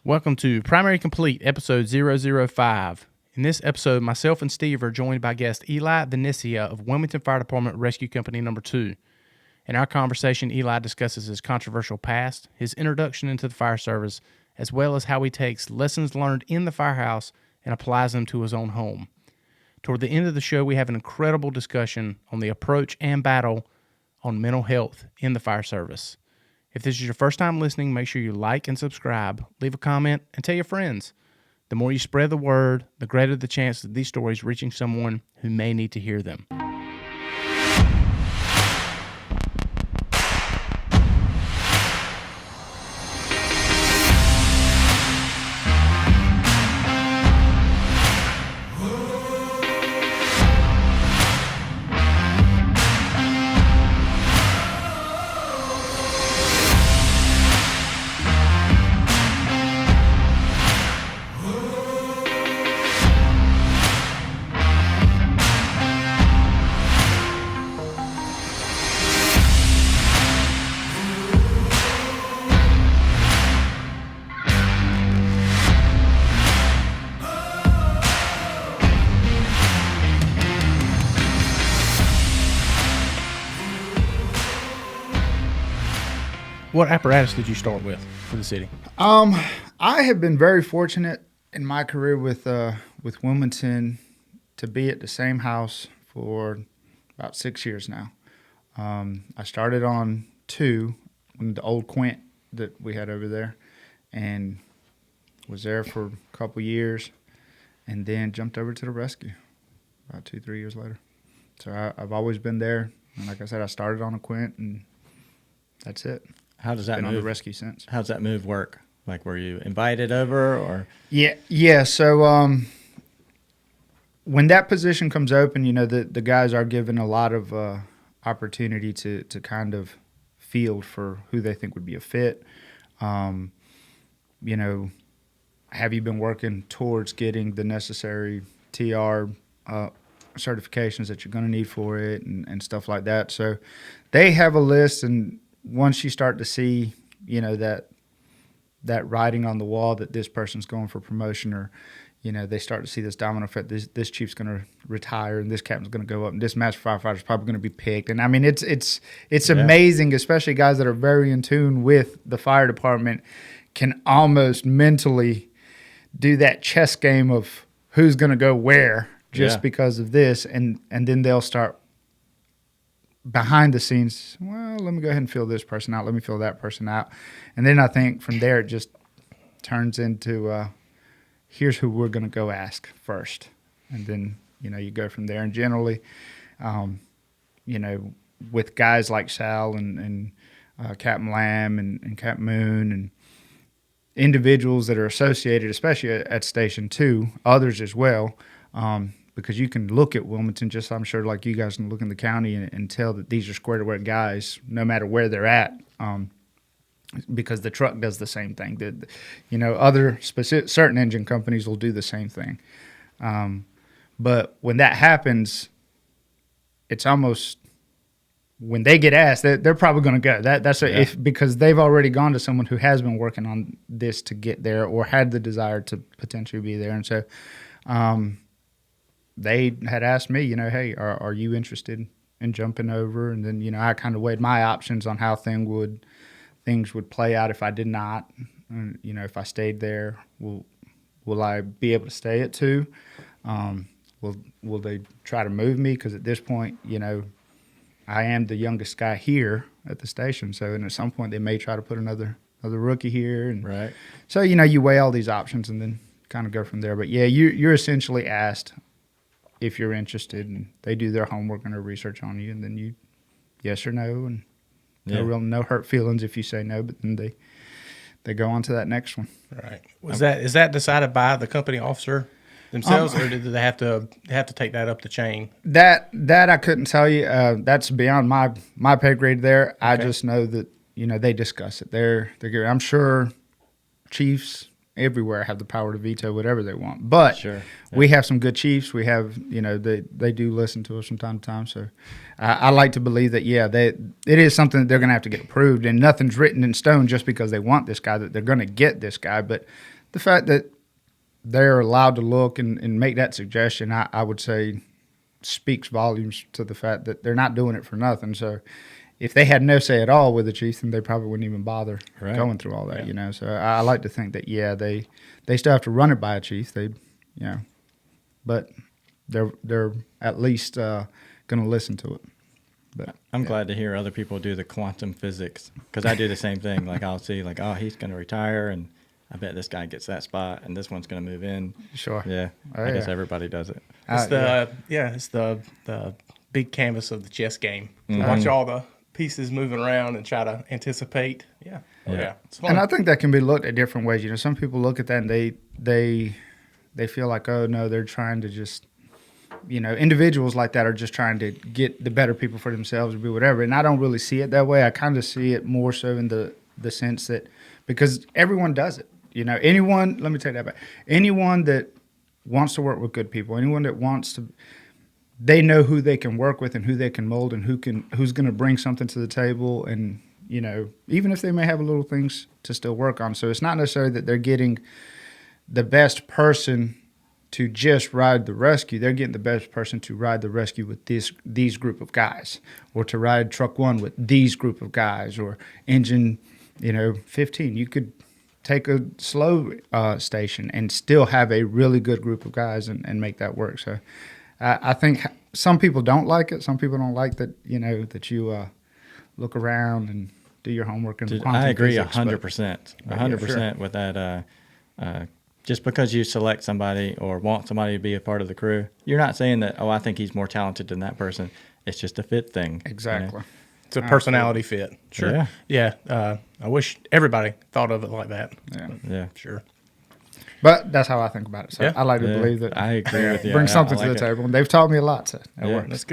Welcome to Primary Complete, episode 005. In this episode, myself and Steve are joined by guest Eli Venecia of Wilmington Fire Department Rescue Company No. 2. In our conversation, Eli discusses his controversial past, his introduction into the fire service, as well as how he takes lessons learned in the firehouse and applies them to his own home. Toward the end of the show, we have an incredible discussion on the approach and battle on mental health in the fire service. If this is your first time listening, make sure you like and subscribe, leave a comment, and tell your friends. The more you spread the word, the greater the chance of these stories reaching someone who may need to hear them. What apparatus did you start with for the city? I have been very fortunate in my career with Wilmington to be at the same house for about 6 years now. I started on 2, the old Quint that we had over there, and was there for a couple years, and then jumped over to the rescue about 2-3 years later. So I've always been there, and like I said, I started on a Quint, and that's it. How does that been move? On the rescue since. How does that move work? Like, were you invited over, or? Yeah. So when that position comes open, the guys are given a lot of opportunity to kind of field for who they think would be a fit. Have you been working towards getting the necessary TR certifications that you're going to need for it and stuff like that? So they have a list, and once you start to see, that writing on the wall that this person's going for promotion, or, they start to see this domino effect. This chief's going to retire, and this captain's going to go up, and this master firefighter's probably going to be picked. And I mean, it's amazing, especially guys that are very in tune with the fire department can almost mentally do that chess game of who's going to go where just because of this, and then they'll start behind the scenes, well, let me go ahead and fill this person out. Let me fill that person out. And then I think from there it just turns into here's who we're going to go ask first. And then, you go from there. And generally, with guys like Sal and Captain Lamb and Captain Moon and individuals that are associated, especially at Station 2, others as well, because you can look at Wilmington, just I'm sure like you guys can look in the county and tell that these are squared away guys, no matter where they're at, because the truck does the same thing. Other specific certain engine companies will do the same thing. But when that happens, it's almost when they get asked, they're probably going to go. Because they've already gone to someone who has been working on this to get there or had the desire to potentially be there, and so. They had asked me, hey, are you interested in jumping over? And then, I kind of weighed my options on how things would play out if I did not. And, if I stayed there, will I be able to stay at 2? Will they try to move me? Because at this point, I am the youngest guy here at the station. So, and at some point, they may try to put another rookie here. And right. So, you weigh all these options and then kind of go from there. But, yeah, you're essentially asked if you're interested, and they do their homework and their research on you, and then you yes or no, and no hurt feelings if you say no, but then they go on to that next one. Right. Is that decided by the company officer themselves, or did they have to take that up the chain? That I couldn't tell you. That's beyond my pay grade there. Okay. I just know that they discuss it. They're I'm sure chiefs everywhere have the power to veto whatever they want. But we have some good chiefs. We have, they do listen to us from time to time. So I like to believe that, it is something that they're going to have to get approved. And nothing's written in stone just because they want this guy, that they're going to get this guy. But the fact that they're allowed to look and make that suggestion, I would say, speaks volumes to the fact that they're not doing it for nothing. So if they had no say at all with the chief, then they probably wouldn't even bother going through all that, So I like to think that, they still have to run it by a chief. But they're at least going to listen to it. But I'm glad to hear other people do the quantum physics, because I do the same thing. Like I'll see, like, oh, he's going to retire, and I bet this guy gets that spot, and this one's going to move in. Sure. Yeah. I guess everybody does it. It's it's the big canvas of the chess game. So Mm-hmm. watch all the pieces moving around and try to anticipate. Yeah. It's fun. And I think that can be looked at different ways. Some people look at that and they feel like, oh no, they're trying to just, individuals like that are just trying to get the better people for themselves or be whatever. And I don't really see it that way. I kind of see it more so in the sense that, because everyone does it. Anyone, let me take that back. Anyone that wants to work with good people, anyone that wants to, they know who they can work with and who they can mold and who's going to bring something to the table, and even if they may have little things to still work on. So it's not necessarily that they're getting the best person to just ride the rescue. They're getting the best person to ride the rescue with these group of guys, or to ride truck 1 with these group of guys, or engine 15. You could take a slow station and still have a really good group of guys and make that work. So I think some people don't like it. Some people don't like that, that you look around and do your homework. And I agree 100%. 100% with that. Just because you select somebody or want somebody to be a part of the crew, you're not saying that, I think he's more talented than that person. It's just a fit thing. Exactly. It's a personality fit. Sure. Yeah. I wish everybody thought of it like that. Yeah. Sure. But that's how I think about it. So I like to believe that I agree with you. Bring something to the table. And they've taught me a lot. So that works.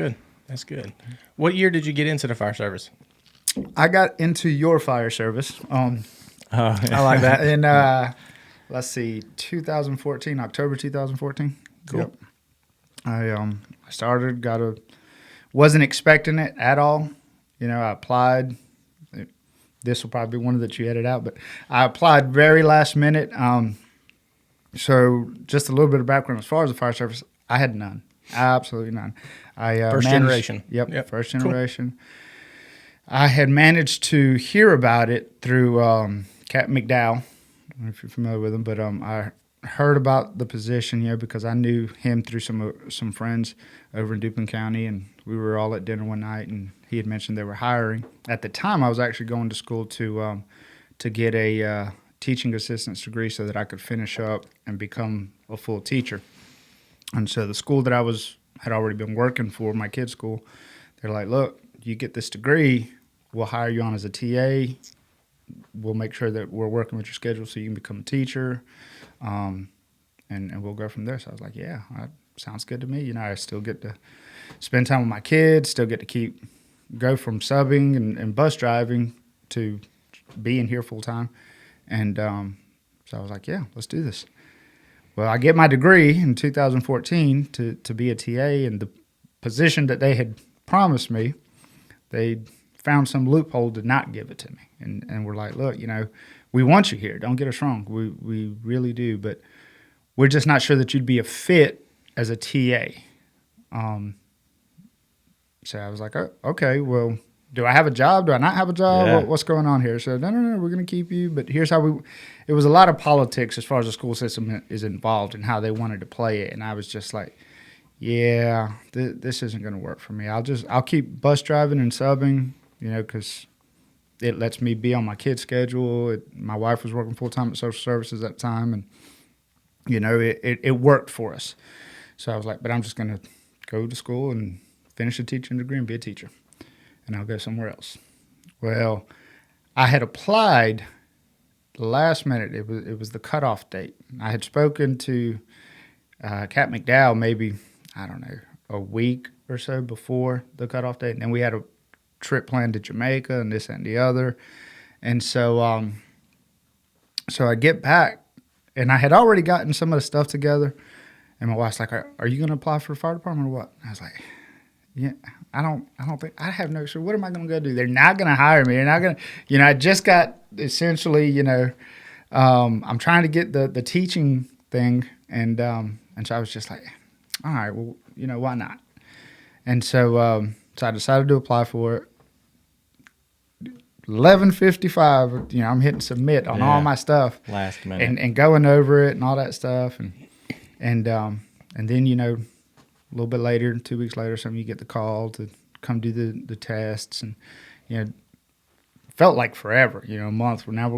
That's good. What year did you get into the fire service? I got into your fire service. I like that. And let's see, 2014, October 2014. Cool. Yep. I started, wasn't expecting it at all. I applied. This will probably be one that you edit out, but I applied very last minute. So just a little bit of background as far as the fire service, I had none, absolutely none. First generation. Yep, first generation. Cool. I had managed to hear about it through Captain McDowell. I don't know if you're familiar with him, but I heard about the position, because I knew him through some friends over in Duplin County, and we were all at dinner one night, and he had mentioned they were hiring. At the time, I was actually going to school to get a teaching assistant's degree so that I could finish up and become a full teacher. And so the school that I had already been working for, my kids' school, they're like, look, you get this degree, we'll hire you on as a TA. We'll make sure that we're working with your schedule so you can become a teacher, and we'll go from there. So I was like, yeah, that sounds good to me. I still get to spend time with my kids, still get to go from subbing and bus driving to being here full time. And so I was like, yeah, let's do this. Well, I get my degree in 2014 to be a TA, and the position that they had promised me, they found some loophole to not give it to me. And we're like, look, we want you here. Don't get us wrong. We really do. But we're just not sure that you'd be a fit as a TA. So I was like, oh, okay, well, do I have a job? Do I not have a job? Yeah. What's going on here? So no, we're going to keep you. But here's how it was a lot of politics as far as the school system is involved and how they wanted to play it. And I was just like, yeah, this isn't going to work for me. I'll keep bus driving and subbing, because it lets me be on my kid's schedule. My wife was working full-time at social services at the time, and, it worked for us. So I was like, but I'm just going to go to school and finish a teaching degree and be a teacher, and I'll go somewhere else. Well, I had applied last minute. It was the cutoff date. I had spoken to Cap McDowell maybe, I don't know, a week or so before the cutoff date, and then we had a trip planned to Jamaica and this and the other. And so so I get back, and I had already gotten some of the stuff together, and my wife's like, are you going to apply for the fire department or what? And I was like, yeah, I don't think, I have no, so what am I going to go do? They're not going to hire me. They're not going to, I just got essentially, I'm trying to get the teaching thing, and so I was just like, all right, well, why not? And so I decided to apply for it. 11:55, I'm hitting submit on all my stuff last minute and going over it and all that stuff, and then a little bit later, 2 weeks later, you get the call to come do the tests, and felt like forever, a month. Now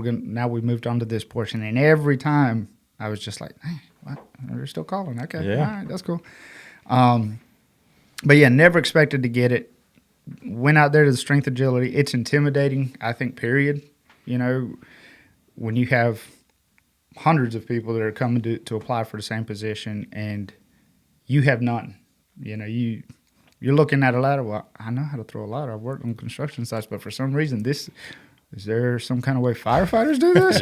we moved on to this portion, and every time I was just like, hey, what? They're still calling. Okay, all right, that's cool. But yeah, never expected to get it. Went out there to the strength agility. It's intimidating, I think, period. When you have hundreds of people that are coming to apply for the same position and you have none. You're looking at a ladder. Well, I know how to throw a ladder. I've worked on construction sites, but for some reason, is there some kind of way firefighters do this?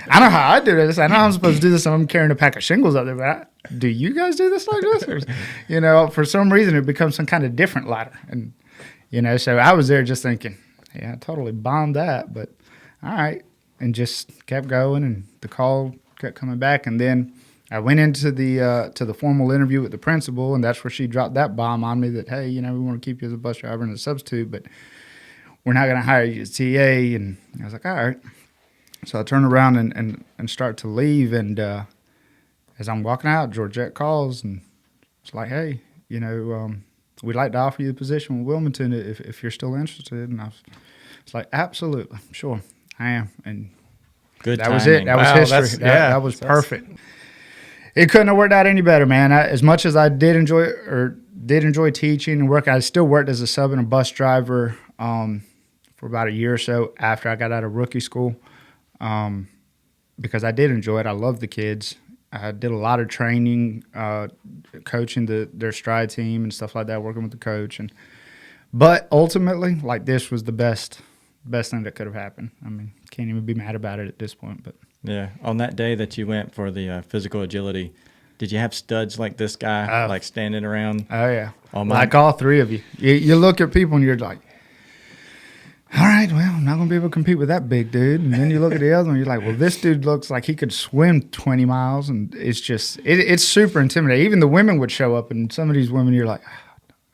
I know how I do this. I know I'm supposed to do this. I'm carrying a pack of shingles out there, but do you guys do this like this? Or, for some reason, it becomes some kind of different ladder. And, so I was there just thinking, yeah, I totally bombed that, but all right. And just kept going, and the call kept coming back. And then I went into the formal interview with the principal, and that's where she dropped that bomb on me that, hey, we want to keep you as a bus driver and a substitute, but we're not going to hire you as TA. And I was like, all right. So I turned around and start to leave, and as I'm walking out, Georgette calls, and it's like, hey, we'd like to offer you the position with Wilmington if you're still interested. And I was like, absolutely, sure, I am. And good that timing. was it. That was history. That was perfect. It couldn't have worked out any better, man. As much as I did enjoy teaching and work, I still worked as a sub and a bus driver for about a year or so after I got out of rookie school, because I did enjoy it. I loved the kids. I did a lot of training, coaching their stride team and stuff like that, working with the coach. But ultimately, this was the best thing that could have happened. I mean, can't even be mad about it at this point. But yeah, on that day that you went for the physical agility, did you have studs like this guy, standing around? Oh yeah, like all three of you. You look at people and you're like, all right, well, I'm not going to be able to compete with that big dude. And then you look at the other one, you're like, well, this dude looks like he could swim 20 miles. And it's just, it's super intimidating. Even the women would show up, and some of these women, you're like,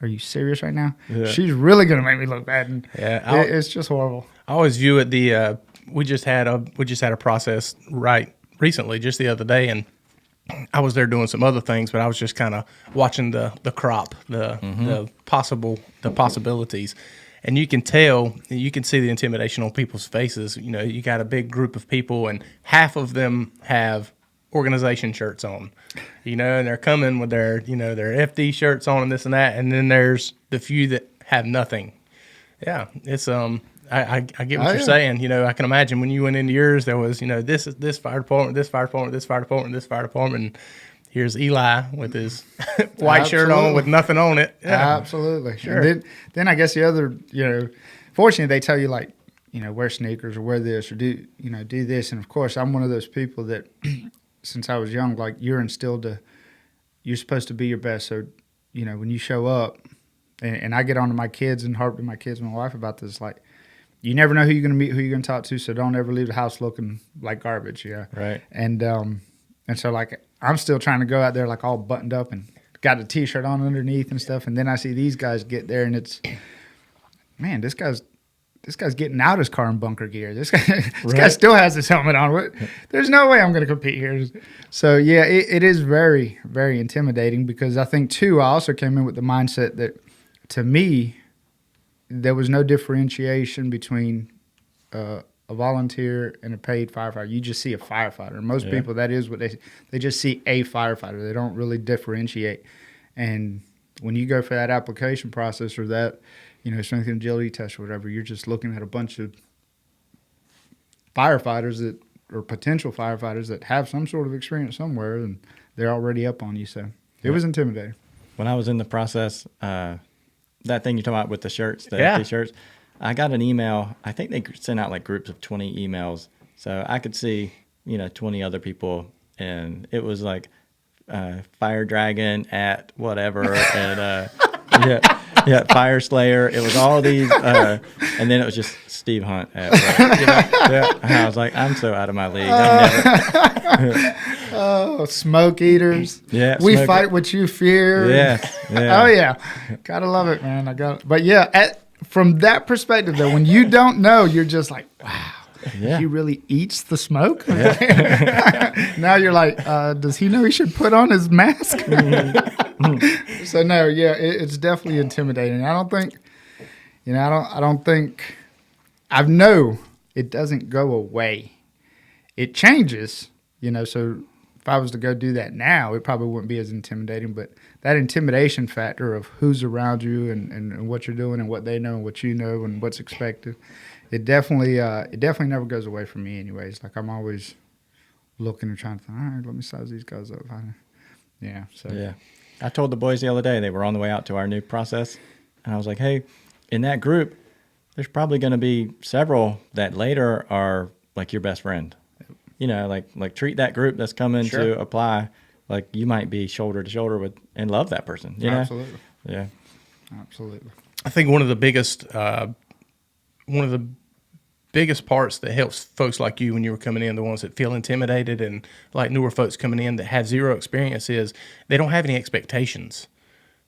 are you serious right now? Yeah. She's really going to make me look bad. And it's just horrible. I always view it we just had a process recently, just the other day, and I was there doing some other things, but I was just kind of watching the crop, the possibilities. And you can see the intimidation on people's faces. You got a big group of people, and half of them have organization shirts on, and they're coming with their FD shirts on and this and that. And then there's the few that have nothing. Yeah, it's I get what you're saying. I can imagine when you went into yours, there was this fire department, this fire department, this fire department, this fire department. And here's Eli with his white shirt on with nothing on it. Yeah. Absolutely. Sure. And then I guess the other, fortunately they tell you wear sneakers or wear this or do this. And of course I'm one of those people that since I was young, you're instilled you're supposed to be your best. So, when you show up and I get on to my kids and harp to my kids and my wife about this, you never know who you're going to meet, who you're going to talk to. So don't ever leave the house looking like garbage. Yeah. Right. And so I'm still trying to go out there all buttoned up and got a T-shirt on underneath and stuff. And then I see these guys get there, and it's, man, this guy's getting out his car in bunker gear. This guy still has his helmet on. There's no way I'm going to compete here. So yeah, it is very, very intimidating, because I think too, I also came in with the mindset that, to me, there was no differentiation between a volunteer and a paid firefighter. You just see a firefighter. Most people, that is what they just see a firefighter. They don't really differentiate. And when you go for that application process or that, strength and agility test or whatever, you're just looking at a bunch of firefighters or potential firefighters that have some sort of experience somewhere, and they're already up on you. So it was intimidating. When I was in the process, that thing you're talking about with the shirts, the T-shirts, I got an email. I think they sent out groups of 20 emails. So I could see, 20 other people, and it was Fire Dragon at whatever. And Yeah, Fire Slayer. It was all these, and then it was just Steve Hunt at work. Yeah. And I was like, I'm so out of my league. I'm never. Oh, smoke eaters. Yeah, we smoke fight what you fear. Yeah. Oh yeah, gotta love it, man. But yeah, from that perspective, though, when you don't know, you're just like, wow. Yeah. He really eats the smoke. Yeah. Now you're like, does he know he should put on his mask? So no, yeah, it's definitely intimidating. I don't think, I don't think, I know it doesn't go away. It changes, So if I was to go do that now, it probably wouldn't be as intimidating. But that intimidation factor of who's around you and what you're doing and what they know and what you know and what's expected. It definitely never goes away from me anyways. Like I'm always looking and trying to think, all right, let me size these guys up. Yeah. So Yeah. I told the boys the other day, they were on the way out to our new process. And I was like, hey, in that group, there's probably going to be several that later are like your best friend. Like treat that group that's coming to apply like you might be shoulder to shoulder with and love that person. Absolutely. Yeah. Absolutely. I think one of the biggest parts that helps folks like you when you were coming in, the ones that feel intimidated and like newer folks coming in that have zero experience, is they don't have any expectations.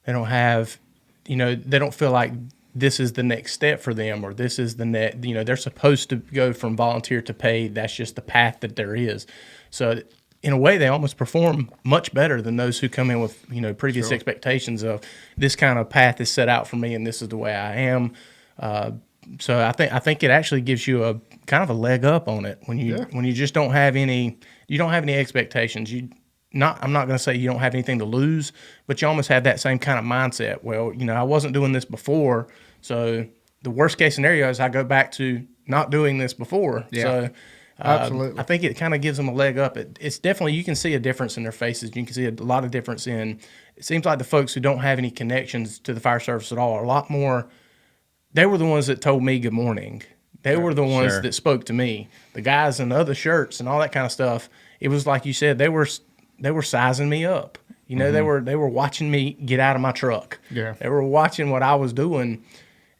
They don't have, they don't feel like this is the next step for them or this is the next, they're supposed to go from volunteer to paid. That's just the path that there is. So in a way, they almost perform much better than those who come in with, previous expectations of this kind of path is set out for me and this is the way I am. So I think it actually gives you a kind of a leg up on it when you just don't have any expectations. I'm not going to say you don't have anything to lose, but you almost have that same kind of mindset. Well, I wasn't doing this before, so the worst case scenario is I go back to not doing this before. Yeah. So Absolutely. I think it kind of gives them a leg up. It's definitely, you can see a difference in their faces. You can see a lot of difference in, it seems like the folks who don't have any connections to the fire service at all are a lot more. They were the ones that told me good morning. They were the ones that spoke to me. The guys in the other shirts and all that kind of stuff, it was like you said, they were sizing me up. They were watching me get out of my truck. Yeah. They were watching what I was doing,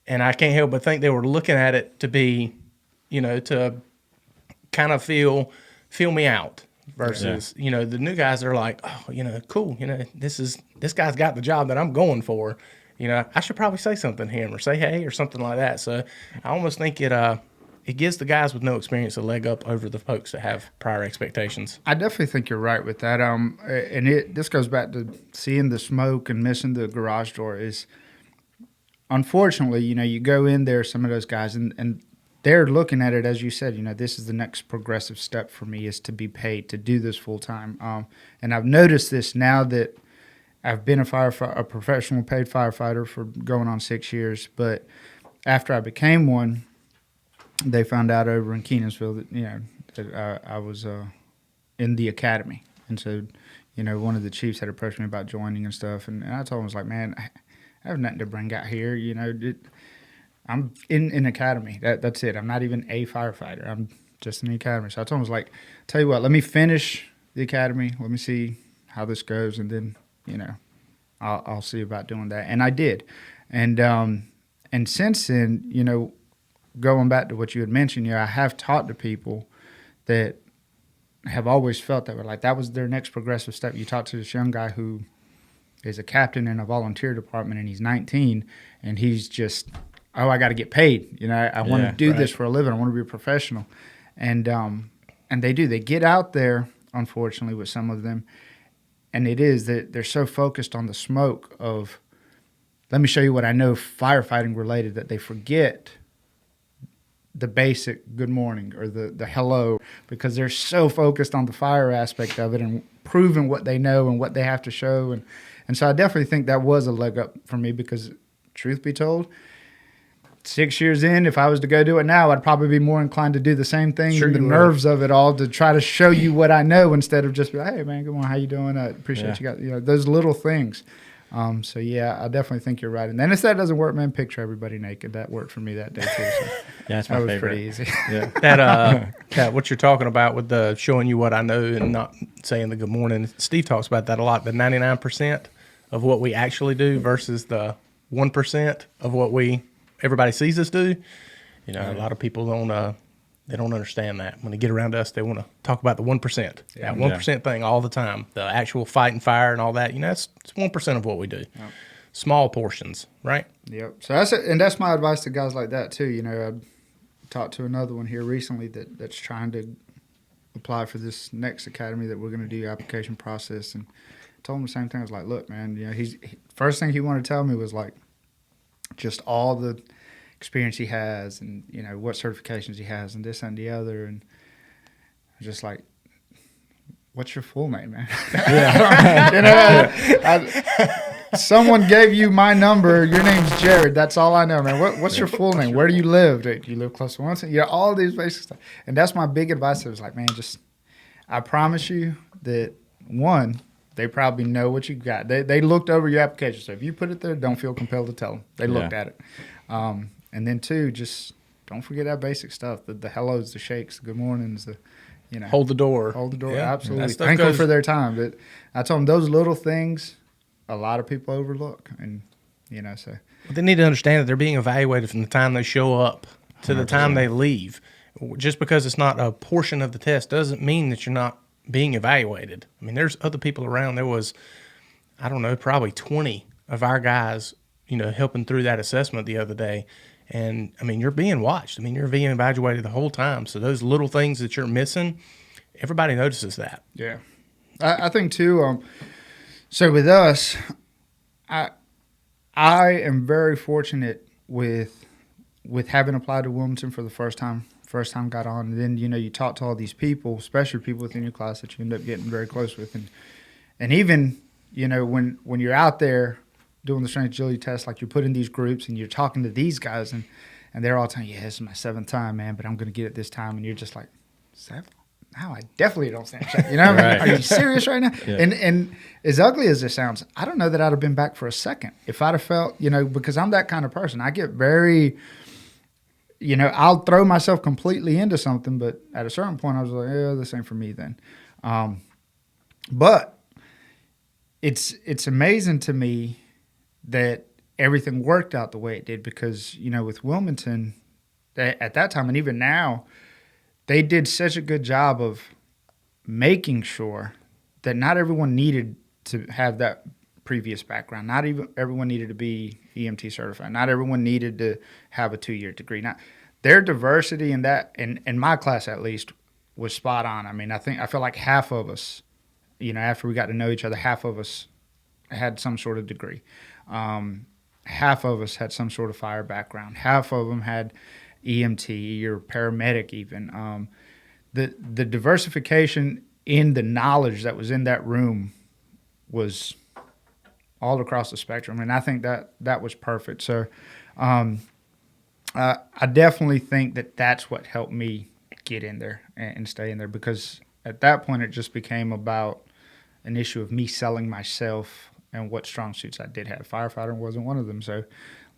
and I can't help but think they were looking at it to be, to kind of feel me out. Versus, the new guys are like, oh, cool. This guy's got the job that I'm going for. I should probably say something to him or say hey or something like that. So I almost think it gives the guys with no experience a leg up over the folks that have prior expectations. I definitely think you're right with that. And this goes back to seeing the smoke and missing the garage door. Is unfortunately, you go in there, some of those guys, and they're looking at it as you said. This is the next progressive step for me is to be paid to do this full time. And I've noticed this now that I've been a professional paid firefighter for going on 6 years, but after I became one, they found out over in Kenansville that I was in the academy, and so one of the chiefs had approached me about joining and stuff, and I told him, I was like, man, I have nothing to bring out here, I'm in academy. That's it. I'm not even a firefighter. I'm just in the academy. So I told him, I was like, tell you what, let me finish the academy. Let me see how this goes, and then I'll see about doing that. And I did. And since then, going back to what you had mentioned, I have talked to people that have always felt that way. Like that was their next progressive step. You talk to this young guy who is a captain in a volunteer department and he's 19 and he's just, I got to get paid. I want to do this for a living. I want to be a professional. And they do. They get out there, unfortunately, with some of them. And it is that they're so focused on the smoke of, let me show you what I know firefighting related, that they forget the basic good morning or the hello, because they're so focused on the fire aspect of it and proving what they know and what they have to show. And so I definitely think that was a leg up for me because, truth be told, 6 years in, if I was to go do it now, I'd probably be more inclined to do the same thing, the nerves of it all, to try to show you what I know instead of just be like, hey, man, good morning, how you doing? I appreciate you got those little things. So, yeah, I definitely think you're right. And then if that doesn't work, man, picture everybody naked. That worked for me that day, too. So That's my favorite. That was pretty easy. Yeah. That what you're talking about with the showing you what I know and not saying the good morning, Steve talks about that a lot, the 99% of what we actually do versus the 1% of what everybody sees us do. You know, a lot of people they don't understand that. When they get around us, they want to talk about the 1%. That 1% thing all the time. The actual fight and fire and all that. You know, it's 1% of what we do. Yep. Small portions, right? Yep. So that's my advice to guys like that too. You know, I talked to another one here recently that's trying to apply for this next academy that we're going to do application process, and I told him the same thing. I was like, look, man, you know, first thing he wanted to tell me was like just all the experience he has and, you know, what certifications he has and this and the other. And I was just like, what's your full name, man? Someone gave you my number. Your name's Jared. That's all I know, man. What's your full name? Where do you live? Do you live close to one? You know, all these basic stuff. And that's my big advice. It was like, man, I promise you that, one, they probably know what you got. They looked over your application. So if you put it there, don't feel compelled to tell them. They looked at it. And then, two, just don't forget that basic stuff. The hellos, the shakes, the good mornings, you know. Hold the door. Yeah, absolutely. Thankful for their time. But I told them those little things a lot of people overlook. And, you know, so. But they need to understand that they're being evaluated from the time they show up to the time they leave. Just because it's not a portion of the test doesn't mean that you're not being evaluated. I mean, there's other people around. There was, I don't know, probably 20 of our guys, you know, helping through that assessment the other day. And, I mean, you're being watched. I mean, you're being evaluated the whole time. So those little things that you're missing, everybody notices that. Yeah. I think, too, so with us, I am very fortunate with having applied to Wilmington for the first time got on. And then, you know, you talk to all these people, especially people within your class that you end up getting very close with. And even, you know, when you're out there doing the strength agility test, like you're put in these groups and you're talking to these guys and they're all telling you, yeah, this is my 7th time, man, but I'm going to get it this time. And you're just like, 7? No, I definitely don't stand a chance. You know what I mean? Are you serious right now? Yeah. And as ugly as this sounds, I don't know that I'd have been back for a second if I'd have felt, you know, because I'm that kind of person. I get very, you know, I'll throw myself completely into something, but at a certain point I was like, yeah, this ain't for me then. But it's amazing to me that everything worked out the way it did because, you know, with Wilmington at that time and even now, they did such a good job of making sure that not everyone needed to have that previous background. Not even everyone needed to be EMT certified. Not everyone needed to have a 2-year degree. Now, their diversity in that, in my class at least, was spot on. I mean, I feel like half of us, you know, after we got to know each other, half of us had some sort of degree. Half of us had some sort of fire background. Half of them had EMT or paramedic even. The diversification in the knowledge that was in that room was all across the spectrum, and I think that was perfect. So I definitely think that's what helped me get in there and stay in there, because at that point it just became about an issue of me selling myself and what strong suits I did have. Firefighter wasn't one of them, so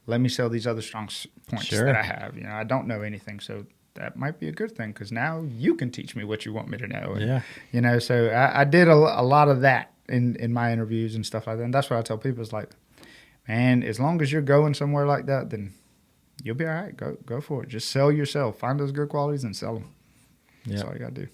let me sell these other strong points that I have. You know, I don't know anything, so that might be a good thing because now you can teach me what you want me to know. And, you know, so I did a lot of that in my interviews and stuff like that. And that's what I tell people is like, man, as long as you're going somewhere like that, then you'll be all right. Go for it. Just sell yourself. Find those good qualities and sell them. That's all you got to do.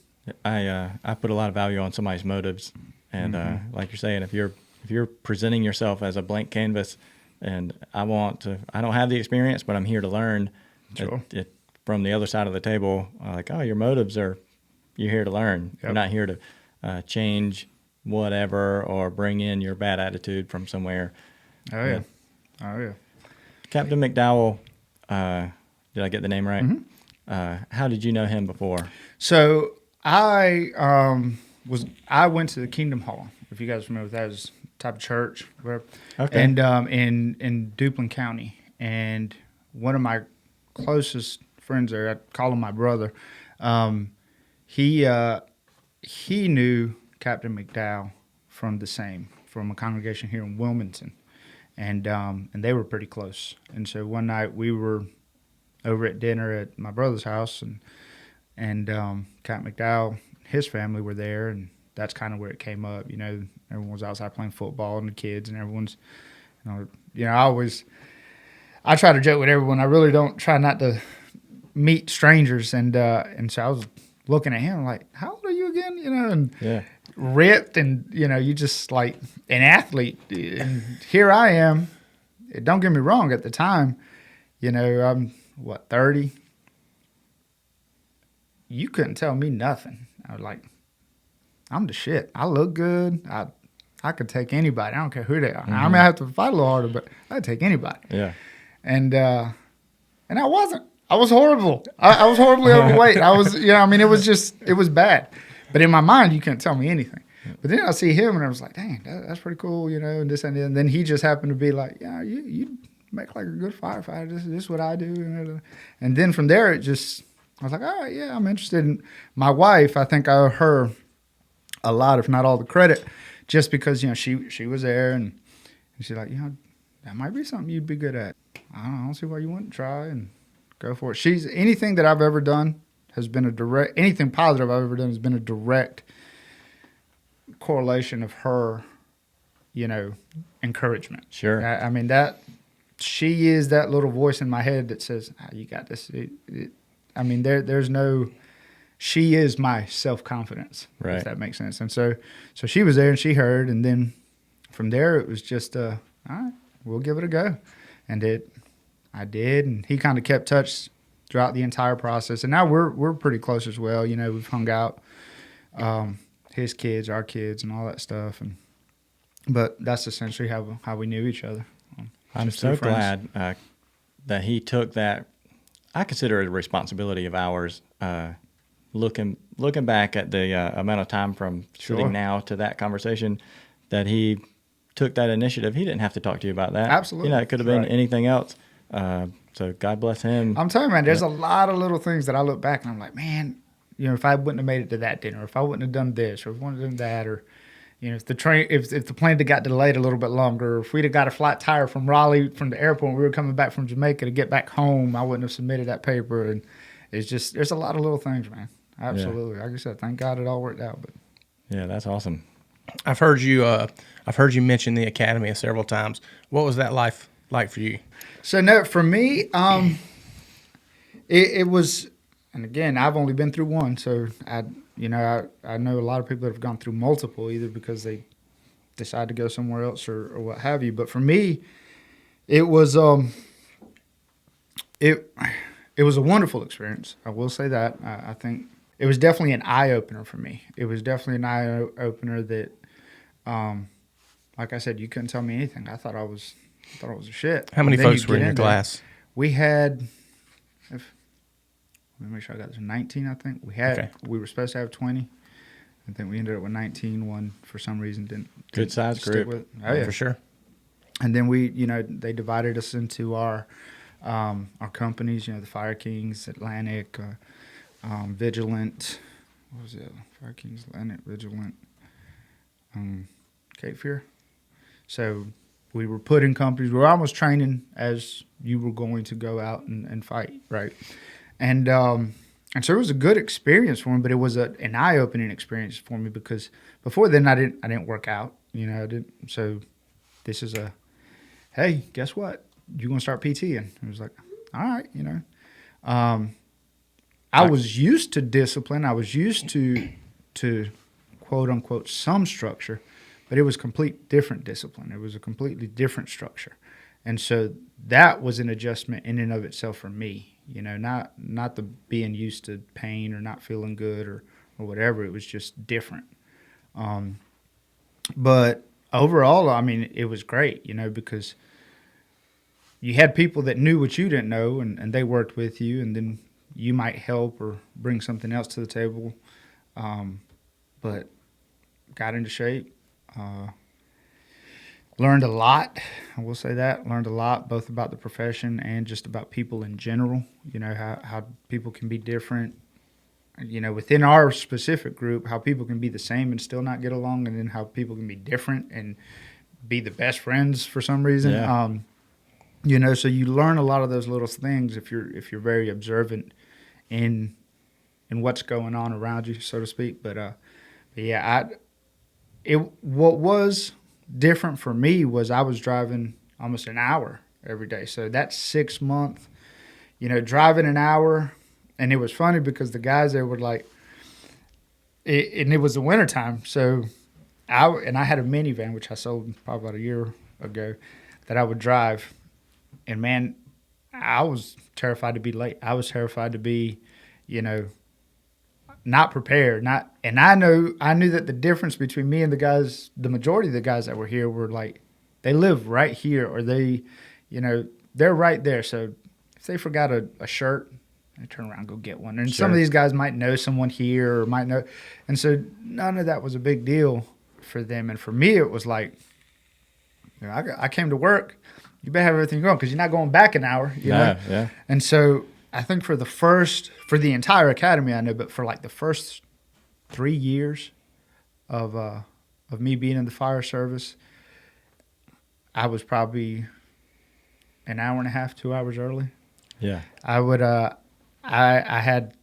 I put a lot of value on somebody's motives. And like you're saying, if you're presenting yourself as a blank canvas and I don't have the experience, but I'm here to learn. Sure. From the other side of the table, like, oh, your motives are, you're here to learn. Yep. You're not here to change whatever or bring in your bad attitude from somewhere. Oh, yeah. Oh, yeah. Captain McDowell, did I get the name right? Mm-hmm. How did you know him before? So I went to the Kingdom Hall, if you guys remember that was type of church, whatever. Okay. And in Duplin County. And one of my closest friends there, I call him my brother. He knew Captain McDowell from a congregation here in Wilmington, and they were pretty close. And so one night we were over at dinner at my brother's house, and Captain McDowell, his family were there, and that's kind of where it came up. You know, everyone was outside playing football and the kids, and everyone's, you know, I always I try to joke with everyone. I really don't try not to meet strangers, and so I was looking at him like, how old are you again? You know, and Yeah. ripped, and you know, you just like an athlete. And here I am. Don't get me wrong. At the time, you know, I'm 30. You couldn't tell me nothing. I was like, I'm the shit. I look good. I could take anybody. I don't care who they are. I may have to fight a little harder, but I'd take anybody. Yeah. And I wasn't. I was horrible. I was horribly overweight. I was, you know, I mean, it was bad. But in my mind, you couldn't tell me anything. But then I see him, and I was like, dang, that's pretty cool, you know, and this and that. And then he just happened to be like, yeah, you make like a good firefighter. This is what I do. And then from there, I was like, all right, yeah, I'm interested. In my wife, I think I owe her a lot, if not all the credit, just because, you know, she was there, and she's like, you know, that might be something you'd be good at. I don't see why you wouldn't try and go for it. Anything that I've ever done has been anything positive I've ever done has been a direct correlation of her, you know, encouragement. Sure. I mean, that she is that little voice in my head that says, you got this. I mean, there's no, she is my self-confidence, right, if that makes sense. And so she was there, and she heard, and then from there it was just, all right, we'll give it a go. And I did, and he kind of kept touch throughout the entire process. And now we're pretty close as well. You know, we've hung out, his kids, our kids, and all that stuff. But that's essentially how we knew each other. I'm so glad that he took that. I consider it a responsibility of ours. Looking back at the amount of time from shooting now to that conversation, that he took that initiative. He didn't have to talk to you about that. Absolutely. You know, it could have been anything else. So God bless him. I'm telling you, man, there's a lot of little things that I look back and I'm like, man, you know, if I wouldn't have made it to that dinner, if I wouldn't have done this, or if I wouldn't have done that, or, you know, if the plane had got delayed a little bit longer, or if we'd have got a flat tire from Raleigh from the airport and we were coming back from Jamaica to get back home, I wouldn't have submitted that paper. And it's just, there's a lot of little things, man. Absolutely. Yeah. Like I said, thank God it all worked out. But yeah, that's awesome. I've heard you mention the academy several times. What was that life like for you? So no, for me, it was, and again, I've only been through one, so I know a lot of people that have gone through multiple, either because they decide to go somewhere else or what have you. But for me, it was it was a wonderful experience. I will say that. I think it was definitely an eye opener for me. It was definitely an eye opener that, like I said, you couldn't tell me anything. I thought I was a shit. How many folks were in your class? We had, let me make sure I got this, 19, I think. We were supposed to have 20. I think we ended up with 19. One, for some reason, didn't good size stick group. with it. Oh, yeah. For sure. And then we, you know, they divided us into our companies, you know, the Fire Kings, Atlantic, Vigilant. What was it? Fire Kings, Atlantic, Vigilant, Cape Fear. So we were put in companies. We were almost training as you were going to go out and fight, right? And so it was a good experience for me, but it was an eye-opening experience for me because before then I didn't work out, you know. So this is hey, guess what? You're gonna start PTing. It was like, all right, you know. I was used to discipline. I was used to quote unquote some structure. But it was complete different discipline. It was a completely different structure. And so that was an adjustment in and of itself for me, you know, not the being used to pain or not feeling good or whatever. It was just different. But overall, I mean, it was great, you know, because you had people that knew what you didn't know and they worked with you, and then you might help or bring something else to the table. But got into shape. Learned a lot. I will say that. Learned a lot, both about the profession and just about people in general. You know, how people can be different. You know, within our specific group, how people can be the same and still not get along, and then how people can be different and be the best friends for some reason. Yeah. You know, so you learn a lot of those little things if you're very observant in what's going on around you, so to speak. But yeah, what was different for me was I was driving almost an hour every day. So that 6 month, driving an hour, and it was funny because the guys there were like, and it was the wintertime, so I had a minivan, which I sold probably about a year ago, that I would drive. And, man, I was terrified to be late. I was terrified to be, not prepared. And I knew that the difference between me and the majority of the guys that were here were like, they live right here, or they, they're right there. So if they forgot a shirt, they turn around and go get one. And some of these guys might know someone here or might know. And so none of that was a big deal for them. And for me, it was like, I came to work. You better have everything going because you're not going back an hour. Yeah. And so I think for the entire academy, I know, but for like the first 3 years of me being in the fire service, I was probably an hour and a half, 2 hours early. Yeah. I would, I had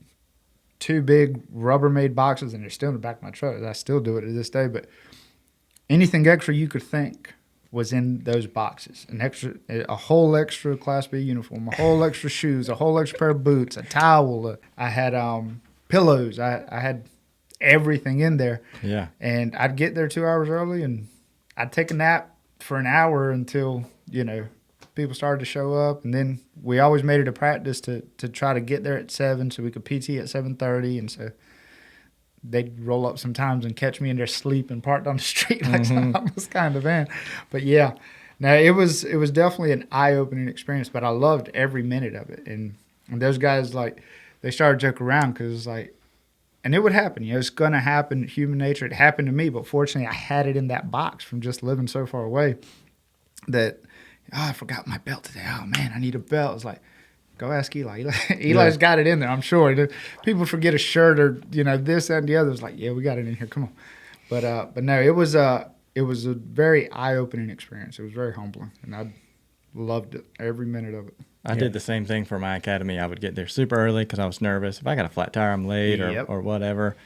2 big Rubbermaid boxes, and they're still in the back of my truck. I still do it to this day, but anything extra you could think was in those boxes. A whole extra Class B uniform, a whole extra shoes, a whole extra pair of boots, a towel. I had pillows. I had everything in there. Yeah. And I'd get there 2 hours early, and I'd take a nap for an hour until, people started to show up. And then we always made it a practice to try to get there at 7 so we could PT at 7:30. And so they'd roll up sometimes and catch me in their sleep and parked on the street like I was kind of van. But yeah, no, it was definitely an eye-opening experience, but I loved every minute of it. And those guys, like, they started joking around because it's like, and it would happen, it's going to happen, human nature. It happened to me, but fortunately I had it in that box from just living so far away that, I forgot my belt today. Oh man, I need a belt. It's like, go ask Eli. Eli's got it in there, I'm sure. People forget a shirt or this, that, and the other. It's like, yeah, we got it in here. Come on. But no, it was a very eye-opening experience. It was very humbling, and I loved it, every minute of it. I did the same thing for my academy. I would get there super early because I was nervous. If I got a flat tire, I'm late or whatever.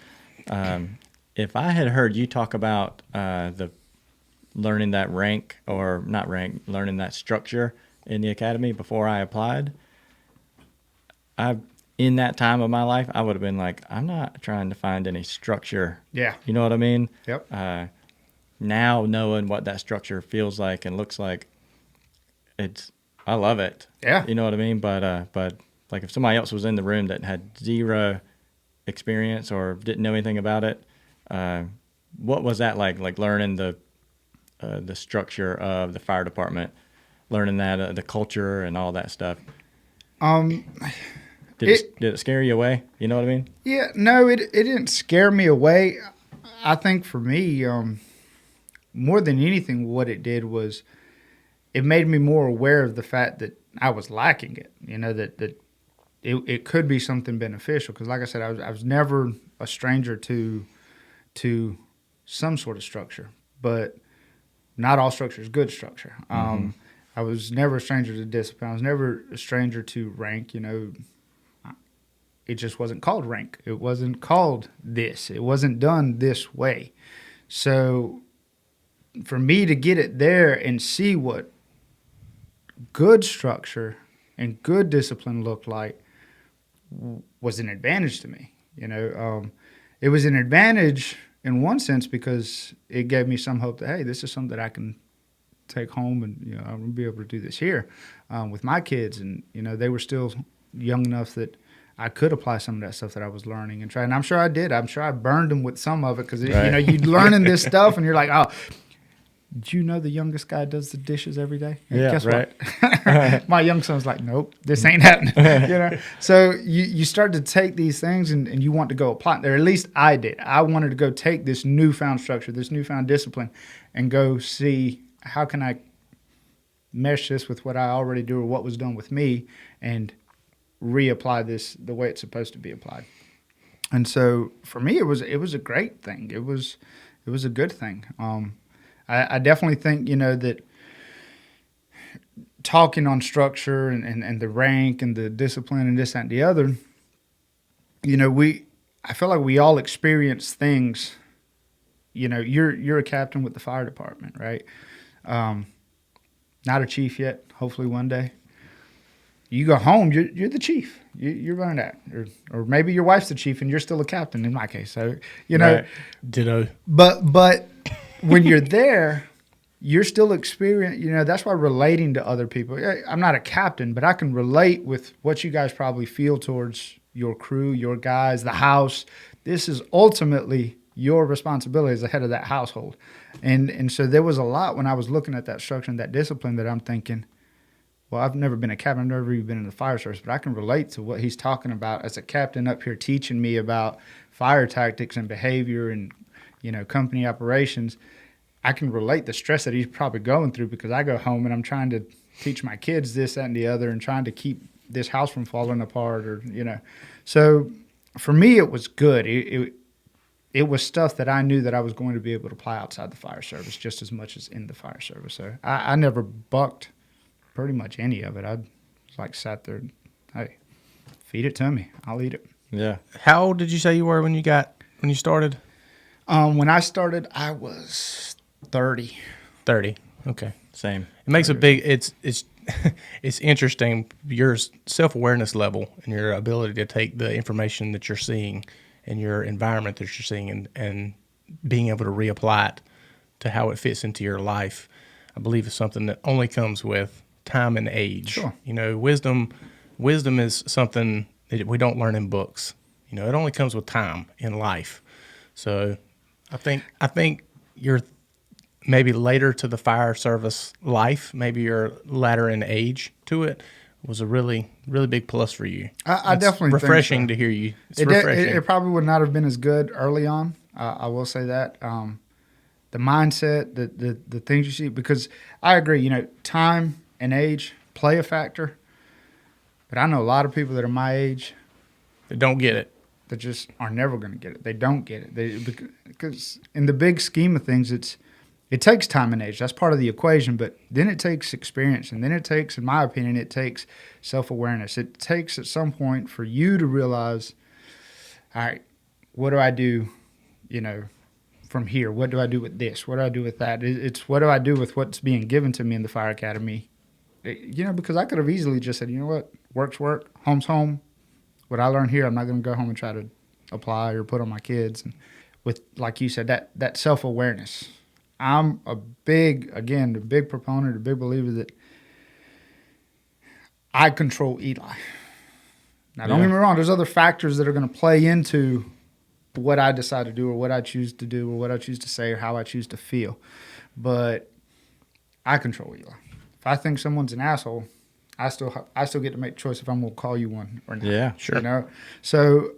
If I had heard you talk about the learning that learning that structure in the academy before I applied, in that time of my life, I would have been like, I'm not trying to find any structure. Yeah. You know what I mean? Yep. Now knowing what that structure feels like and looks like, I love it. Yeah. You know what I mean? But like if somebody else was in the room that had zero experience or didn't know anything about it, what was that like? Like learning the structure of the fire department, learning that the culture and all that stuff. Did it scare you away? You know what I mean? Yeah, no, it didn't scare me away. I think for me, more than anything, what it did was it made me more aware of the fact that I was lacking it. That it could be something beneficial. Because, like I said, I was never a stranger to some sort of structure, but not all structure is good structure. I was never a stranger to discipline. I was never a stranger to rank. It just wasn't called rank. It wasn't called this. It wasn't done this way. So for me to get it there and see what good structure and good discipline looked like was an advantage to me. It was an advantage in one sense because it gave me some hope that, hey, this is something that I can take home and, I'm going to be able to do this here with my kids. And, they were still young enough that I could apply some of that stuff that I was learning and try. And I'm sure I did. I'm sure I burned them with some of it because, you're learning this stuff and you're like, oh, did you know the youngest guy does the dishes every day? And guess what? My young son's like, nope, this ain't happening. So you start to take these things and you want to go apply it. Or at least I did. I wanted to go take this newfound structure, this newfound discipline, and go see how can I mesh this with what I already do or what was done with me and reapply this the way it's supposed to be applied. And so for me, it was a great thing. It was a good thing. I definitely think, that talking on structure and the rank and the discipline and this, that, and the other, I feel like we all experience things. You're a captain with the fire department, right? not a chief yet. Hopefully one day. You go home, you're the chief. You're running that, or maybe your wife's the chief and you're still a captain. In my case, so Right. Ditto. But when you're there, you're still experiencing. That's why relating to other people. I'm not a captain, but I can relate with what you guys probably feel towards your crew, your guys, the house. This is ultimately your responsibility as the head of that household. And so there was a lot when I was looking at that structure and that discipline that I'm thinking, well, I've never been a captain. I've never even been in the fire service, but I can relate to what he's talking about as a captain up here teaching me about fire tactics and behavior and, company operations. I can relate the stress that he's probably going through because I go home and I'm trying to teach my kids this, that, and the other and trying to keep this house from falling apart So for me, it was good. It was stuff that I knew that I was going to be able to apply outside the fire service just as much as in the fire service. So I never bucked pretty much any of it. I sat there and, hey, feed it to me. I'll eat it. Yeah. How old did you say you were when you started? When I started, I was 30. 30. Okay. Same. It makes a big. It's it's interesting your self-awareness level and your ability to take the information that you're seeing and your environment that you're seeing and being able to reapply it to how it fits into your life. I believe is something that only comes with time and age. Sure. Wisdom is something that we don't learn in books. It only comes with time in life. So I think you're maybe later to the fire service life, maybe you're latter in age to it, was a really, really big plus for you. I definitely refreshing think so. to hear you. It's refreshing. refreshing. It probably would not have been as good early on. I will say that. The mindset, the things you see, because I agree, time and age play a factor. But I know a lot of people that are my age They don't get it. that just are never going to get it. They don't get it. Because in the big scheme of things, it takes time and age. That's part of the equation. But then it takes experience. And then it takes, in my opinion, it takes self-awareness. It takes at some point for you to realize, all right, what do I do, from here? What do I do with this? What do I do with that? It's what do I do with what's being given to me in the fire academy? Because I could have easily just said, you know what, work's work, home's home. What I learned here, I'm not going to go home and try to apply or put on my kids. And with, like you said, that self-awareness. I'm a big proponent, a big believer that I control Eli. Now, don't get me wrong, there's other factors that are going to play into what I decide to do or what I choose to do or what I choose to say or how I choose to feel. But I control Eli. If I think someone's an asshole, I still get to make the choice if I'm going to call you one or not. Yeah, sure. So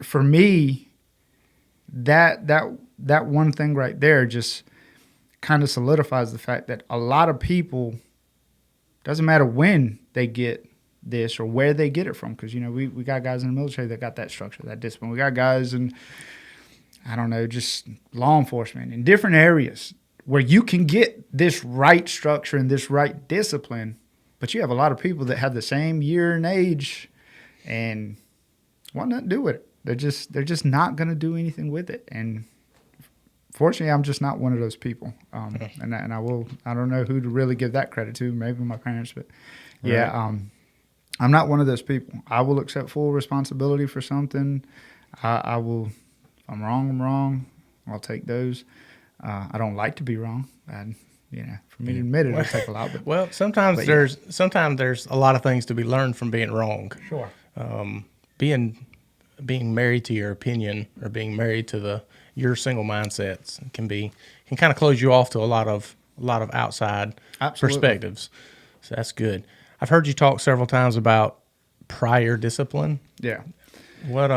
for me, that one thing right there just kind of solidifies the fact that a lot of people, doesn't matter when they get this or where they get it from, because we got guys in the military that got that structure, that discipline. We got guys in, I don't know, just law enforcement in different areas where you can get this right structure and this right discipline, but you have a lot of people that have the same year and age and want nothing to do with it. They're just not going to do anything with it. And fortunately, I'm just not one of those people. And I don't know who to really give that credit to. Maybe my parents, but yeah. Right. I'm not one of those people. I will accept full responsibility for something. I will. If I'm wrong, I'm wrong. I'll take those. I don't like to be wrong. For me to admit it, it'll take a lot. But, sometimes there's a lot of things to be learned from being wrong. Sure. Being married to your opinion or being married to your single mindsets can kind of close you off to a lot of outside Absolutely. perspectives. So that's good. I've heard you talk several times about prior discipline. Yeah. What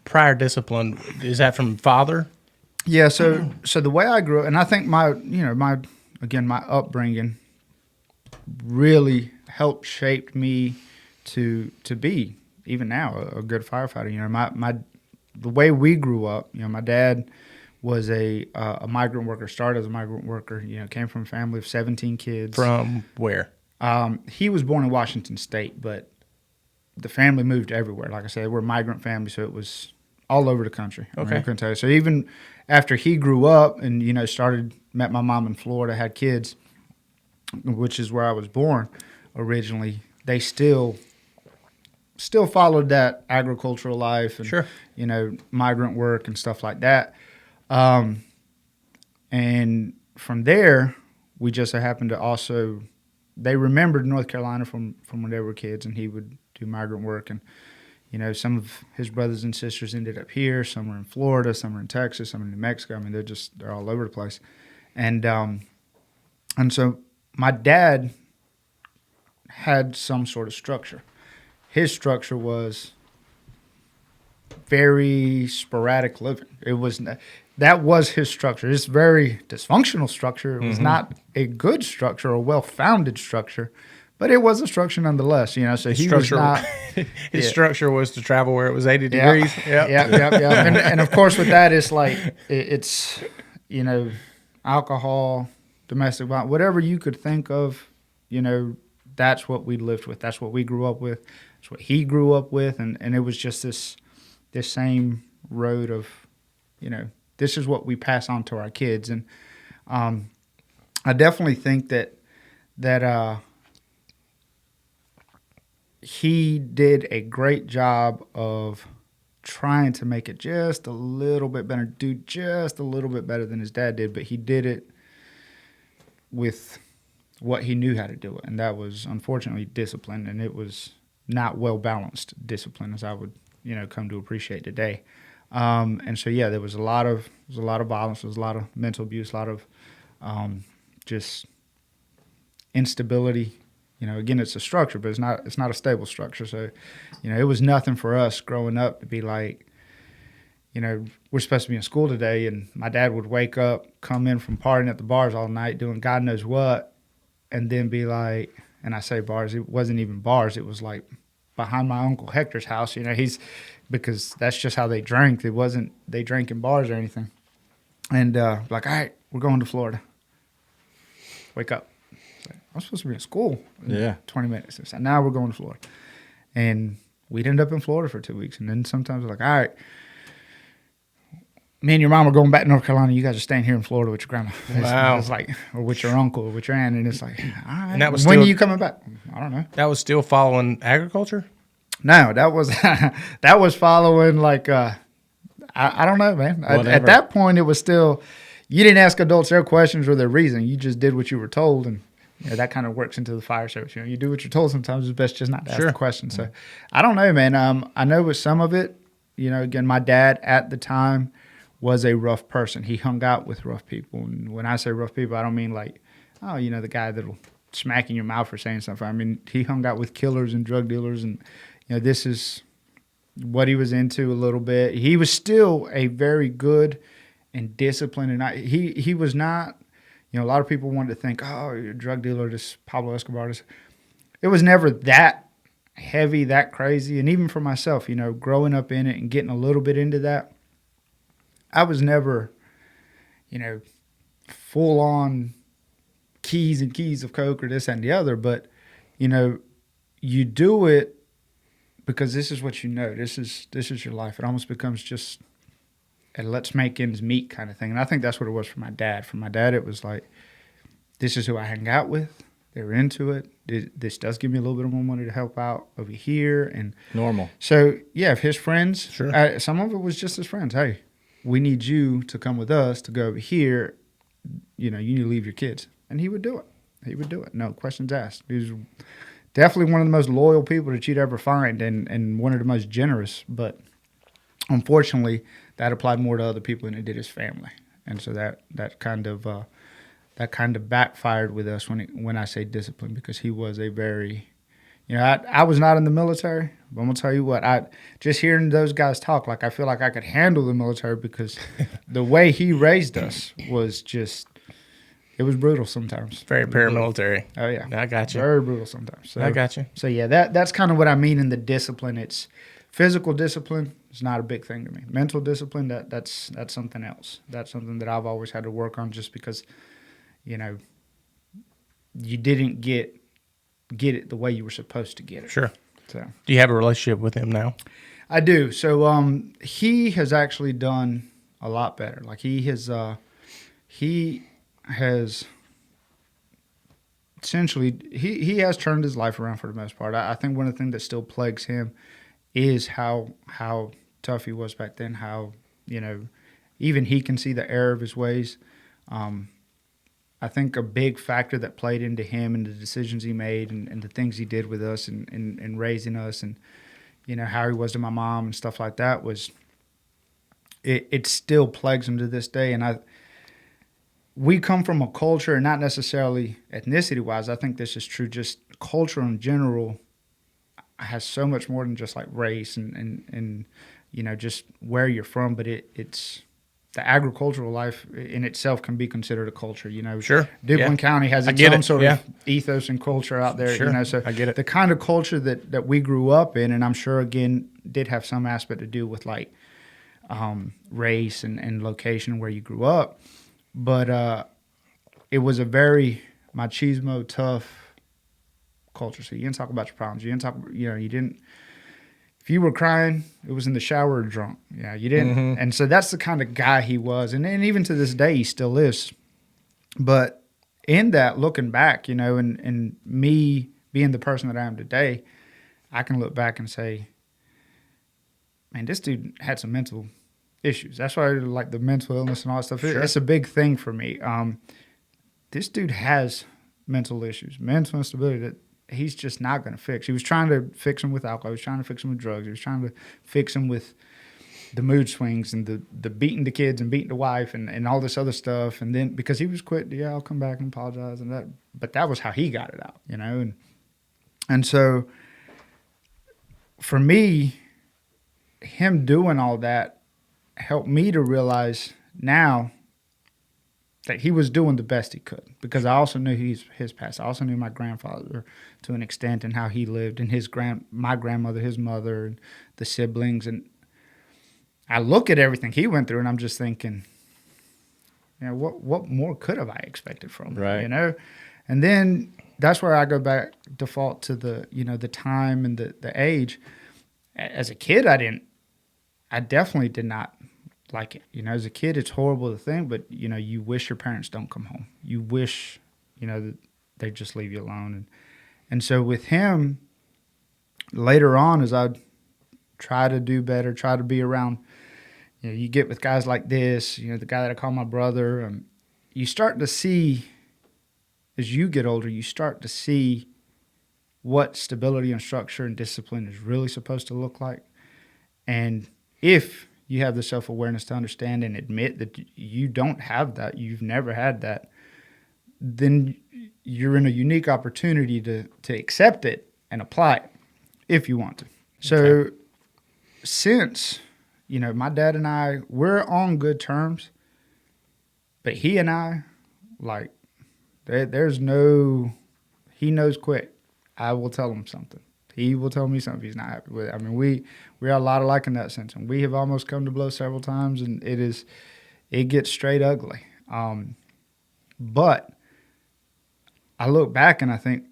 prior discipline is that from father? Yeah. So the way I grew up, and I think my upbringing really helped shape me to be even now a good firefighter. The way we grew up, my dad was a migrant worker, started as a migrant worker, came from a family of 17 kids. From where? He was born in Washington State, but the family moved everywhere. Like I said, we're a migrant family, so it was all over the country. Okay. I couldn't tell you. So even after he grew up and, met my mom in Florida, had kids, which is where I was born originally, they still followed that agricultural life and, Sure. migrant work and stuff like that. And from there, we just so happened to also, they remembered North Carolina from when they were kids, and he would do migrant work. And, some of his brothers and sisters ended up here. Some were in Florida, some were in Texas, some in New Mexico. I mean, they're all over the place. And so my dad had some sort of structure. His structure was very sporadic living. That was his structure. It's very dysfunctional structure. It was not a good structure or well-founded structure, but it was a structure nonetheless. So he was not. His structure was to travel where it was 80 degrees. Yeah. And of course, with that, it's like it's alcohol, domestic violence, whatever you could think of. That's what we lived with. That's what we grew up with. That's what he grew up with, and it was just this same road of, this is what we pass on to our kids. And I definitely think that he did a great job of trying to make it just a little bit better, do just a little bit better than his dad did, but he did it with what he knew how to do it, and that was unfortunately discipline, and it was not well balanced discipline, as I would come to appreciate today. And so there was a lot of violence, there was a lot of mental abuse, a lot of just instability. Again, it's a structure, but it's not a stable structure. So, it was nothing for us growing up to be like, we're supposed to be in school today, and my dad would wake up, come in from partying at the bars all night, doing God knows what, and then be like, and I say bars, it wasn't even bars, it was like behind my Uncle Hector's house, because that's just how they drank. It wasn't they drank in bars or anything. And like, all right, we're going to Florida. Wake up. I'm supposed to be in school in 20 minutes. So now we're going to Florida. And we'd end up in Florida for 2 weeks. And then sometimes we're like, all right, me and your mom are going back to North Carolina. You guys are staying here in Florida with your grandma. Wow. It's like, or with your uncle, or with your aunt. And it's like, all right. And that was when still, are you coming back? I don't know. That was still following agriculture? No, that was following like, I don't know, man. At that point, it was still, you didn't ask adults their questions or their reason. You just did what you were told. And that kind of works into the fire service. You do what you're told. Sometimes it's best just not to ask the question. So I don't know, man. I know with some of it, again, my dad at the time was a rough person. He hung out with rough people. And when I say rough people, I don't mean like, oh, the guy that'll smack in your mouth for saying something. I mean, he hung out with killers and drug dealers, and this is what he was into a little bit. He was still a very good and disciplined, and he was not. A lot of people wanted to think, oh, you're a drug dealer, this Pablo Escobar. It was never that heavy, that crazy. And even for myself, growing up in it and getting a little bit into that, I was never, full on keys and keys of coke or this and the other. But, you do it because this is what this is your life. It almost becomes just a let's make ends meet kind of thing. And I think that's what it was for my dad. For my dad, it was like, this is who I hang out with. They're into it. This does give me a little bit more money to help out over here. And normal. So, if his friends, some of it was just his friends. Hey, we need you to come with us to go over here. You need to leave your kids. And he would do it. No questions asked. He was definitely one of the most loyal people that you'd ever find, and one of the most generous. But unfortunately, that applied more to other people than it did his family. And so that kind of backfired with us when I say discipline, because he was a very, I was not in the military, but I'm gonna tell you what, just hearing those guys talk, like I feel like I could handle the military, because the way he raised us was just, it was brutal sometimes. Very paramilitary. Oh yeah, I got you. Very brutal sometimes. So, I got you. So that's kind of what I mean in the discipline. It's physical discipline. It's not a big thing to me. Mental discipline, that's something else. That's something that I've always had to work on, just because, you didn't get it the way you were supposed to get it. Sure. So, do you have a relationship with him now? I do. So he has actually done a lot better. Like he has essentially, he has turned his life around for the most part. I think one of the things that still plagues him is how tough he was back then, how, even he can see the error of his ways. I think a big factor that played into him and the decisions he made and the things he did with us and raising us and, how he was to my mom and stuff like that was, it still plagues him to this day. And we come from a culture, and not necessarily ethnicity-wise. I think this is true. Just culture in general has so much more than just like race and just where you're from. But it's the agricultural life in itself can be considered a culture. Sure. Duplin County has its own sort of ethos and culture out there. Sure. So I get it. The kind of culture that we grew up in, and I'm sure again did have some aspect to do with like race and location where you grew up. But it was a very machismo, tough culture. So you didn't talk about your problems. You didn't talk, you didn't, if you were crying, it was in the shower or drunk. You didn't. Mm-hmm. And so that's the kind of guy he was. And even to this day, he still is. But in that, looking back, and me being the person that I am today, I can look back and say, man, this dude had some mental issues. That's why I like the mental illness and all that stuff. Sure. It's a big thing for me. This dude has mental issues, mental instability that he's just not going to fix. He was trying to fix them with alcohol. He was trying to fix them with drugs. He was trying to fix them with the mood swings and the beating the kids and beating the wife and all this other stuff. And then because he was quit, I'll come back and apologize and that. But that was how he got it out, And so for me, him doing all that helped me to realize now that he was doing the best he could, because I also knew his past. I also knew my grandfather to an extent and how he lived, and my grandmother, his mother, and the siblings. And I look at everything he went through, and I'm just thinking, what more could have I expected from him? Right. And then that's where I go back, default to the time and the age. As a kid, I definitely did not like it. As a kid, it's horrible to think, but, you wish your parents don't come home. You wish, that they just leave you alone. And so with him, later on, as I try to do better, try to be around, you get with guys like this, the guy that I call my brother, you start to see, as you get older, you start to see what stability and structure and discipline is really supposed to look like. And if you have the self-awareness to understand and admit that you don't have that, you've never had that, then you're in a unique opportunity to accept it and apply it if you want to. So since, my dad and I, we're on good terms, but he and I, like, there's no, he knows quick. I will tell him something. He will tell me something if he's not happy with it. I mean, we are a lot alike in that sense, and we have almost come to blows several times, and it gets straight ugly. But I look back and I think,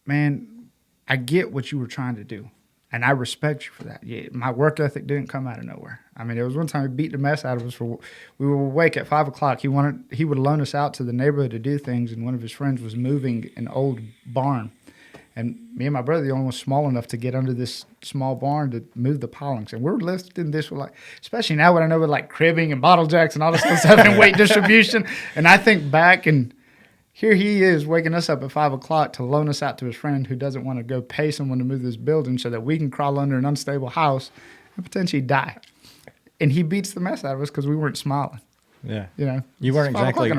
man, I get what you were trying to do, and I respect you for that. Yeah, my work ethic didn't come out of nowhere. I mean, there was one time he beat the mess out of us we were awake at 5 o'clock. He would loan us out to the neighborhood to do things, and one of his friends was moving an old barn. And me and my brother, the only one small enough to get under this small barn to move the pilings. And we're lifting this with especially now what I know with cribbing and bottle jacks and all this stuff and weight distribution. And I think back, and here he is waking us up at 5 o'clock to loan us out to his friend who doesn't want to go pay someone to move this building so that we can crawl under an unstable house and potentially die. And he beats the mess out of us because we weren't smiling. Yeah. You weren't exactly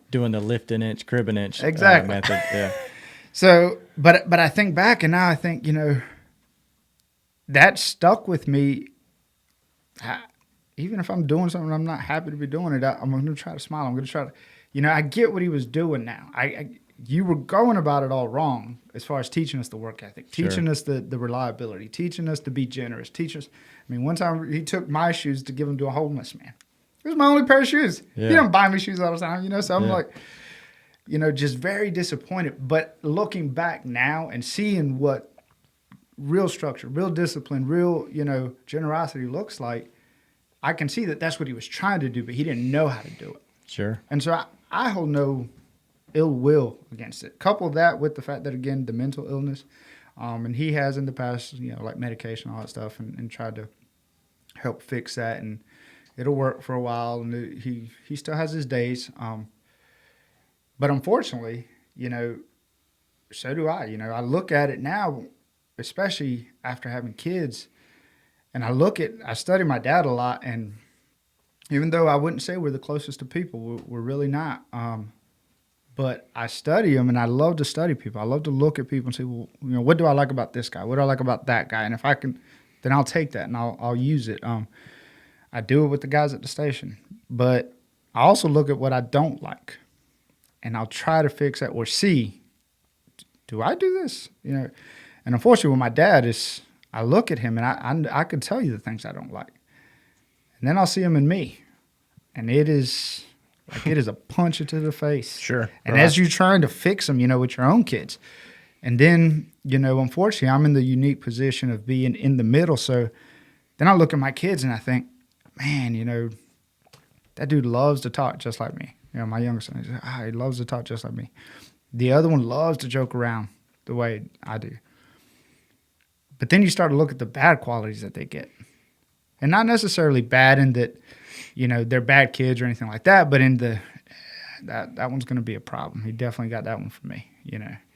doing the lift an inch, crib an inch method. Yeah. So, but I think back, and now I think, that stuck with me. Even if I'm doing something I'm not happy to be doing it, I'm going to try to smile. I'm going to try to, I get what he was doing now. You were going about it all wrong as far as teaching us the work ethic, teaching us the reliability, teaching us to be generous, one time he took my shoes to give them to a homeless man. It was my only pair of shoes. Yeah. He don't buy me shoes all the time, so I'm like, just very disappointed. But looking back now and seeing what real structure, real discipline, real, generosity looks like, I can see that that's what he was trying to do, but he didn't know how to do it. Sure. And so I hold no ill will against it. Couple that with the fact that, again, the mental illness, and he has in the past, like medication, all that stuff, and tried to help fix that, and it'll work for a while, and he still has his days. But unfortunately, so do I. I look at it now, especially after having kids, and I study my dad a lot, and even though I wouldn't say we're the closest to people, we're really not. But I study them, and I love to study people. I love to look at people and say, well, what do I like about this guy? What do I like about that guy? And if I can, then I'll take that and I'll use it. I do it with the guys at the station, but I also look at what I don't like, and I'll try to fix that or see, do I do this? And unfortunately, with my dad, I look at him and I can tell you the things I don't like, and then I'll see him in me, and it is a punch into the face. Sure. And as you're trying to fix them, with your own kids, and then unfortunately, I'm in the unique position of being in the middle. So then I look at my kids and I think, man, that dude loves to talk just like me. My youngest son, he loves to talk just like me. The other one loves to joke around the way I do. But then you start to look at the bad qualities that they get. And not necessarily bad in that, they're bad kids or anything like that, but in that one's going to be a problem. He definitely got that one for me,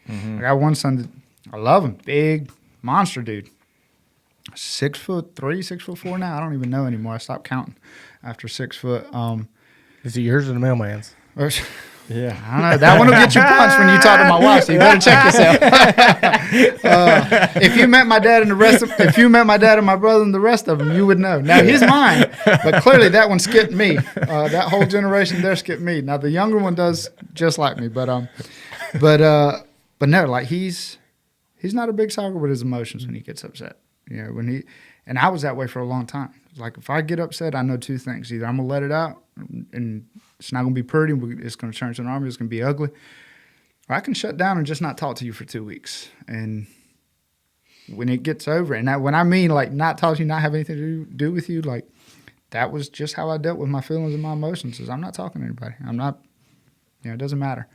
I got one son that I love him, big monster dude. 6'3", 6'4" now. I don't even know anymore. I stopped counting after 6 foot. Is it yours or the mailman's? Yeah, I don't know. That one will get you punched when you talk to my wife, so you better check yourself. If you met my dad and my brother and the rest of them, you would know. Now he's mine, but clearly that one skipped me. That whole generation there skipped me. Now the younger one does just like me, but no, like he's not a big sucker with his emotions when he gets upset. And I was that way for a long time. Like if I get upset, I know two things: either I'm gonna let it out, and it's not gonna be pretty, it's gonna turn to an army, it's gonna be ugly, or I can shut down and just not talk to you for 2 weeks. And when it gets over, and when I mean like not talk to you, not have anything to do with you, like that was just how I dealt with my feelings and my emotions. Is I'm not talking to anybody. I'm not, it doesn't matter.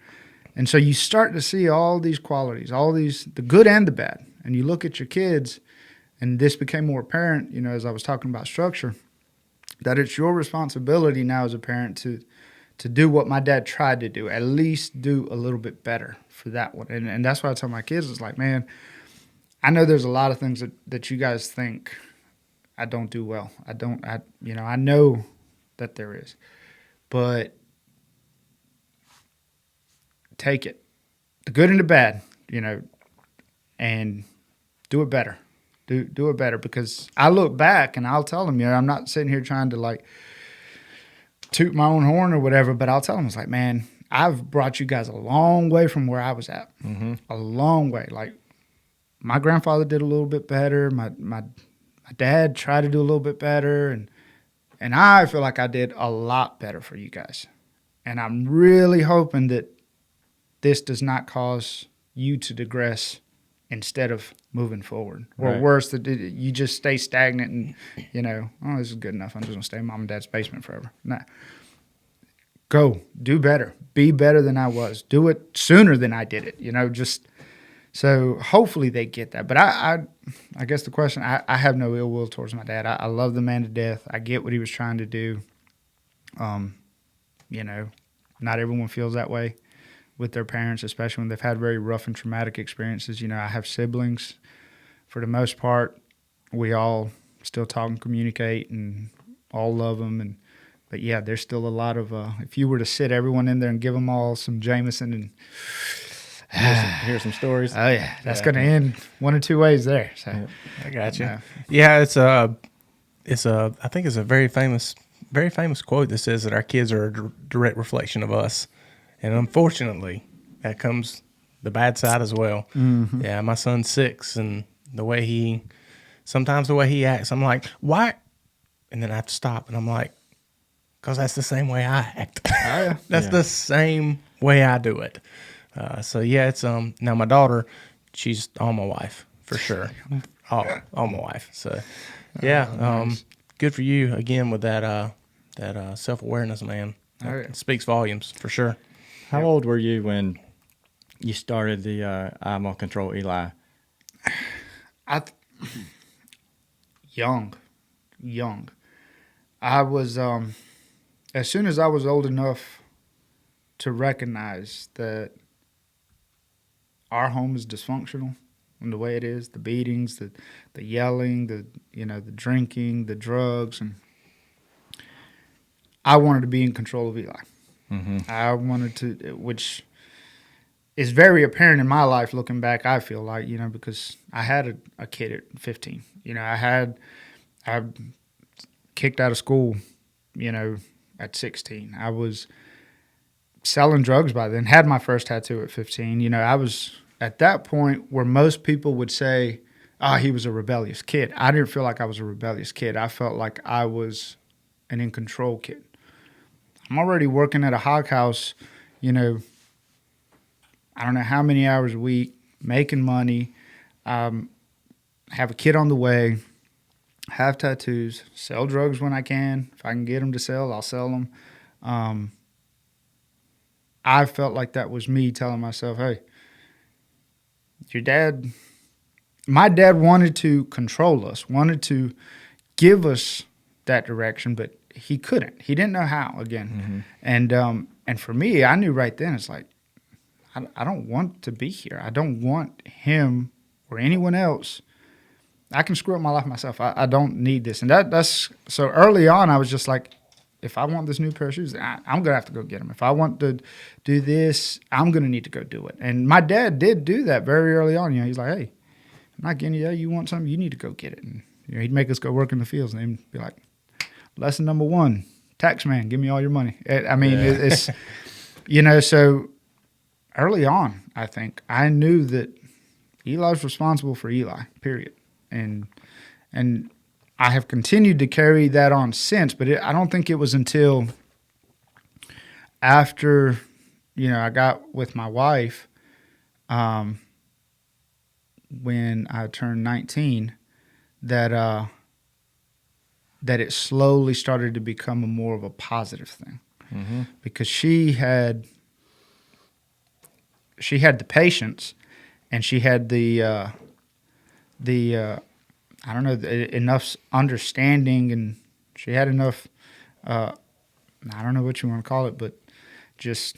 And so you start to see all these qualities, the good and the bad, and you look at your kids. And this became more apparent, as I was talking about structure, that it's your responsibility now as a parent to do what my dad tried to do, at least do a little bit better for that one. And that's why I tell my kids, it's like, man, I know there's a lot of things that you guys think I don't do well. I know that there is. But take it, the good and the bad, and do it better. Do it better, because I look back and I'll tell them, I'm not sitting here trying to like toot my own horn or whatever, but I'll tell them, it's like, man, I've brought you guys a long way from where I was at. Mm-hmm. A long way. Like my grandfather did a little bit better. My dad tried to do a little bit better. And I feel like I did a lot better for you guys. And I'm really hoping that this does not cause you to digress instead of moving forward, or worse, that you just stay stagnant and, this is good enough. I'm just going to stay in mom and dad's basement forever. Nah. Go. Do better. Be better than I was. Do it sooner than I did it, so hopefully they get that. But I guess the question, I have no ill will towards my dad. I love the man to death. I get what he was trying to do. Not everyone feels that way with their parents, especially when they've had very rough and traumatic experiences. I have siblings. For the most part, we all still talk and communicate and all love them. But yeah, there's still a lot of, if you were to sit everyone in there and give them all some Jameson and hear some stories. Oh yeah, that's going to end one or two ways there. So yeah, I got you. Yeah, I think it's a very famous quote that says that our kids are a direct reflection of us. And unfortunately, that comes the bad side as well. Mm-hmm. Yeah, my son's 6, and the way he acts, I'm like, why? And then I have to stop, and I'm like, because that's the same way I act. Oh, yeah. That's the same way I do it. So yeah, it's now my daughter, she's all my wife for sure, all my wife. So yeah, nice. Good for you again with that self-awareness, man. That speaks volumes for sure. How old were you when you started the I'm gonna control Eli? Young. I was as soon as I was old enough to recognize that our home is dysfunctional in the way it is, the beatings, the yelling, the drinking, the drugs, and I wanted to be in control of Eli. Mm-hmm. I wanted to, which is very apparent in my life looking back, I feel like, because I had a kid at 15. I kicked out of school, at 16. I was selling drugs by then, had my first tattoo at 15. I was at that point where most people would say, he was a rebellious kid. I didn't feel like I was a rebellious kid. I felt like I was an in control kid. I'm already working at a hog house, I don't know how many hours a week, making money, have a kid on the way, have tattoos, sell drugs when I can. If I can get them to sell, I'll sell them. I felt like that was me telling myself, hey, my dad wanted to control us, wanted to give us that direction, but he couldn't. He didn't know how, again. Mm-hmm. And for me, I knew right then, it's like, I don't want to be here. I don't want him or anyone else. I can screw up my life myself. I don't need this. And that's so early on, I was just like, if I want this new pair of shoes, I'm going to have to go get them. If I want to do this, I'm going to need to go do it. And my dad did do that very early on. He's like, hey, I'm not getting you that. You want something, you need to go get it. And he'd make us go work in the fields, and he'd be like, lesson number 1, tax man, give me all your money. It's, so early on, I think, I knew that Eli was responsible for Eli, period. And I have continued to carry that on since, but I don't think it was until after, I got with my wife when I turned 19 that it slowly started to become more of a positive thing. Mm-hmm. Because she had the patience, and she had the I don't know, enough understanding, and she had enough, I don't know what you want to call it, but just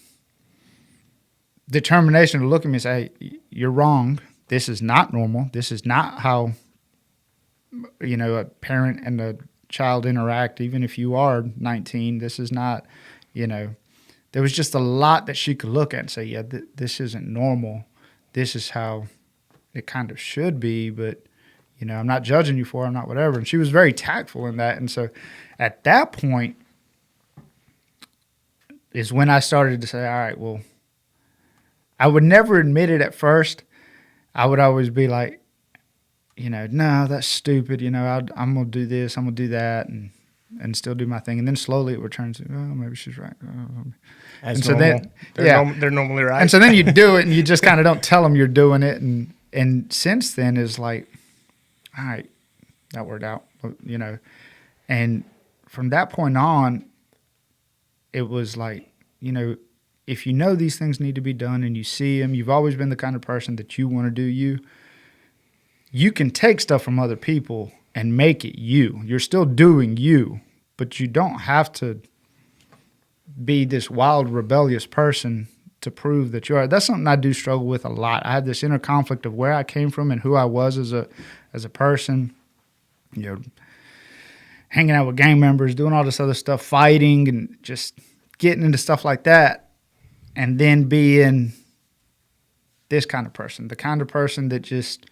determination to look at me and say, hey, you're wrong. This is not normal. This is not how, a parent and a child interact, even if you are 19. This is not, there was just a lot that she could look at and say, yeah, this isn't normal. This is how it kind of should be, but I'm not judging you for it, I'm not whatever. And she was very tactful in that. And so at that point is when I started to say, all right, well, I would never admit it at first. I would always be like, no, that's stupid. I'm going to do this, I'm going to do that, and still do my thing. And then slowly it returns to, oh, maybe she's right. That's and so normal. then, They're normally right. And so then you do it, and you just kind of don't tell them you're doing it. And since then is like, all right, that worked out, And from that point on, it was like, if these things need to be done and you see them, you've always been the kind of person that you want to do you can take stuff from other people and make it you. You're still doing you, but you don't have to be this wild, rebellious person to prove that you are. That's something I do struggle with a lot. I have this inner conflict of where I came from and who I was as a person, hanging out with gang members, doing all this other stuff, fighting and just getting into stuff like that, and then being this kind of person, the kind of person that just,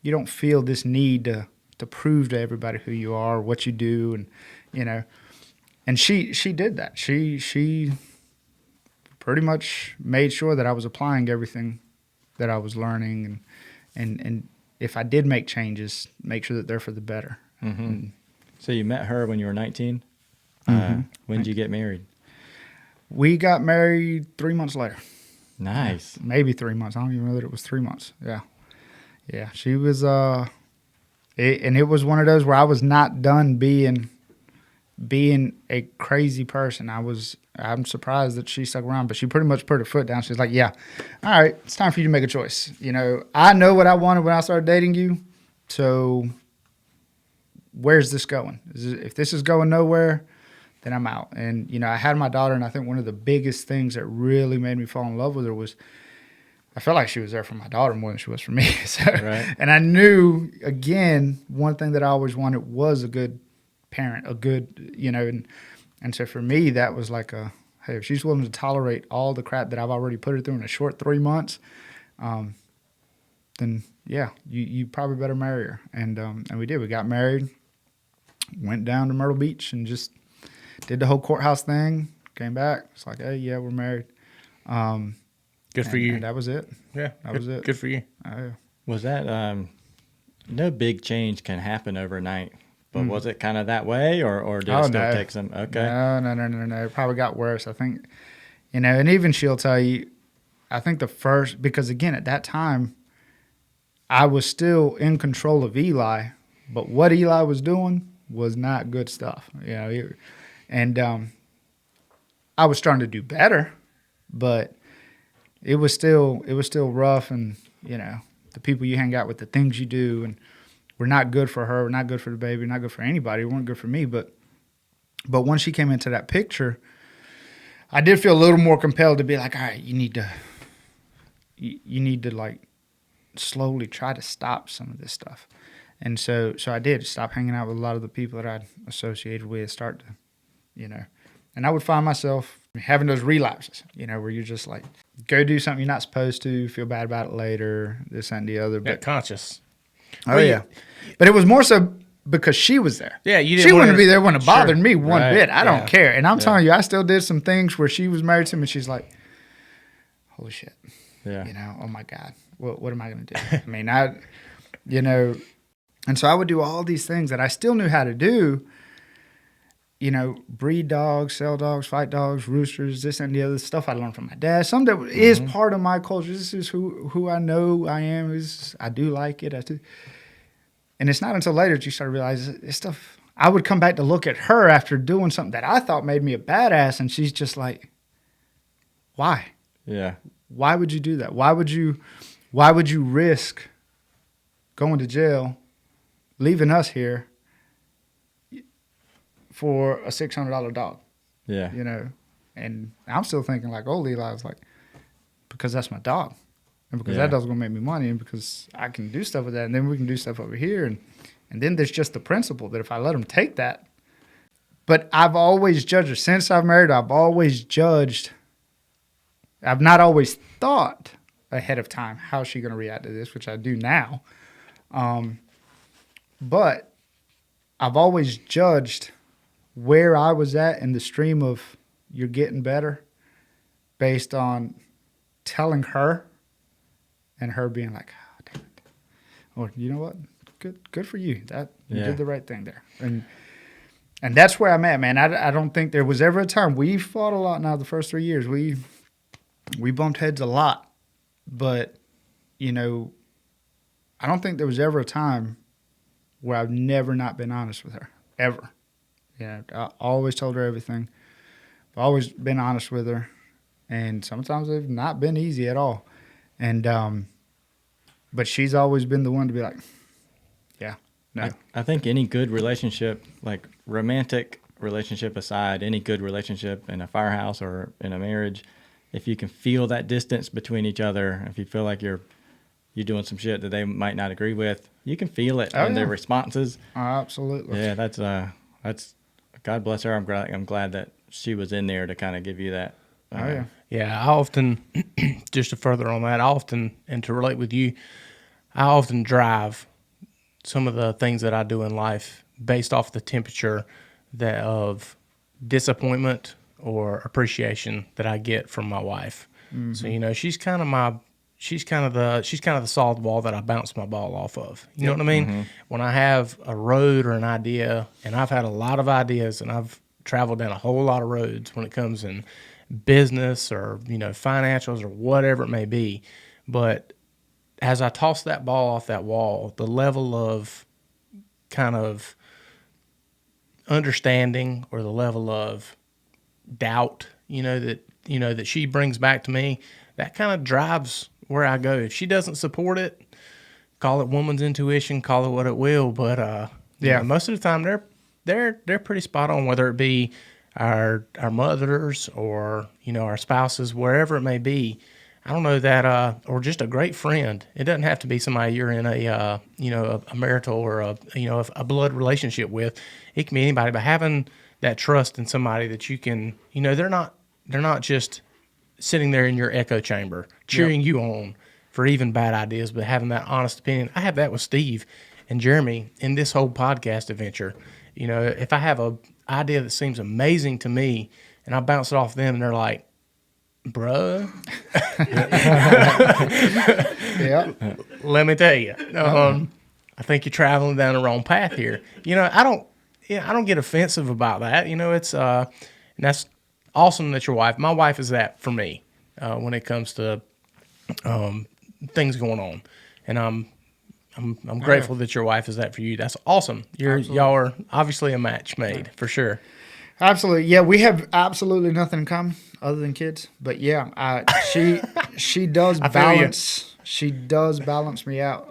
you don't feel this need to prove to everybody who you are, what you do, and she did that. She pretty much made sure that I was applying everything that I was learning, and if I did make changes, make sure that they're for the better. Mm-hmm. So you met her when you were 19? Mm-hmm. When did you get married? We got married 3 months later. Nice. Maybe 3 months. I don't even know that it was 3 months. Yeah. Yeah. She was, and it was one of those where I was not done being, being a crazy person. I'm surprised that she stuck around, but she pretty much put her foot down. She's like, yeah, all right, it's time for you to make a choice. I know what I wanted when I started dating you. So where's this going? If this is going nowhere, then I'm out. And, I had my daughter, and I think one of the biggest things that really made me fall in love with her was I felt like she was there for my daughter more than she was for me. So, Right. And I knew, again, one thing that I always wanted was a good parent, a good, and so for me, that was like hey, if she's willing to tolerate all the crap that I've already put her through in a short 3 months, then yeah, you probably better marry her. And we did. We got married, went down to Myrtle Beach, and just did the whole courthouse thing. Came back. It's like, hey, yeah, we're married. Good for you. And that was it. Yeah, that was it. Good for you. Yeah. Was that no big change can happen overnight? But was it kind of that way, or did it still take some? Okay. No. It probably got worse. I think, and even she'll tell you, I think because again, at that time, I was still in control of Eli, but what Eli was doing was not good stuff. And I was starting to do better, but it was still rough. And, the people you hang out with, the things you do, and were not good for her, were not good for the baby, not good for anybody, weren't good for me. But once she came into that picture, I did feel a little more compelled to be like, all right, you need to like slowly try to stop some of this stuff. And so I did stop hanging out with a lot of the people that I'd associated with, start to, and I would find myself having those relapses, where you're just like, go do something you're not supposed to, feel bad about it later, this, that, and the other. But conscious. Oh, yeah. But it was more so because she was there. Yeah, you didn't She want wouldn't her- be there, wouldn't have bothered Sure. me one Right. bit. I Yeah. don't care. And I'm telling you, I still did some things where she was married to me, and she's like, holy shit. Yeah. Oh my God, what am I going to do? I mean, and so I would do all these things that I still knew how to do, breed dogs, sell dogs, fight dogs, roosters, this and the other stuff I learned from my dad. Some that is part of my culture. This is who I know I am. I do like it. I do. And it's not until later that you start to realize this stuff. I would come back to look at her after doing something that I thought made me a badass, and she's just like, why? Yeah. Why would you do that? Why would you risk going to jail, leaving us here for a $600 dog? Yeah. And I'm still thinking like old Eli was like, because that's my dog. And because Yeah. that dog's going to make me money, and because I can do stuff with that, and then we can do stuff over here. And then there's just the principle that if I let him take that. But I've always judged her. Since I've married her, I've not always thought ahead of time how's she going to react to this, which I do now. But I've always judged where I was at in the stream of you're getting better based on telling her and her being like, oh, damn it. Or, you know what? Good for you. You did the right thing there. And that's where I'm at, man. I don't think there was ever a time. We fought a lot now the first 3 years. We bumped heads a lot. But, I don't think there was ever a time where I've never not been honest with her. Ever. I always told her everything. I've always been honest with her. And sometimes they've not been easy at all. And but she's always been the one to be like, yeah, no. I think any good relationship, like romantic relationship aside, any good relationship in a firehouse or in a marriage, if you can feel that distance between each other, if you feel like you're doing some shit that they might not agree with, you can feel it in their responses. Absolutely. Yeah, that's God bless her. I'm glad that she was in there to kind of give you that. Yeah, I often, just to further on that, and to relate with you, I often drive some of the things that I do in life based off the temperature of disappointment or appreciation that I get from my wife. Mm-hmm. So, she's kind of the solid wall that I bounce my ball off of. You know what I mean? Mm-hmm. When I have a road or an idea, and I've had a lot of ideas, and I've traveled down a whole lot of roads when it comes in business or financials or whatever it may be, but as I toss that ball off that wall, the level of kind of understanding or the level of doubt, that she brings back to me, that kind of drives where I go. If she doesn't support it, call it woman's intuition, call it what it will, but most of the time they're pretty spot on, whether it be our mothers or our spouses, wherever it may be. I don't know that, or just a great friend. It doesn't have to be somebody you're in a marital or a blood relationship with. It can be anybody, but having that trust in somebody that you can, they're not just sitting there in your echo chamber cheering you on for even bad ideas, but having that honest opinion. I have that with Steve and Jeremy in this whole podcast adventure. If I have a idea that seems amazing to me and I bounce it off them and they're like, bruh, let me tell you, I think you're traveling down the wrong path here. I don't get offensive about that. It's and that's awesome that your wife. My wife is that for me when it comes to things going on, and I'm grateful that your wife is that for you. That's awesome. Y'all are obviously a match made for sure. Absolutely. Yeah, we have absolutely nothing in common other than kids. But yeah, she does balance. She does balance me out.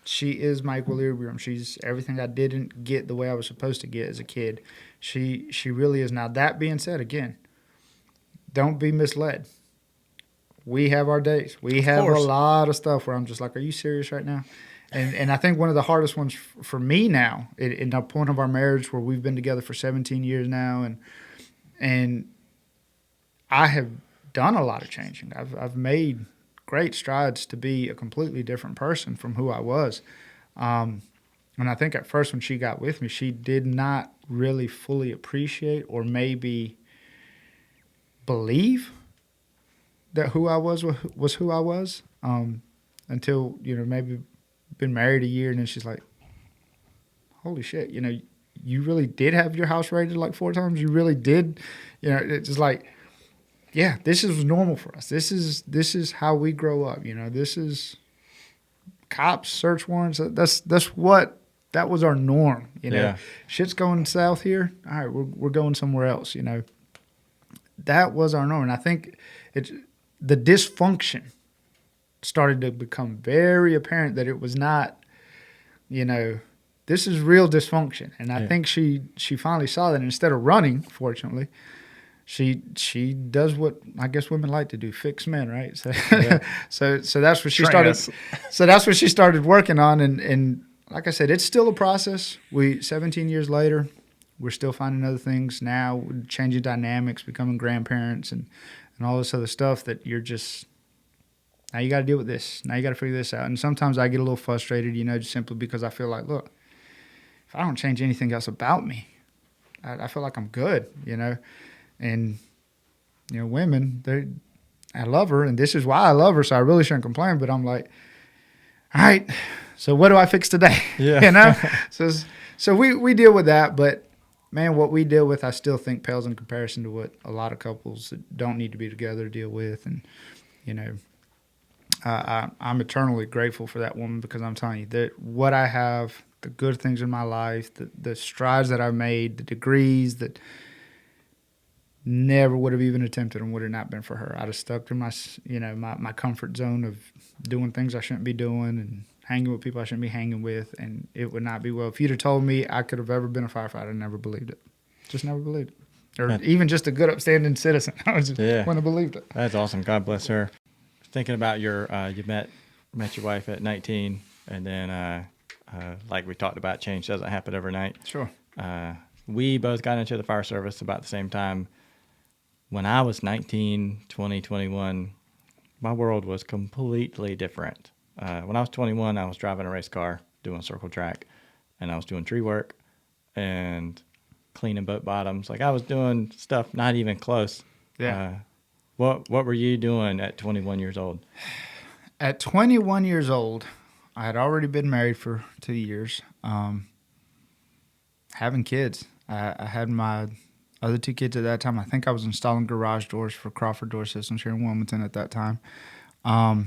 She is my equilibrium. She's everything I didn't get the way I was supposed to get as a kid. She really is. Now, that being said, again, don't be misled. We have our days. We have a lot of stuff where I'm just like, are you serious right now? And I think one of the hardest ones for me now, in the point of our marriage where we've been together for 17 years now, and I have done a lot of changing. I've made great strides to be a completely different person from who I was. And I think at first when she got with me, she did not really fully appreciate or maybe believe that who I was who I was until, maybe been married a year, and then she's like, holy shit, you really did have your house raided like 4 times? You really did? It's just like, yeah, this is normal for us. This is how we grow up. This is cops, search warrants. That was our norm. Yeah. Shit's going south here. All right, we're going somewhere else. That was our norm. And I think the dysfunction started to become very apparent that it was not, this is real dysfunction. And I think she finally saw that. And instead of running, fortunately, she does what I guess women like to do, fix men, right? So so that's what she started. So that's what she started working on. And like I said, it's still a process. 17 years later, we're still finding other things now, changing dynamics, becoming grandparents, and all this other stuff that you're just, now you got to deal with this. Now you got to figure this out. And sometimes I get a little frustrated, just simply because I feel like, look, if I don't change anything else about me, I feel like I'm good, And, women, I love her, and this is why I love her, so I really shouldn't complain. But I'm like, all right, so what do I fix today? Yeah. So we deal with that. But, man, what we deal with, I still think pales in comparison to what a lot of couples that don't need to be together deal with. And, I'm eternally grateful for that woman, because I'm telling you that what I have, the good things in my life, the strides that I've made, the degrees that never would have even attempted them would have not been for her. I'd have stuck to my comfort zone of doing things I shouldn't be doing and hanging with people I shouldn't be hanging with, and it would not be well. If you'd have told me I could have ever been a firefighter, I never believed it. Just never believed it. Or even just a good upstanding citizen. I just wouldn't have believed it. That's awesome. God bless her. Thinking about your, you met your wife at 19, and then like we talked about, change doesn't happen overnight. Sure. We both got into the fire service about the same time. When I was 19, 20, 21, my world was completely different. When I was 21, I was driving a race car, doing circle track, and I was doing tree work and cleaning boat bottoms. Like, I was doing stuff not even close. Yeah. What were you doing at 21 years old? At 21 years old, I had already been married for 2 years, having kids. I had my other 2 kids at that time. I think I was installing garage doors for Crawford Door Systems here in Wilmington at that time. I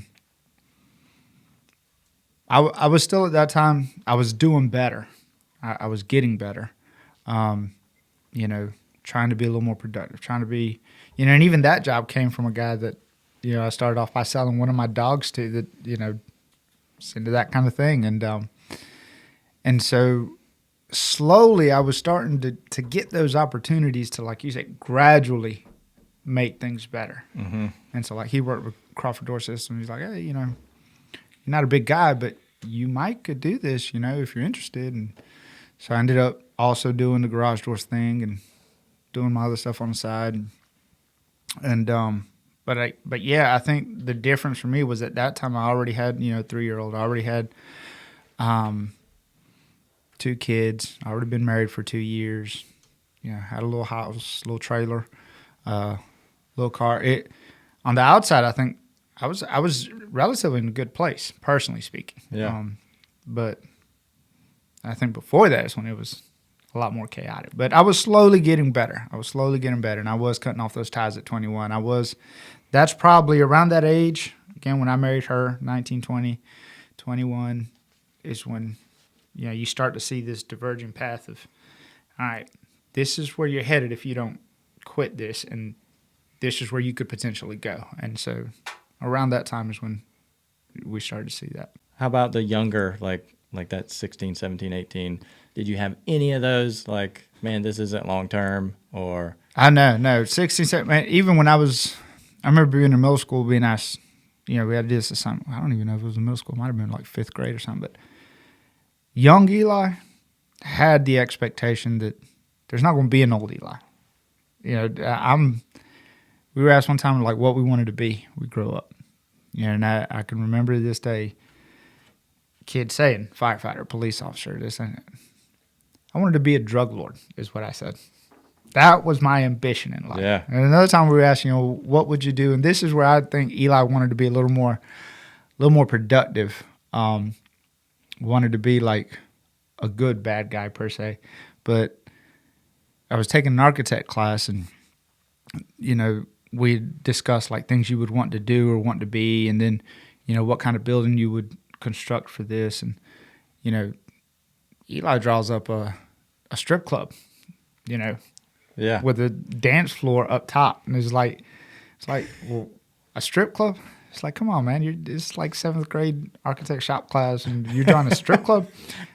was still at that time, I was doing better. I was getting better. trying to be a little more productive, trying to be, and even that job came from a guy that, I started off by selling one of my dogs to that, it's into that kind of thing. And so slowly I was starting to get those opportunities to, like you said, gradually make things better. Mm-hmm. And so, like, he worked with Crawford Door Systems. He's like, hey, you're not a big guy, but you could do this, if you're interested. And so I ended up also doing the garage doors thing and doing my other stuff on the side. But yeah, I think the difference for me was at that time I already had, a 3-year-old. I already had 2 kids. I already been married for 2 years. Had a little house, little trailer, little car. On the outside, I think I was relatively in a good place, personally speaking. Yeah. But I think before that is when it was a lot more chaotic. But I was slowly getting better. And I was cutting off those ties at 21. That's probably around that age, again, when I married her, 19, 20, 21, is when, you start to see this diverging path of, all right, this is where you're headed if you don't quit this, and this is where you could potentially go. And so around that time is when we started to see that. How about the younger, like that 16, 17, 18? Did you have any of those, like, man, this isn't long-term, or? No, 16, 17, man, even when I remember being in middle school, being asked, we had to do this assignment. I don't even know if it was in middle school. It might have been like 5th grade or something. But young Eli had the expectation that there's not going to be an old Eli. We were asked one time, like, what we wanted to be. We grow up. And I can remember to this day, kids saying, firefighter, police officer, this and that. I wanted to be a drug lord, is what I said. That was my ambition in life. Yeah. And another time we were asked, what would you do? And this is where I think Eli wanted to be a little more productive. Wanted to be like a good bad guy per se. But I was taking an architect class, and we discussed like things you would want to do or want to be, and then what kind of building you would construct for this. And Eli draws up a strip club, Yeah. with a dance floor up top, and it's like, well, a strip club? It's like, come on, man, it's like 7th grade architect shop class, and you're drawing a strip club.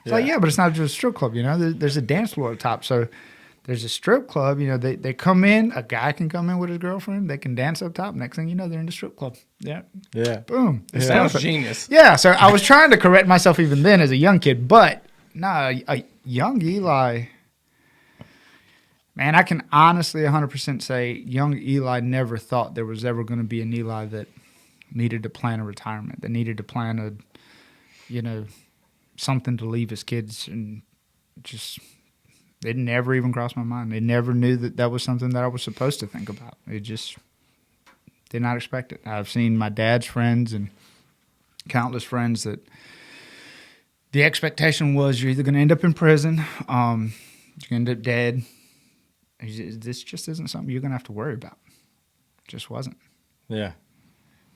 It's like, yeah, but it's not just a strip club, There's a dance floor up top, so there's a strip club. They come in. A guy can come in with his girlfriend. They can dance up top. Next thing you know, they're in the strip club. Yeah. Yeah. Boom. It sounds genius. Yeah. So I was trying to correct myself even then as a young kid, but a young Eli. Man, I can honestly 100% say young Eli never thought there was ever going to be an Eli that needed to plan a retirement, that needed to plan something to leave his kids, and just. It never even crossed my mind. They never knew that was something that I was supposed to think about. It just did not expect it. I've seen my dad's friends and countless friends that the expectation was you're either going to end up in prison, you're going to end up dead. This just isn't something you're going to have to worry about. It just wasn't. Yeah.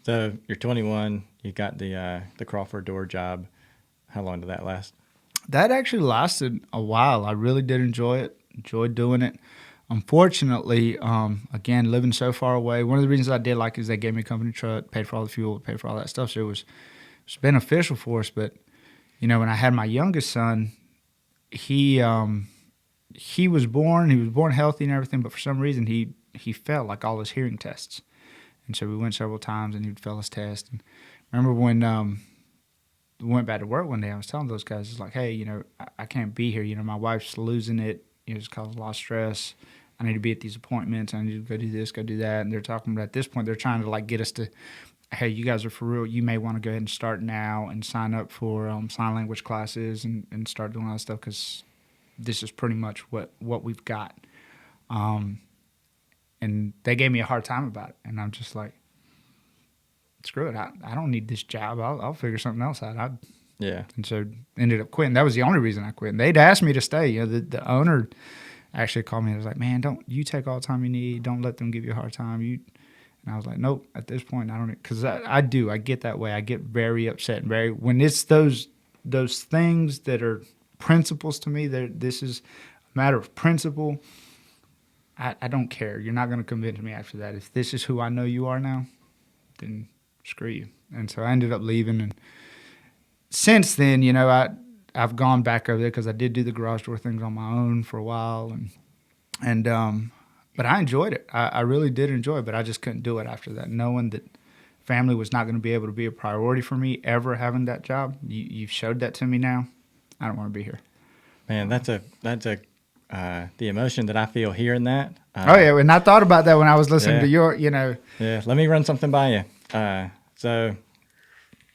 So you're 21. You got the Crawford door job. How long did that last? That actually lasted a while. I really did enjoy it, enjoyed doing it. Unfortunately, again, living so far away, one of the reasons I did like is they gave me a company truck, paid for all the fuel, paid for all that stuff. So it was beneficial for us. But, when I had my youngest son, he was born healthy and everything, but for some reason he failed like all his hearing tests. And so we went several times and he'd fail his test. And I remember when we went back to work one day, I was telling those guys, it's like, hey, I can't be here. My wife's losing it. It's causing a lot of stress. I need to be at these appointments. I need to go do this, go do that. And they're talking about, at this point, they're trying to like get us to, hey, you guys are for real. You may want to go ahead and start now and sign up for sign language classes and start doing all that stuff, because this is pretty much what we've got. And they gave me a hard time about it. And I'm just like, screw it. I don't need this job. I'll figure something else out. Yeah. And so ended up quitting. That was the only reason I quit. And they'd asked me to stay. The owner actually called me and was like, man, don't you take all the time you need. Don't let them give you a hard time. And I was like, nope, at this point, I don't, because I get that way. I get very upset and when it's those things that are principles to me, this is a matter of principle. I don't care. You're not going to convince me after that. If this is who I know you are now, then screw you. And so I ended up leaving. And since then, I've gone back over there because I did do the garage door things on my own for a while. But I enjoyed it. I really did enjoy it, but I just couldn't do it after that. Knowing that family was not going to be able to be a priority for me ever having that job. You've showed that to me now. I don't want to be here. Man, that's the emotion that I feel hearing that. And I thought about that when I was listening to your, Yeah, let me run something by you. So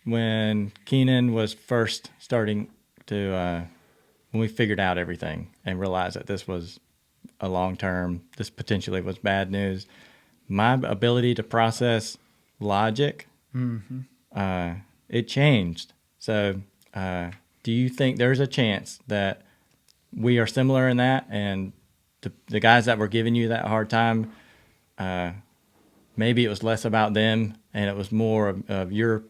when Keenan was first starting to, when we figured out everything and realized that this was a long-term, this potentially was bad news, my ability to process logic, it changed. So do you think there's a chance that we are similar in that, and the guys that were giving you that hard time, maybe it was less about them and it was more of your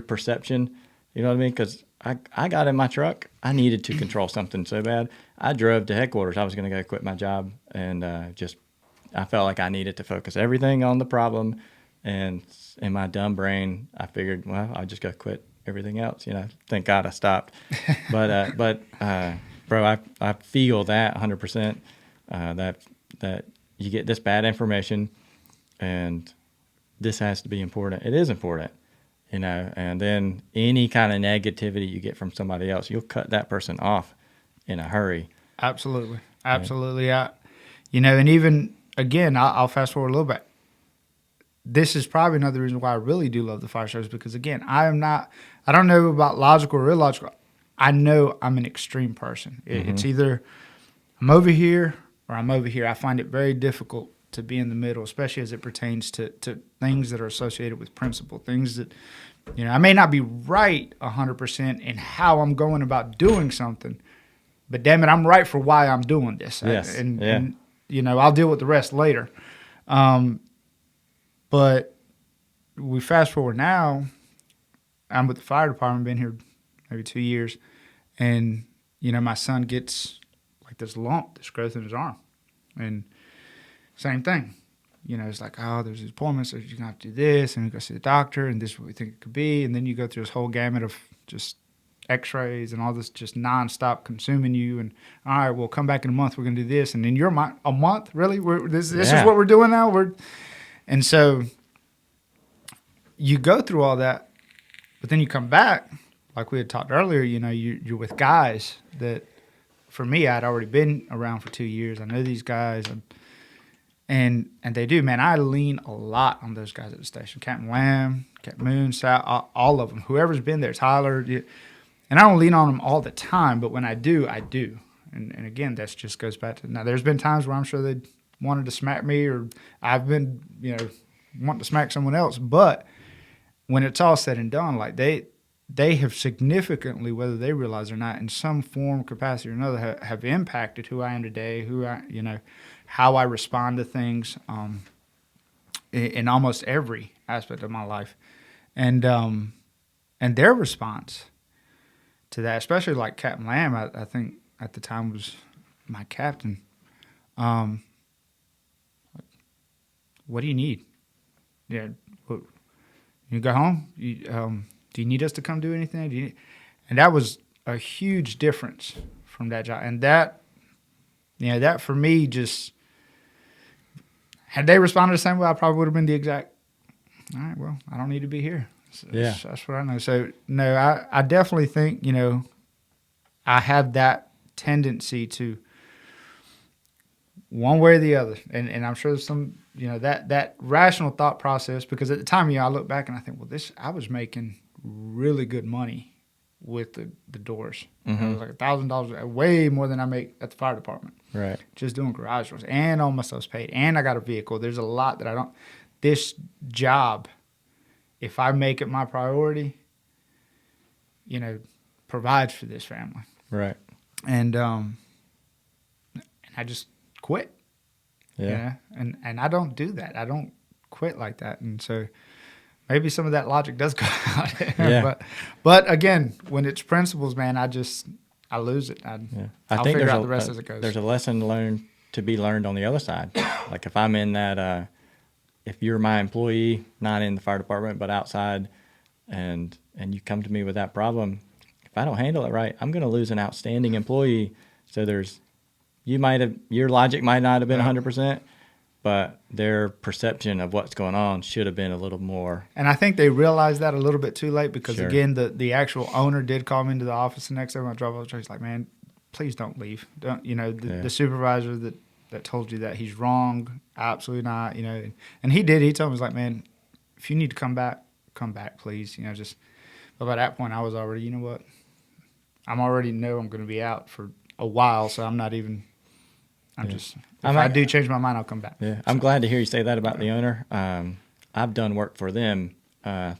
perception? You know what I mean? Because I got in my truck. I needed to control something so bad. I drove to headquarters. I was going to go quit my job, and I felt like I needed to focus everything on the problem. And in my dumb brain, I figured, well, I'll just go quit everything else. Thank God I stopped. But bro, I feel that 100%. That you get this bad information, and this has to be important. It is important. And then any kind of negativity you get from somebody else, you'll cut that person off in a hurry. Absolutely. And even, again, I'll fast forward a little bit. This is probably another reason why I really do love the fire service, because, again, I don't know about logical or illogical. I know I'm an extreme person. It's either I'm over here or I'm over here. I find it very difficult to be in the middle, especially as it pertains to things that are associated with principle, things that, I may not be right 100% in how I'm going about doing something, but damn it, I'm right for why I'm doing this. Yes. And I'll deal with the rest later. But we fast forward now, I'm with the fire department, been here maybe 2 years, and, my son gets like this lump, this growth in his arm, and same thing. It's like, oh, there's these appointments, so you're going to have to do this, and you go see the doctor, and this is what we think it could be. And then you go through this whole gamut of just x-rays and all this just nonstop consuming you. And, all right, we'll come back in a month, we're going to do this. And then you're a month? Really? This is what we're doing now? And so you go through all that, but then you come back, like we had talked earlier, you're with guys that, for me, I'd already been around for 2 years. I know these guys, and they do, man. I lean a lot on those guys at the station. Captain Lamb, Captain Moon, Sal, all of them. Whoever's been there, Tyler. And I don't lean on them all the time, but when I do, I do. And again, that just goes back to, now there's been times where I'm sure they wanted to smack me, or I've been, wanting to smack someone else. But when it's all said and done, like they have significantly, whether they realize it or not, in some form, capacity or another, have impacted who I am today, how I respond to things, in almost every aspect of my life, and their response to that, especially like Captain Lamb, I think at the time was my captain. What do you need? Yeah, you go home. Do you need us to come do anything? And that was a huge difference from that job. And that for me, just, had they responded the same way, I probably would have been the exact, all right, well, I don't need to be here. So that's what I know. So, no, I definitely think, I have that tendency to, one way or the other. And I'm sure there's some, that rational thought process, because at the time, I look back and I think, well, I was making really good money with the doors. It was like $1,000, way more than I make at the fire department. Right. Just doing garage doors, and all my stuff's paid, and I got a vehicle. There's a lot that I don't. This job, if I make it my priority, provides for this family. Right. And I just quit. Yeah. And I don't do that. I don't quit like that. And so maybe some of that logic does go out there. Yeah. But again, when it's principles, man, I lose it. I'll figure out the rest as it goes. There's a lesson learned to be learned on the other side. Like if I'm in that, if you're my employee, not in the fire department, but outside, and you come to me with that problem, if I don't handle it right, I'm going to lose an outstanding employee. So your logic might not have been 100%, but their perception of what's going on should have been a little more. And I think they realized that a little bit too late because, Sure. again, the actual owner did call me into the office the next day when I drove off the truck. He's like, man, please don't leave. Don't, the supervisor that told you that, he's wrong. Absolutely not, And he did. He told me, he was like, man, if you need to come back, please. But by that point, I was already, you know what? I'm already know I'm going to be out for a while, so I'm not even – if I do change my mind, I'll come back. Yeah, I'm glad to hear you say that about the owner. I've done work for them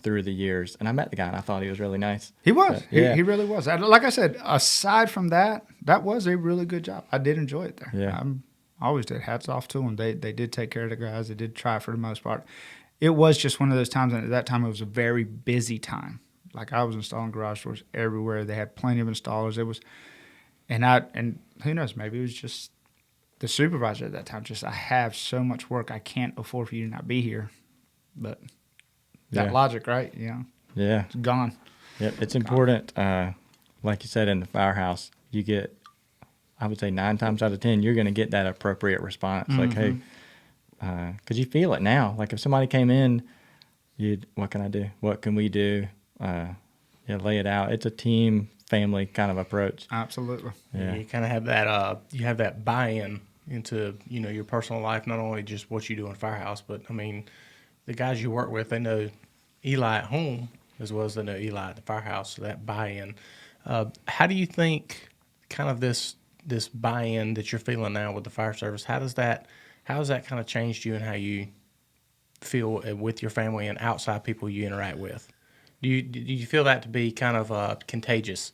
through the years, and I met the guy, and I thought he was really nice. He was. But, He really was. Like I said, aside from that was a really good job. I did enjoy it there. Yeah. I always did. Hats off to them. They did take care of the guys. They did try for the most part. It was just one of those times, and at that time, it was a very busy time. Like I was installing garage doors everywhere. They had plenty of installers. It was, and who knows, maybe it was just the supervisor at that time. Just, I have so much work, I can't afford for you to not be here. But that logic, right? Yeah. It's gone. Yep, it's important. Like you said, in the firehouse, you get, I would say 9 times out of 10, you're going to get that appropriate response. Mm-hmm. Like, hey, because you feel it now. Like if somebody came in, what can I do? What can we do? Lay it out. It's a team, family kind of approach. Absolutely. Yeah. You kind of have that. You have that buy-in into your personal life, not only just what you do in firehouse, but I mean, the guys you work with, they know Eli at home as well as they know Eli at the firehouse. So that buy-in. How do you think kind of this buy-in that you're feeling now with the fire service? How has that kind of changed you and how you feel with your family and outside people you interact with? Do you feel that to be kind of contagious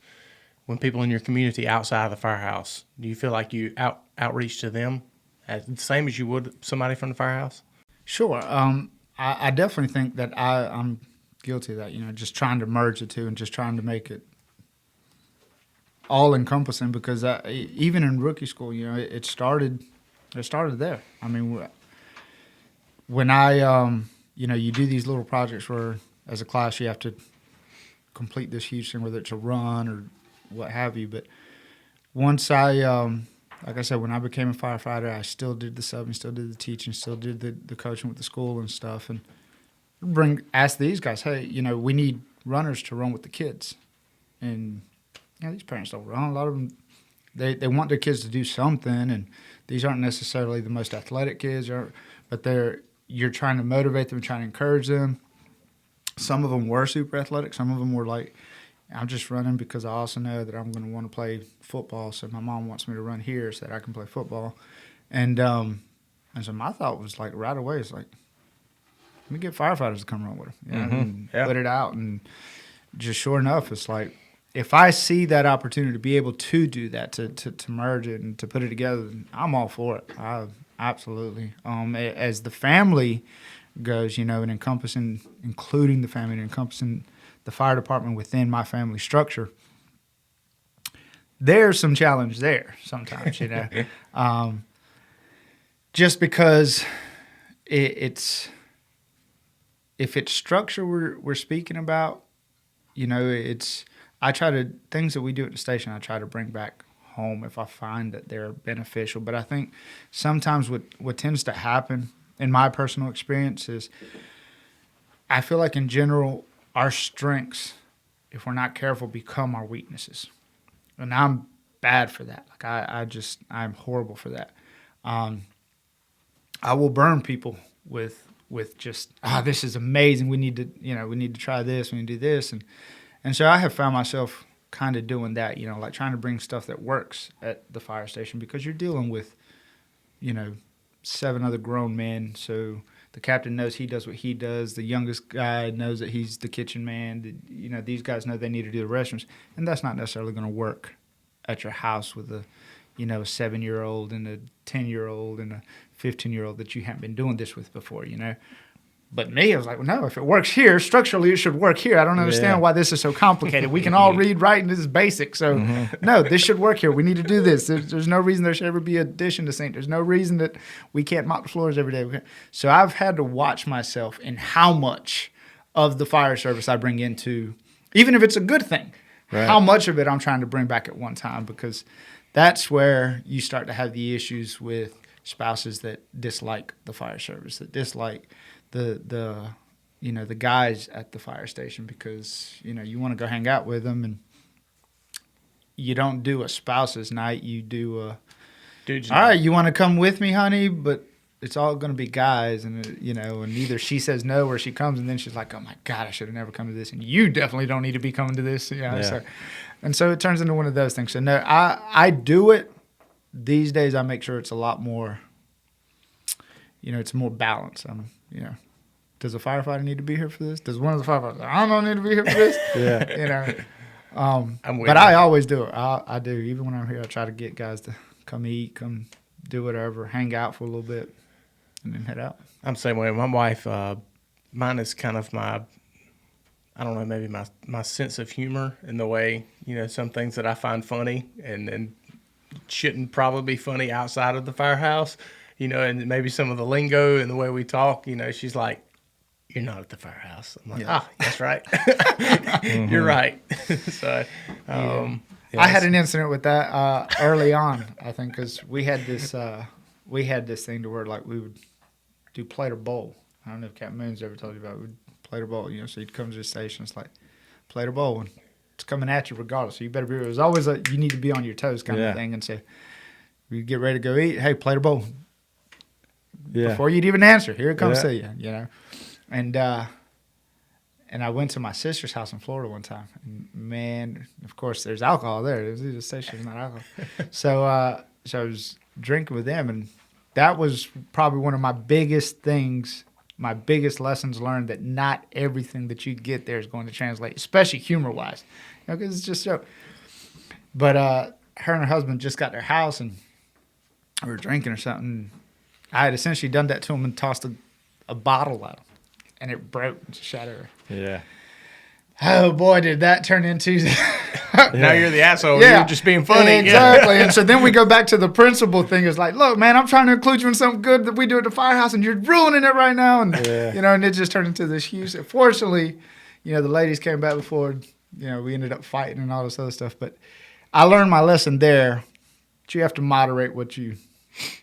when people in your community outside of the firehouse? Do you feel like you outreach to them the same as you would somebody from the firehouse? Sure. I definitely think that I'm guilty of that. Just trying to merge the two and just trying to make it all encompassing. Because even in rookie school, it started there. I mean, when you do these little projects where, as a class, you have to complete this huge thing, whether it's a run or what have you. But once like I said, when I became a firefighter, I still did the subbing, still did the teaching, still did the coaching with the school and stuff. And ask these guys, hey, we need runners to run with the kids. And these parents don't run. A lot of them, they want their kids to do something. And these aren't necessarily the most athletic kids, but you're trying to motivate them, trying to encourage them. Some of them were super athletic. Some of them were like, I'm just running because I also know that I'm going to want to play football. So my mom wants me to run here so that I can play football. And so my thought was like right away, it's like, let me get firefighters to come run with them, and put it out. And just sure enough, it's like, if I see that opportunity to be able to do that, to merge it and to put it together, I'm all for it. Absolutely. As the family goes, and including the family, and encompassing the fire department within my family structure, there's some challenge there sometimes, just because it's, if it's structure we're speaking about, things that we do at the station, I try to bring back home if I find that they're beneficial. But I think sometimes what tends to happen in my personal experience is, I feel like in general, our strengths, if we're not careful, become our weaknesses. And I'm bad for that. Like I'm horrible for that. I will burn people with just, this is amazing. We need to try this. We need to do this. And so I have found myself kind of doing that, like trying to bring stuff that works at the fire station, because you're dealing with, 7 other grown men. So the captain knows he does what he does. The youngest guy knows that he's the kitchen man. These guys know they need to do the restrooms. And that's not necessarily going to work at your house with a 7-year-old and a 10-year-old and a 15-year-old that you haven't been doing this with before, But me, I was like, well, no, if it works here, structurally, it should work here. I don't understand why this is so complicated. We can all read, write, and this is basic. So, no, this should work here. We need to do this. There's no reason there should ever be addition to sink. There's no reason that we can't mop the floors every day. So I've had to watch myself in how much of the fire service I bring into, even if it's a good thing, how much of it I'm trying to bring back at one time, because that's where you start to have the issues with spouses that dislike the fire service, that dislike the guys at the fire station, because you want to go hang out with them, and you don't do a spouse's night. You do a dude's night. All right, you want to come with me, honey? But it's all going to be guys, and and either she says no or she comes, and then she's like, oh my God, I should have never come to this, and you definitely don't need to be coming to this. So it turns into one of those things. So no, I do it. These days I make sure it's a lot more, it's more balanced. Does a firefighter need to be here for this? Does one of the firefighters, I don't need to be here for this? But I always do it. I do. Even when I'm here, I try to get guys to come eat, come do whatever, hang out for a little bit, and then head out. I'm the same way. My wife, mine is kind of my, I don't know, maybe my sense of humor in the way, some things that I find funny and shouldn't probably be funny outside of the firehouse, and maybe some of the lingo and the way we talk, she's like, you're not at the firehouse. I'm like, that's right. You're right. So, I had an incident with that early on, I think, because we had this thing to where like we would do plate or bowl. I don't know if Captain Moon's ever told you about it. We'd plate or bowl, so you'd come to the station, it's like plate or bowl, and it's coming at you regardless. So you better be. It was always a you need to be on your toes kind of thing, and say we get ready to go eat. Hey, plate or bowl. Yeah. Before you'd even answer, here it comes to you. And I went to my sister's house in Florida one time. And man, of course, there's alcohol there. There's a station, not alcohol. So I was drinking with them, and that was probably one of my biggest things, my biggest lessons learned, that not everything that you get there is going to translate, especially humor-wise, because it's just so. But her and her husband just got their house, and we were drinking or something. I had essentially done that to them and tossed a bottle at them. And it broke and shattered. Yeah. Oh, boy, did that turn into... Now you're the asshole. Yeah. You're just being funny. Exactly. And so then we go back to the principal thing. It's like, look, man, I'm trying to include you in something good that we do at the firehouse, and you're ruining it right now. And, and it just turned into this huge... Fortunately, the ladies came back before, we ended up fighting and all this other stuff. But I learned my lesson there. That you have to moderate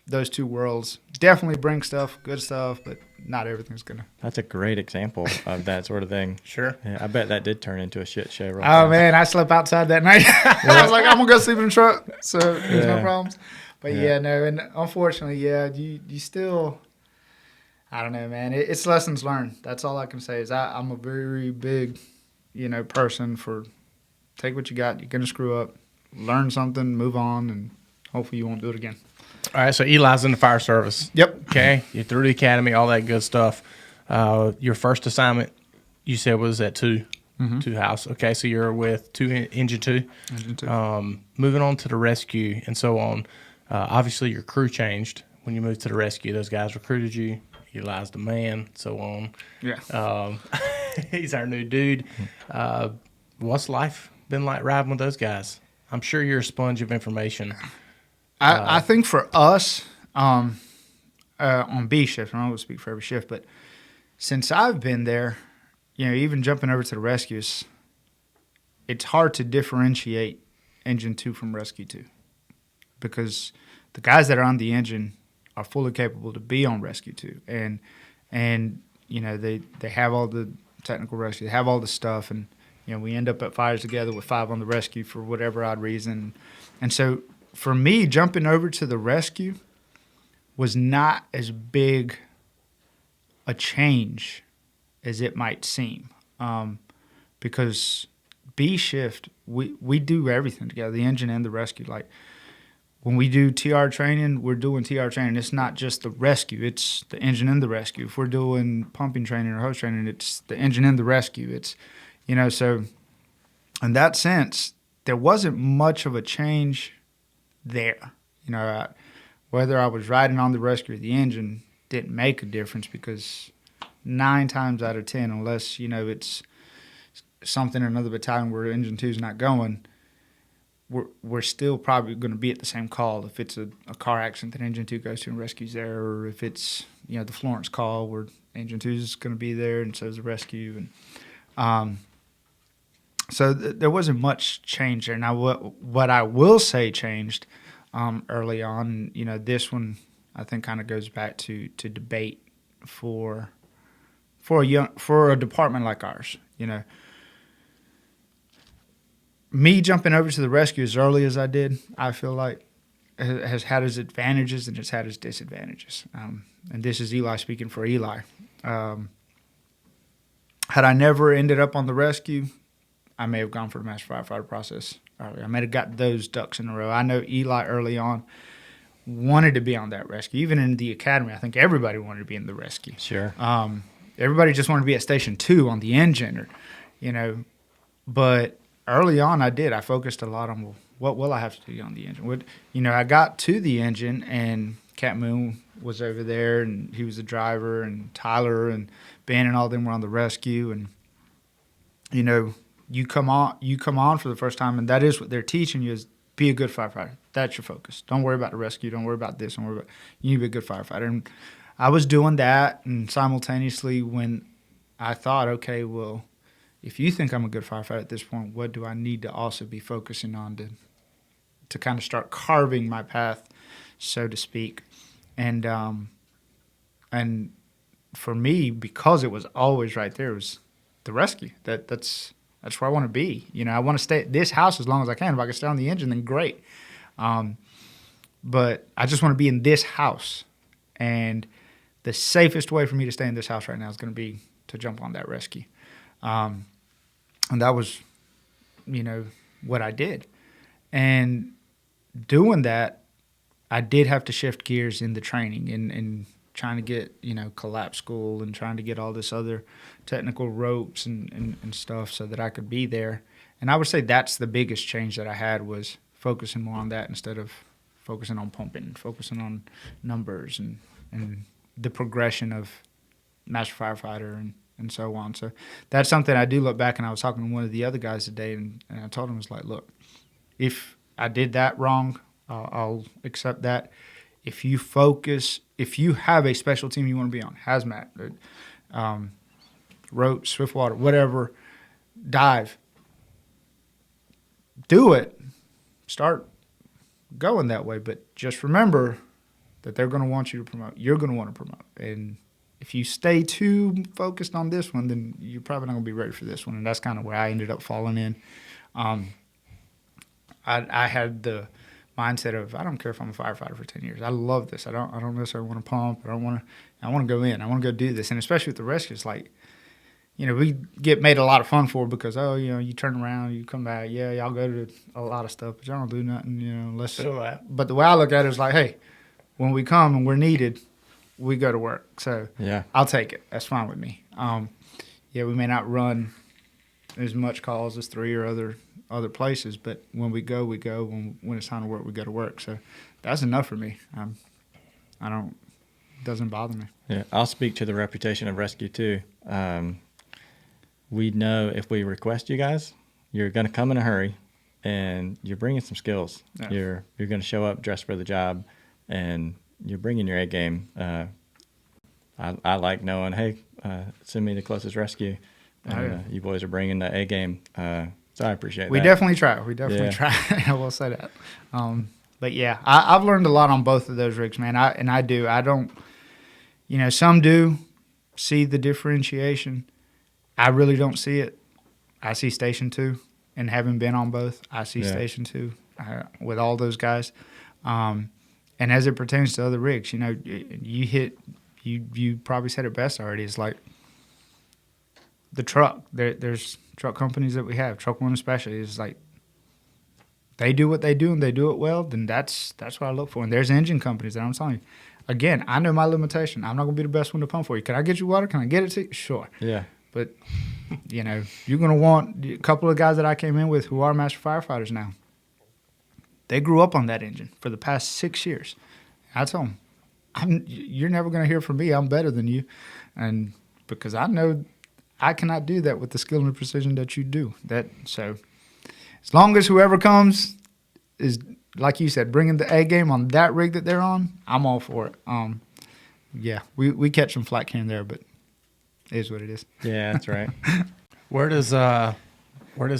those two worlds. Definitely bring stuff, good stuff, but not everything's going to. That's a great example of that sort of thing. Sure. Yeah, I bet that did turn into a shit show. Man, I slept outside that night. I was like, I'm going to go sleep in the truck, so there's no problems. But no, and unfortunately, you still, I don't know, man. It's lessons learned. That's all I can say is I'm a very big, person for take what you got. You're going to screw up, learn something, move on, and hopefully you won't do it again. All right, so Eli's in the fire service. Yep. Okay, you're through the academy, all that good stuff. Your first assignment, you said, was at two house. Okay, so you're with Engine 2. Engine 2. Moving on to the rescue and so on. Obviously, your crew changed when you moved to the rescue. Those guys recruited you. Eli's the man, so on. Yeah. He's our new dude. What's life been like riding with those guys? I'm sure you're a sponge of information. I think for us, on B shift, I don't want to speak for every shift, but since I've been there, even jumping over to the rescues, it's hard to differentiate Engine 2 from Rescue 2, because the guys that are on the engine are fully capable to be on Rescue 2, and they have all the technical rescue, they have all the stuff, and we end up at fires together with 5 on the rescue for whatever odd reason, and so. For me, jumping over to the rescue was not as big a change as it might seem, because B shift, we do everything together, the engine and the rescue. Like when we do TR training, we're doing TR training. It's not just the rescue, it's the engine and the rescue. If we're doing pumping training or hose training, it's the engine and the rescue. It's, so in that sense, there wasn't much of a change there. Whether I was riding on the rescue or the engine didn't make a difference, because 9 times out of 10, unless, it's something in another battalion where Engine 2 is not going, we're still probably going to be at the same call. If it's a car accident that Engine 2 goes to and rescues there, or if it's, the Florence call where Engine 2 is going to be there and so is the rescue. And so there wasn't much change there. Now, what I will say changed early on, this one I think kind of goes back to debate for a department like ours. Me jumping over to the rescue as early as I did, I feel like has had its advantages and it's had its disadvantages. And this is Eli speaking for Eli. Had I never ended up on the rescue, I may have gone for the master firefighter process early. I may have got those ducks in a row. I know Eli early on wanted to be on that rescue. Even in the academy, I think everybody wanted to be in the rescue. Sure. Everybody just wanted to be at Station 2 on the engine, But early on, I did. I focused a lot on what will I have to do on the engine. I got to the engine, and Cap Moon was over there, and he was the driver, and Tyler and Ben and all them were on the rescue. And you come on for the first time, and that is what they're teaching you is be a good firefighter. That's your focus. Don't worry about the rescue. Don't worry about this. You need to be a good firefighter. And I was doing that, and simultaneously when I thought, okay, well, if you think I'm a good firefighter at this point, what do I need to also be focusing on to kind of start carving my path, so to speak? And for me, because it was always right there, it was the rescue. That's where I want to be. I want to stay at this house as long as I can. If I can stay on the engine, then great. But I just want to be in this house. And the safest way for me to stay in this house right now is going to be to jump on that rescue. And that was, what I did. And doing that, I did have to shift gears in the training and trying to get, collapse school and trying to get all this other technical ropes and stuff so that I could be there. And I would say that's the biggest change that I had was focusing more on that instead of focusing on pumping, focusing on numbers and the progression of master firefighter and so on. So that's something I do look back, and I was talking to one of the other guys today, and I told him, I was like, look, if I did that wrong, I'll accept that. If you have a special team you want to be on, hazmat, ropes, swift water, whatever, dive, do it. Start going that way, but just remember that they're going to want you to promote. You're going to want to promote. And if you stay too focused on this one, then you're probably not going to be ready for this one. And that's kind of where I ended up falling in. I had the mindset of, I don't care if I'm a firefighter for 10 years. I love this. I don't necessarily want to pump. I want to go in. I want to go do this. And especially with the rescue, it's like, we get made a lot of fun for because, you turn around, you come back. Yeah, y'all go to a lot of stuff, but y'all don't do nothing, But the way I look at it is like, hey, when we come and we're needed, we go to work. So yeah, I'll take it. That's fine with me. We may not run as much calls as 3 or other places, but when we go, we go. When it's time to work, we go to work. So that's enough for me. It doesn't bother me. Yeah, I'll speak to the reputation of rescue too. We know if we request you guys, you're going to come in a hurry, and you're bringing some skills. Yeah. You're going to show up dressed for the job, and you're bringing your A game. I like knowing, hey, send me the closest rescue. You boys are bringing the A game. So I appreciate that. We definitely try. Try. I will say that. But yeah, I've learned a lot on both of those rigs, man. I don't, some do see the differentiation. I really don't see it. I see Station 2, and having been on both, I see Station 2 with all those guys. And as it pertains to other rigs, you probably said it best already. It's like the truck. There's truck companies that we have. Truck One especially is like they do what they do and they do it well. Then that's what I look for. And there's engine companies that I'm telling you. Again, I know my limitation. I'm not gonna be the best one to pump for you. Can I get you water? Can I get it to you? Sure. Yeah. But you're gonna want a couple of guys that I came in with who are master firefighters now. They grew up on that engine for the past 6 years. I told them, you're never going to hear from me. I'm better than you. And because I know I cannot do that with the skill and precision that you do. So as long as whoever comes is, like you said, bringing the A game on that rig that they're on, I'm all for it. Yeah, we catch some flack here and there, but it is what it is. Yeah, that's right. Where does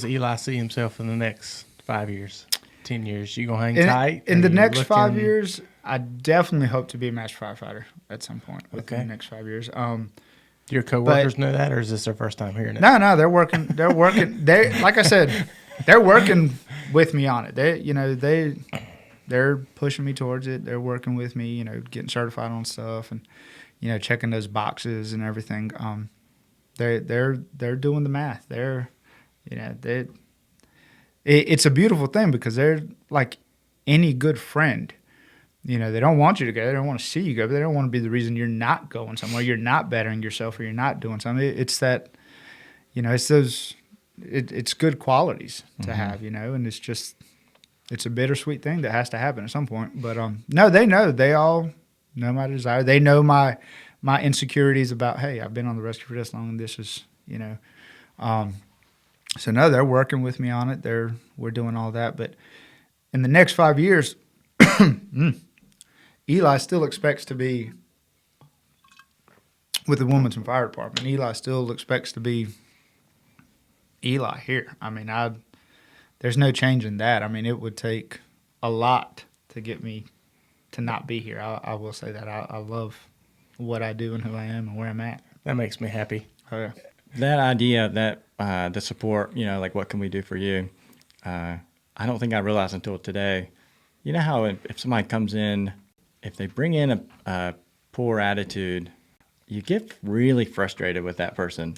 Eli see himself in the next 5 years, 10 years? You gonna hang tight? In the next 5 years, I definitely hope to be a master firefighter at some point within the next 5 years. Do your coworkers know that, or is this their first time hearing it? No, they're working. They, like I said, they're working with me on it. They're pushing me towards it. They're working with me, getting certified on stuff and, checking those boxes and everything. They're doing the math. It's a beautiful thing because they're like any good friend. They don't want you to go. They don't want to see you go, but they don't want to be the reason you're not going somewhere. You're not bettering yourself or you're not doing something. It's that, it's those, it's good qualities to have, and it's a bittersweet thing that has to happen at some point. But no, they all know my desire. They know my insecurities about, hey, I've been on the rescue for this long and this is, so no, they're working with me on it. We're doing all that. But in the next 5 years, Eli still expects to be with the Wilmington Fire Department. Eli still expects to be Eli here. I mean, there's no change in that. I mean, it would take a lot to get me to not be here. I will say that. I love what I do and who I am and where I'm at. That makes me happy. Oh, yeah. That idea, that the support, like what can we do for you? I don't think I realized until today. You know how if somebody comes in, if they bring in a poor attitude, you get really frustrated with that person.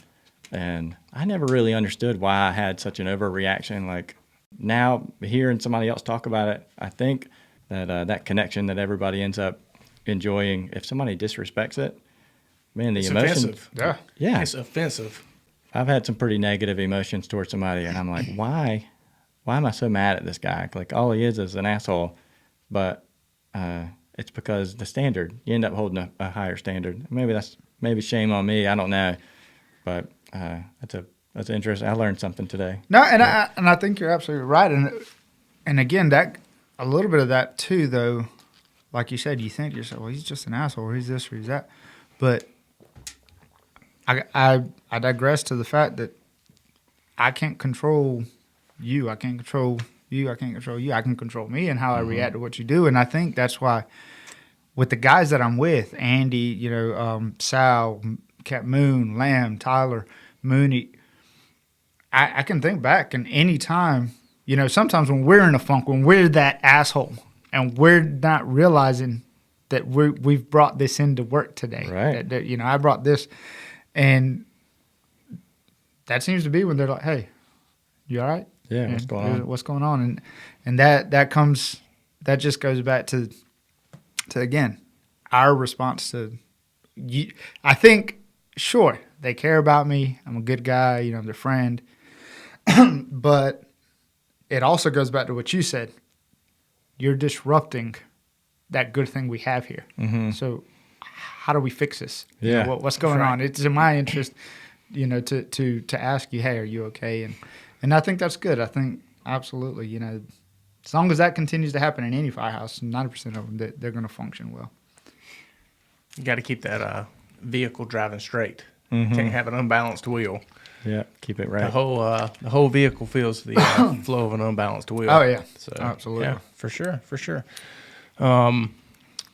And I never really understood why I had such an overreaction. Like now hearing somebody else talk about it, I think that that connection that everybody ends up enjoying, if somebody disrespects it, man, it's emotion. Offensive. Yeah. It's offensive. I've had some pretty negative emotions towards somebody, and I'm like, why am I so mad at this guy? Like all he is an asshole. But it's because the standard, you end up holding a higher standard. Maybe shame on me. I don't know. But that's interesting. I learned something today. No, and I think you're absolutely right. And again, that a little bit of that too, though. Like you said, you think to yourself, well, he's just an asshole, or he's this, or he's that. But I digress to the fact that I can't control you. I can't control you. I can't control you. I can control me and how I react to what you do. And I think that's why with the guys that I'm with, Andy, Sal, Cap Moon, Lamb, Tyler, Mooney, I can think back and any time, sometimes when we're in a funk, when we're that asshole and we're not realizing that we've brought this into work today. Right. That I brought this. And that seems to be when they're like, hey, you all right? Yeah, what's going on? What's going on? And that just goes back to again, our response to you. I think, sure, they care about me. I'm a good guy, I'm their friend. But it also goes back to what you said. You're disrupting that good thing we have here. Mm-hmm. So how do we fix this? Yeah. What's going on? It's in my interest, to ask you, hey, are you okay? And I think that's good. I think absolutely, as long as that continues to happen in any firehouse, 90% of them, they're going to function well. You got to keep that vehicle driving straight. Can't have an unbalanced wheel. Yeah, keep it right. The whole vehicle feels the flow of an unbalanced wheel. Oh yeah, so absolutely. Yeah, for sure.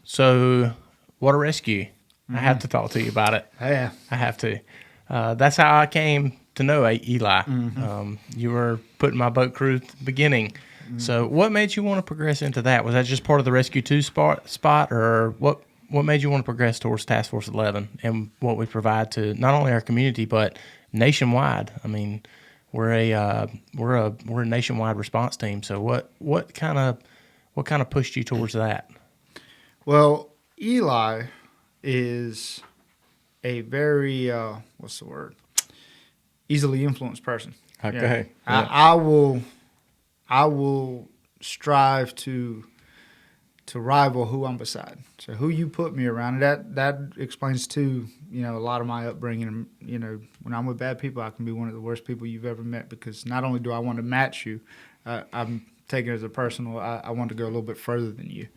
So water rescue. I have to talk to you about it. Yeah, I have to. That's how I came to know Eli. You were putting my boat crew at the beginning. So what made you want to progress into that? Was that just part of the Rescue 2 spot, or what made you want to progress towards Task Force 11 and what we provide to not only our community but nationwide? I mean, we're a nationwide response team. So what kind of pushed you towards that? Well, Eli is a very easily influenced person. Okay. Yeah. I will strive to to rival who I'm beside. So who you put me around, that explains too, a lot of my upbringing. When I'm with bad people, I can be one of the worst people you've ever met, because not only do I want to match you, I'm taking it as a personal. I want to go a little bit further than you,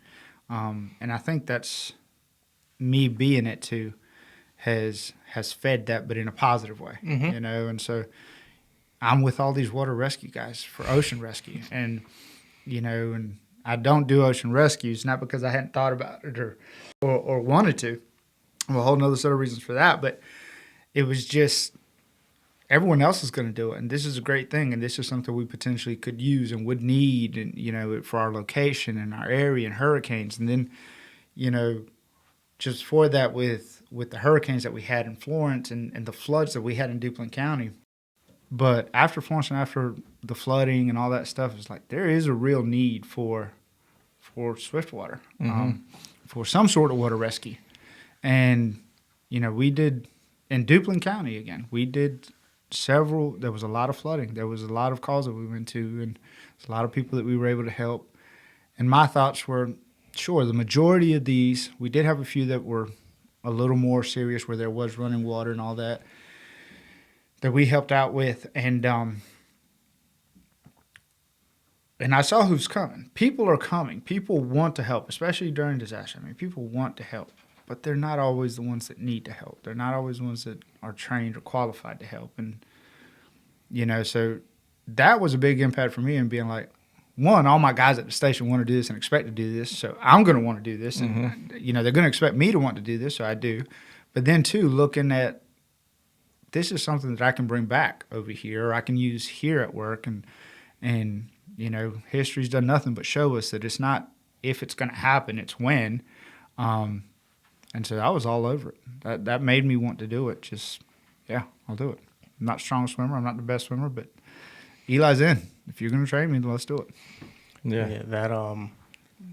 and I think that's me being it too has fed that, but in a positive way, And so I'm with all these water rescue guys for ocean rescue, and and I don't do ocean rescues, not because I hadn't thought about it or wanted to. Well, a whole nother set of reasons for that, but it was just everyone else is going to do it, and this is a great thing, and this is something we potentially could use and would need, and for our location and our area and hurricanes, and then just for that with the hurricanes that we had in Florence and the floods that we had in Duplin County. But after Florence and after the flooding and all that stuff, it's like there is a real need for swiftwater, for some sort of water rescue. And, we did, in Duplin County again, we did several, there was a lot of flooding. There was a lot of calls that we went to, and there's a lot of people that we were able to help. And my thoughts were, sure, the majority of these, we did have a few that were a little more serious where there was running water and all that we helped out with. And I saw who's coming. People are coming. People want to help, especially during disaster. I mean, people want to help, but they're not always the ones that need to help. They're not always the ones that are trained or qualified to help. And, so that was a big impact for me in being like, one, all my guys at the station want to do this and expect to do this, so I'm going to want to do this. And, they're going to expect me to want to do this, so I do. But then, two, looking at this is something that I can bring back over here, or I can use here at work. And history's done nothing but show us that it's not if it's going to happen, it's when. And so I was all over it. That made me want to do it. I'll do it. I'm not a strong swimmer. I'm not the best swimmer, but Eli's in. If you're going to train me, let's do it. Yeah,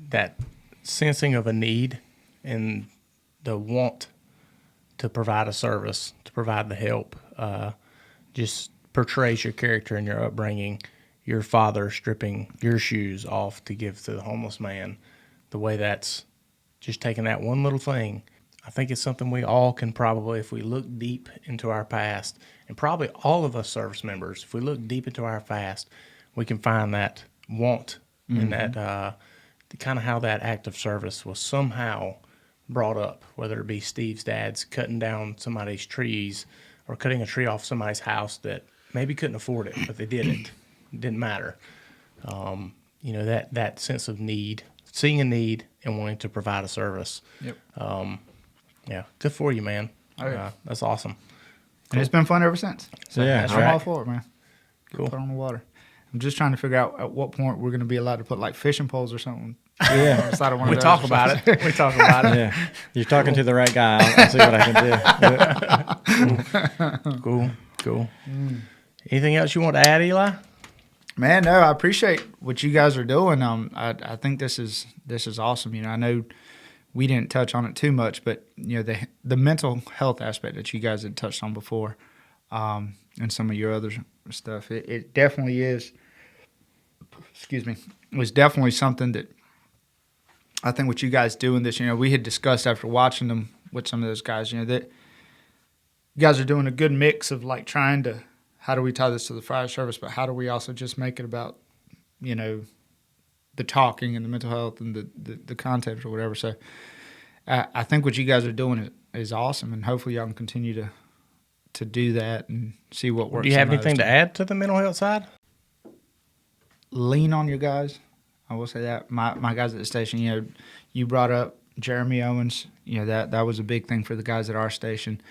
that sensing of a need and the want to provide a service, to provide the help, just portrays your character and your upbringing. Your father stripping your shoes off to give to the homeless man, the way that's just taking that one little thing. I think it's something we all can probably, if we look deep into our past, and probably all of us service members, if we look deep into our past, we can find that want and that kind of how that act of service was somehow brought up, whether it be Steve's dad's cutting down somebody's trees or cutting a tree off somebody's house that maybe couldn't afford it, but they did it. It didn't matter. That sense of need, seeing a need and wanting to provide a service. Yep. Good for you, man. Oh, yeah. That's awesome. Cool. And it's been fun ever since. So yeah, I'm all for it, man. Cool. Put on the water. I'm just trying to figure out at what point we're going to be allowed to put like fishing poles or something. Yeah. We talk about it. We talk about it. Yeah. You're talking to the right guy. I'll see what I can do. Cool. Anything else you want to add, Eli? Man, no, I appreciate what you guys are doing. I think this is awesome. I know we didn't touch on it too much, but the mental health aspect that you guys had touched on before, and some of your other stuff, it definitely is. Excuse me, it was definitely something that I think what you guys doing this. We had discussed after watching them with some of those guys. That you guys are doing a good mix of like trying to. How do we tie this to the fire service, but how do we also just make it about, the talking and the mental health and the content or whatever. So I think what you guys are doing is awesome, and hopefully y'all can continue to do that and see what works. Do you have anything to add to the mental health side? Lean on your guys. I will say that. My guys at the station, you brought up Jeremy Owens. That was a big thing for the guys at our station.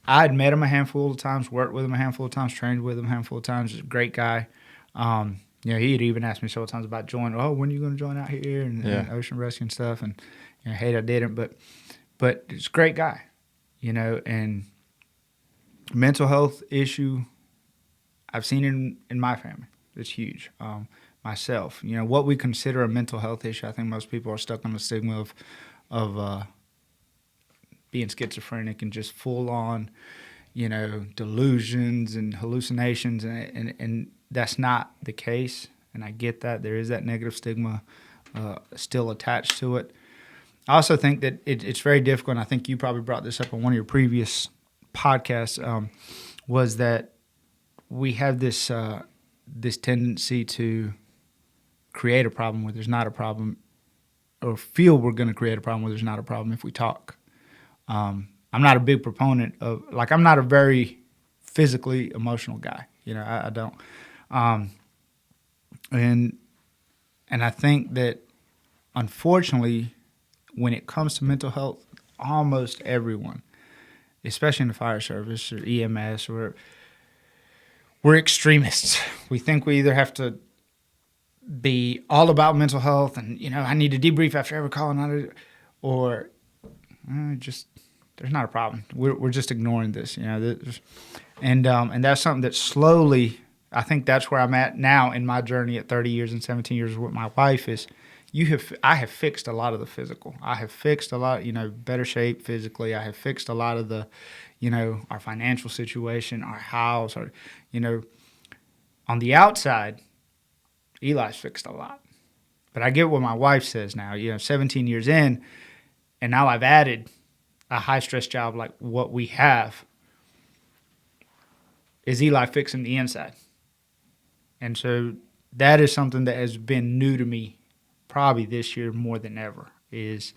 I had met him a handful of times, worked with him a handful of times, trained with him a handful of times. He's a great guy. He had even asked me several times about joining. Oh, when are you going to join out here and ocean rescue and stuff? And I didn't, but he's a great guy, And mental health issue, I've seen it in my family. It's huge. Myself, what we consider a mental health issue, I think most people are stuck on the stigma of being schizophrenic and just full on, delusions and hallucinations, and that's not the case. And I get that there is that negative stigma, still attached to it. I also think that it's very difficult, and I think you probably brought this up on one of your previous podcasts, was that we have this tendency to create a problem where there's not a problem, or feel we're going to create a problem where there's not a problem if we talk. I'm not a big proponent of, like, I'm not a very physically emotional guy. I don't. And I think that, unfortunately, when it comes to mental health, almost everyone, especially in the fire service or EMS, we're extremists. We think we either have to be all about mental health and, I need to debrief after every call, or just there's not a problem. We're just ignoring this, and that's something that slowly, I think that's where I'm at now in my journey at 30 years and 17 years with my wife is, I have fixed a lot of the physical. I have fixed a lot, better shape physically. I have fixed a lot of the, our financial situation, our house, on the outside, Eli's fixed a lot. But I get what my wife says now, 17 years in, and now I've added a high-stress job like what we have. Is Eli fixing the inside? And so that is something that has been new to me probably this year more than ever is,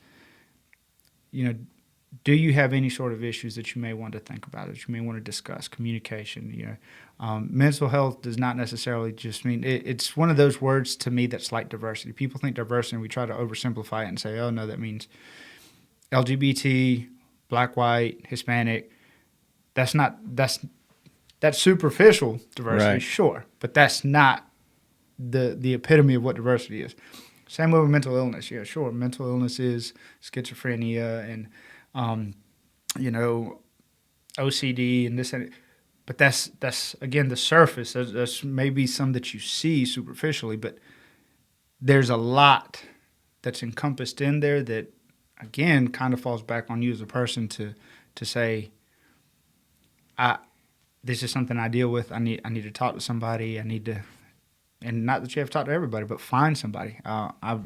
do you have any sort of issues that you may want to think about, that you may want to discuss? Communication, mental health does not necessarily just mean, it's one of those words to me that's like diversity. People think diversity, and we try to oversimplify it and say, oh, no, that means LGBT, black, white, Hispanic. That's superficial diversity, right. Sure, but that's not the epitome of what diversity is. Same with mental illness. Yeah, sure, mental illness is schizophrenia and OCD and this and but that's again the surface. That's maybe some that you see superficially, but there's a lot that's encompassed in there that again kind of falls back on you as a person to say, this is something I deal with. I need to talk to somebody. I need to, and not that you have to talk to everybody, but find somebody.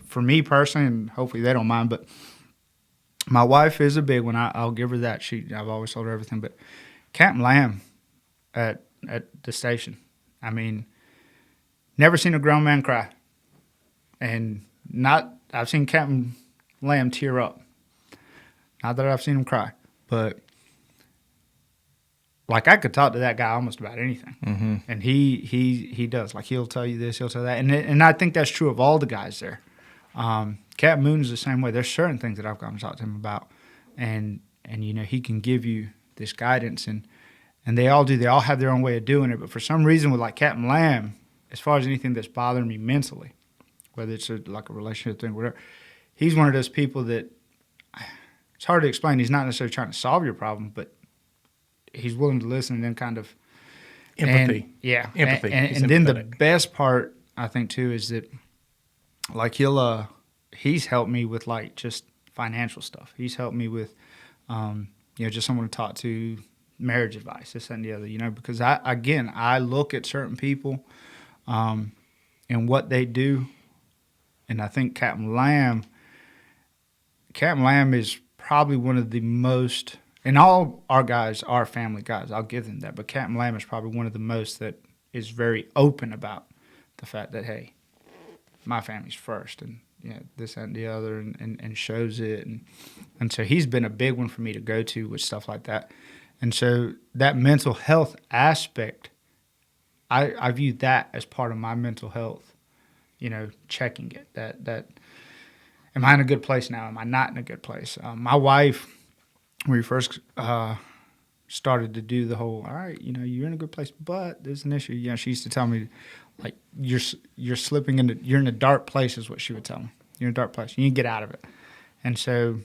For me personally, and hopefully they don't mind, but my wife is a big one. I'll give her that. I've always told her everything. But Captain Lamb at the station, I mean, never seen a grown man cry, and I've seen Captain Lamb tear up. Not that I've seen him cry, but like I could talk to that guy almost about anything, mm-hmm. and he does. Like he'll tell you this, he'll tell that, and I think that's true of all the guys there. Captain Moon is the same way. There's certain things that I've gone to talk to him about, and he can give you this guidance, and they all do. They all have their own way of doing it, but for some reason with like Captain Lamb, as far as anything that's bothering me mentally, whether it's like a relationship thing, whatever, he's one of those people that it's hard to explain. He's not necessarily trying to solve your problem, but he's willing to listen and then kind of empathy. Empathy. And then the best part I think too is that like he's helped me with like just financial stuff. He's helped me with just someone to talk to, marriage advice, this and the other, because I look at certain people and what they do, and I think Captain Lamb is probably one of the most, and all our guys are family guys, I'll give them that, but Captain Lamb is probably one of the most that is very open about the fact that, hey, my family's first, and this and the other, and shows it, and so he's been a big one for me to go to with stuff like that. And so that mental health aspect, I view that as part of my mental health, checking it, that am I in a good place now? Am I not in a good place? My wife, when we first started to do the whole, all right, you're in a good place, but there's an issue. She used to tell me, like, you're slipping into, you're in a dark place is what she would tell me. You're in a dark place. You need to get out of it. And so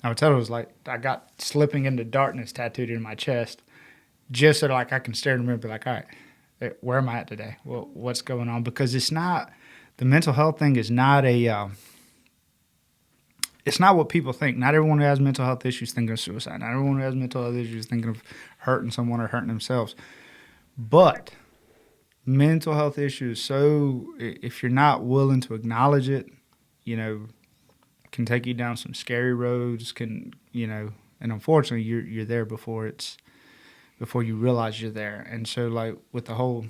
I would tell her, it was like, I got slipping into darkness tattooed in my chest just so like I can stare in the mirror and be like, all right, where am I at today? Well, what's going on? Because it's not, the mental health thing is not it's not what people think. Not everyone who has mental health issues thinking of suicide. Not everyone who has mental health issues thinking of hurting someone or hurting themselves. But mental health issues, so if you're not willing to acknowledge it can take you down some scary roads, and unfortunately you're there before you realize you're there. And so like with the whole,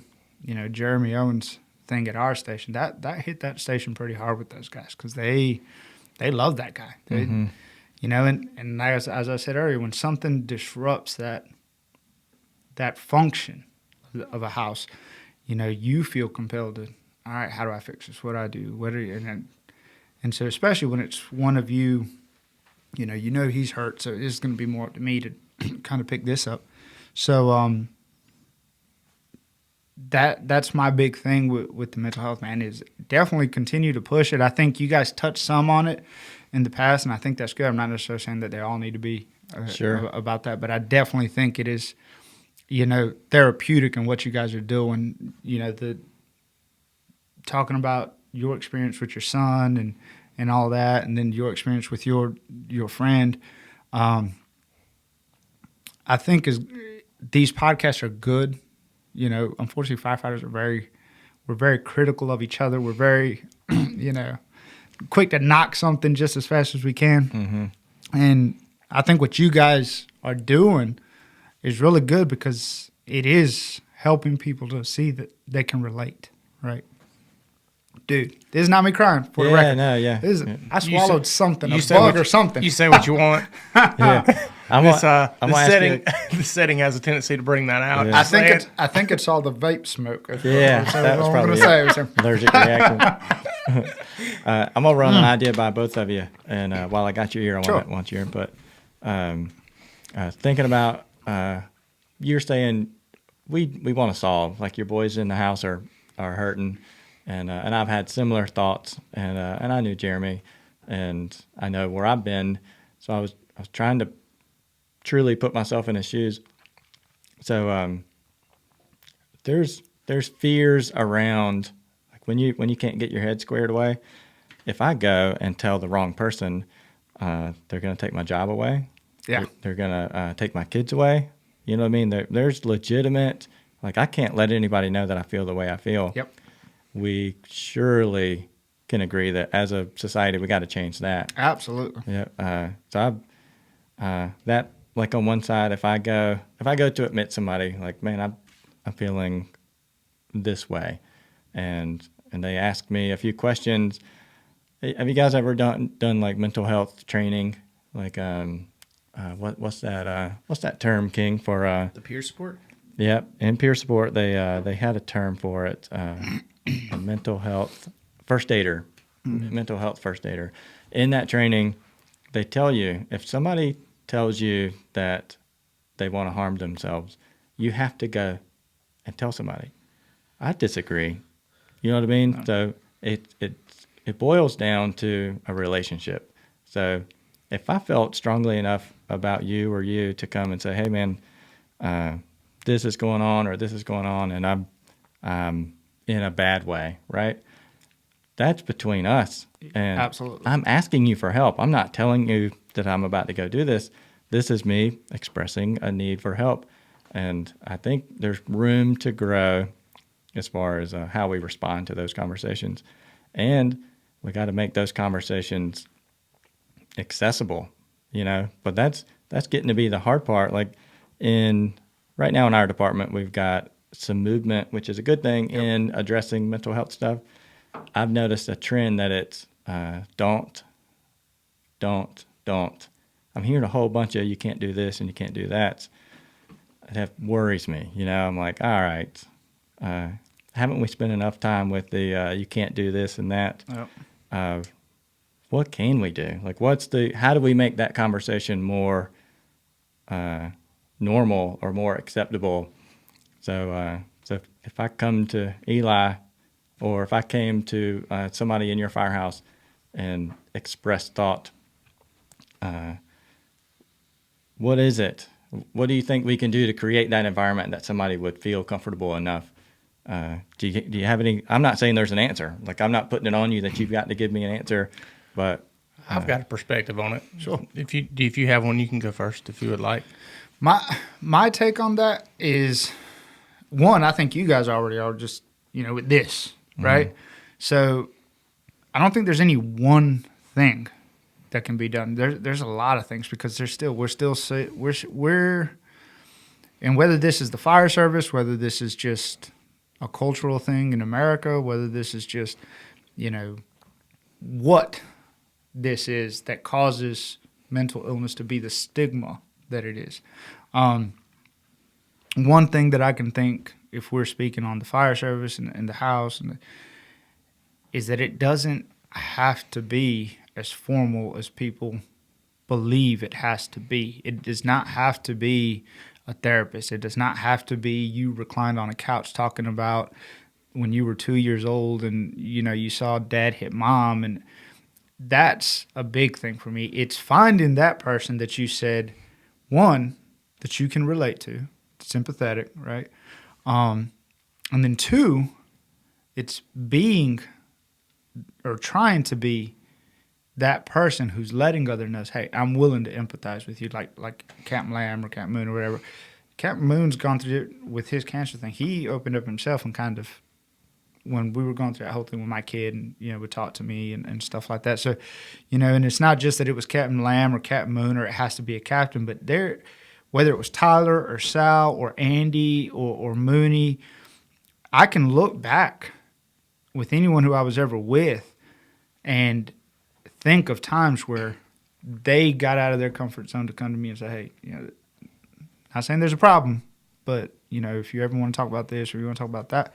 Jeremy Owens thing at our station, that hit that station pretty hard with those guys, because they love that guy. They, and as I said earlier, when something disrupts that function of a house, you feel compelled to, all right, how do I fix this? What do I do? And so especially when it's one of you, he's hurt, so it's going to be more up to me to kind of pick this up. So that's my big thing with the mental health, man, is definitely continue to push it. I think you guys touched some on it in the past, and I think that's good. I'm not necessarily saying that they all need to be about that, but I definitely think it is, therapeutic in what you guys are doing. Talking about your experience with your son and all that, and then your experience with your friend. I think these podcasts are good. Unfortunately, firefighters we're very critical of each other. We're very, quick to knock something just as fast as we can. Mm-hmm. And I think what you guys are doing is really good, because it is helping people to see that they can relate, right? Dude, this is not me crying, for the record. I swallowed something, a bug or something. You say what you want. Yeah. The setting has a tendency to bring that out. Yeah. I think it's all the vape smoke. That was probably allergic reaction. I'm gonna run an idea by both of you, and while I got you here, I want your input. Thinking about you're saying we want to solve, like your boys in the house are hurting, and I've had similar thoughts, and I knew Jeremy, and I know where I've been, so I was trying to truly put myself in his shoes. So there's fears around, like when you can't get your head squared away. If I go and tell the wrong person, they're going to take my job away. Yeah, they're going to take my kids away. You know what I mean? There's legitimate, like, I can't let anybody know that I feel the way I feel. Yep. We surely can agree that as a society, we got to change that. Absolutely. Yeah. So that, like, on one side, if I go to admit somebody, like, man, I'm feeling this way, and they ask me a few questions. Hey, have you guys ever done like mental health training? Like, what's that term, King, for the peer support? Yep, in peer support, they had a term for it, a mental health first aider. Mm-hmm. Mental health first aider. In that training, they tell you, if somebody tells you that they want to harm themselves, you have to go and tell somebody. I disagree. You know what I mean? No. So it boils down to a relationship. So if I felt strongly enough about you or you to come and say, hey, man, this is going on or this is going on, and I'm in a bad way, right? That's between us. And absolutely. I'm asking you for help. I'm not telling you that I'm about to go do this. This is me expressing a need for help. And I think there's room to grow as far as how we respond to those conversations. And we got to make those conversations accessible, But that's getting to be the hard part. Like right now in our department, we've got some movement, which is a good thing in addressing mental health stuff. I've noticed a trend that it's don't. I'm hearing a whole bunch of you can't do this and you can't do that. That worries me. I'm like, all right, haven't we spent enough time with the you can't do this and that? Yep. What can we do? Like, how do we make that conversation more normal or more acceptable? So if I come to Eli, or if I came to somebody in your firehouse and expressed thought, what is it? What do you think we can do to create that environment that somebody would feel comfortable enough? Do you have any? I'm not saying there's an answer. Like, I'm not putting it on you that you've got to give me an answer, but I've got a perspective on it. Sure. If you have one, you can go first if you would like. My take on that is, one, I think you guys already are just with this, right? Mm-hmm. So I don't think there's any one thing that can be done. There's a lot of things because we're and whether this is the fire service, whether this is just a cultural thing in America, whether this is just, what this is that causes mental illness to be the stigma that it is. One thing that I can think, if we're speaking on the fire service and the house, is that it doesn't have to be as formal as people believe it has to be. It does not have to be a therapist. It does not have to be you reclined on a couch talking about when you were 2 years old and, you saw dad hit mom. And that's a big thing for me. It's finding that person that you said, one, that you can relate to, sympathetic, right? And then two, it's being or trying to be that person who's letting others know, hey, I'm willing to empathize with you, like Captain Lamb or Captain Moon or whatever. Captain Moon's gone through it with his cancer thing. He opened up himself and kind of, when we were going through that whole thing with my kid and, would talk to me and stuff like that. So, and it's not just that it was Captain Lamb or Captain Moon or it has to be a captain, but whether it was Tyler or Sal or Andy or Mooney, I can look back with anyone who I was ever with and think of times where they got out of their comfort zone to come to me and say, hey, not saying there's a problem, but, if you ever want to talk about this or you want to talk about that,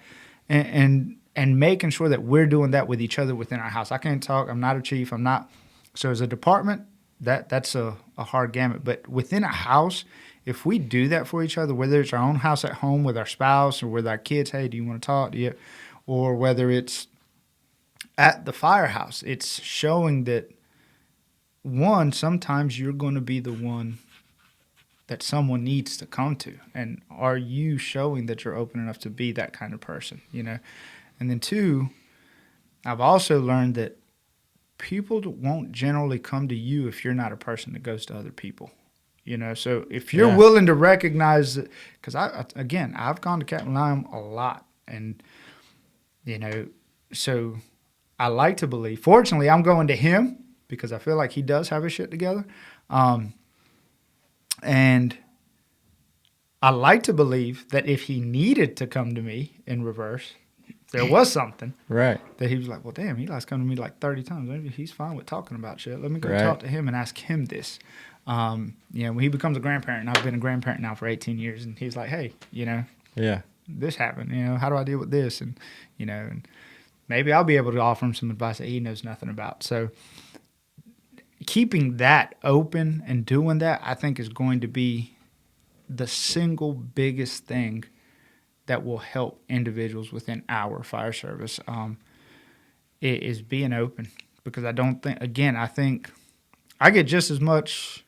and making sure that we're doing that with each other within our house. I can't talk. I'm not a chief. So as a department, that's a hard gamut. But within a house, if we do that for each other, whether it's our own house at home with our spouse or with our kids, hey, do you want to talk? Or whether it's at the firehouse, it's showing that, one, sometimes you're going to be the one that someone needs to come to. And are you showing that you're open enough to be that kind of person, And then two, I've also learned that people won't generally come to you if you're not a person that goes to other people, So if you're willing to recognize that, because I've gone to Captain Lime a lot, and, so I like to believe, fortunately, I'm going to him because I feel like he does have his shit together. And I like to believe that if he needed to come to me in reverse, there was something. Right. That he was like, well, damn, Eli's come to me like 30 times. Maybe he's fine with talking about shit. Let me go right. talk to him and ask him this. When he becomes a grandparent, and I've been a grandparent now for 18 years, and he's like, hey, this happened. How do I deal with this? And, and maybe I'll be able to offer him some advice that he knows nothing about. So keeping that open and doing that, I think, is going to be the single biggest thing that will help individuals within our fire service. It is being open, because I don't think, I think I get just as much,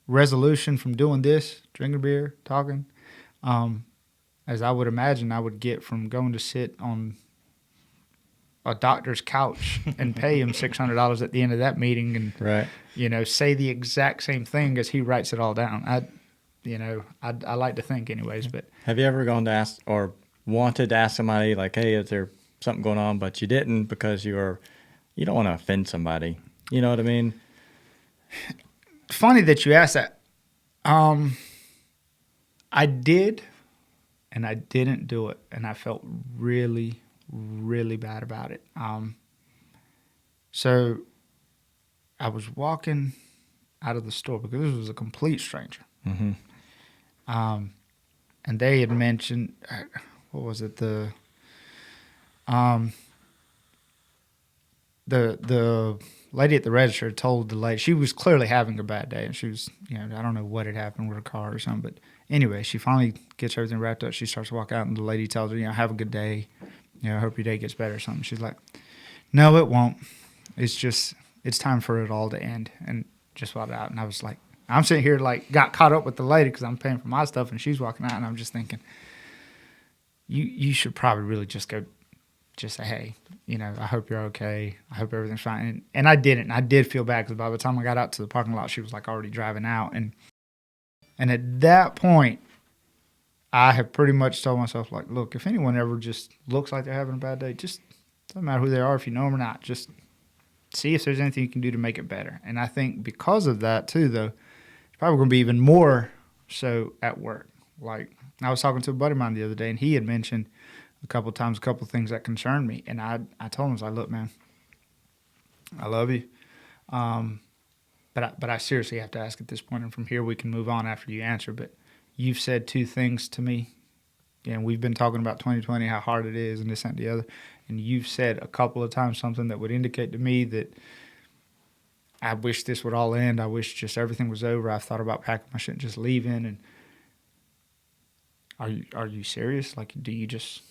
resolution from doing this, drinking beer, talking, as I would imagine I would get from going to sit on a doctor's couch and pay him $600 at the end of that meeting and, right. Say the exact same thing as he writes it all down. I like to think anyways. But have you ever gone to ask or wanted to ask somebody like, hey, is there something going on, but you didn't because you don't want to offend somebody? You know what I mean? Funny that you asked that. I did, and I didn't do it, and I felt really, really bad about it. So I was walking out of the store because this was a complete stranger. Mm-hmm. And they had mentioned, what was it? The lady at the register told the lady, she was clearly having a bad day, and she was, I don't know what had happened with her car or something, but anyway, she finally gets everything wrapped up. She starts to walk out, and the lady tells her, have a good day. I hope your day gets better or something. She's like, no, it won't. It's time for it all to end. And just walked out. And I was like, I'm sitting here got caught up with the lady because I'm paying for my stuff, and she's walking out, and I'm just thinking, you should probably really just go, just say, hey, I hope you're okay. I hope everything's fine. And I didn't. I did feel bad because by the time I got out to the parking lot, she was already driving out. And at that point, I have pretty much told myself, look, if anyone ever just looks like they're having a bad day, just doesn't matter who they are, if you know them or not, just see if there's anything you can do to make it better. And I think because of that too, though, it's probably going to be even more so at work. Like, I was talking to a buddy of mine the other day, and he had mentioned a couple of times a couple of things that concerned me. And I told him, I was like, look, man, I love you. But I seriously have to ask at this point, and from here we can move on after you answer. But you've said two things to me, and we've been talking about 2020, how hard it is, and this and the other. And you've said a couple of times something that would indicate to me that I wish this would all end. I wish just everything was over. I've thought about packing my shit and just leaving. And are you serious? Like, do you just?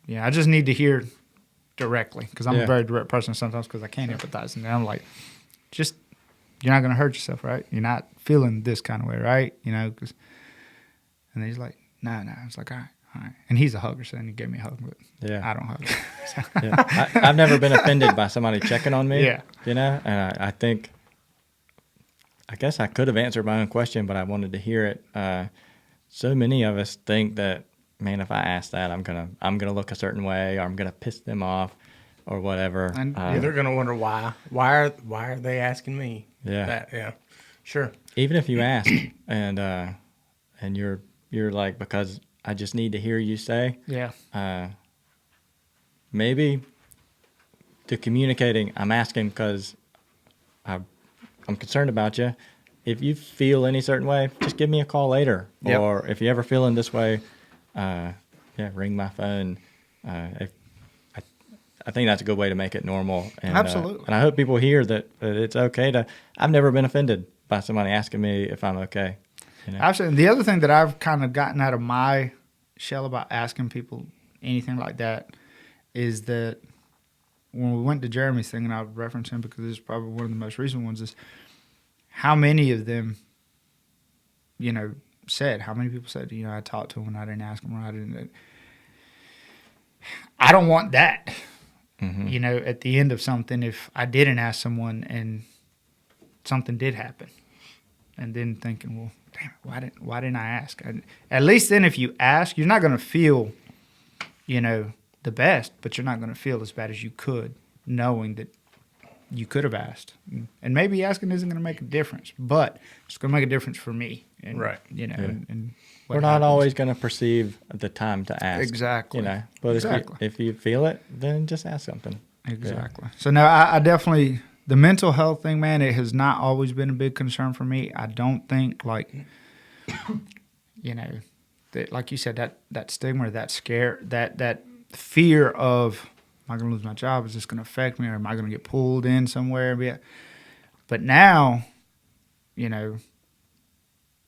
Yeah, I just need to hear directly, because I'm a very direct person sometimes, because I can't empathize. And I'm like, just, you're not going to hurt yourself, right? You're not feeling this kind of way, right? You know, and then he's like, no. I was like, all right. And he's a hugger, so then he gave me a hug, but I don't hug. I've never been offended by somebody checking on me. Yeah. You know, and I guess I could have answered my own question, but I wanted to hear it. So many of us think that, man, if I ask that, I'm gonna look a certain way, or I'm gonna piss them off, or whatever. And they're gonna wonder why are they asking me? Yeah, sure. Even if you ask, and you're like, because I just need to hear you say, maybe to communicating, I'm asking because I'm concerned about you. If you feel any certain way, just give me a call later. Yep. Or if you're ever feeling this way, ring my phone. I think that's a good way to make it normal. And, Absolutely. And I hope people hear that it's okay to. I've never been offended by somebody asking me if I'm okay. You know? Absolutely. And the other thing that I've kind of gotten out of my shell about asking people anything like that is that when we went to Jeremy's thing, and I'll reference him because this is probably one of the most recent ones, is how many of them, said, how many people said, I talked to him and I didn't ask him, or I didn't. I don't want that. Mm-hmm. At the end of something, if I didn't ask someone and something did happen, and then thinking, well, damn, why didn't I ask? At least then, if you ask, you're not going to feel, the best, but you're not going to feel as bad as you could, knowing that you could have asked. And maybe asking isn't going to make a difference, but it's going to make a difference for me. And, right. And what we're not happens. always going to perceive the time to ask. Exactly. But exactly. if you feel it, then just ask something. Exactly. So now I definitely, the mental health thing, man, it has not always been a big concern for me. I don't think that, like you said, that stigma, that scare, that fear of, am I going to lose my job? Is this going to affect me, or am I going to get pulled in somewhere? But now,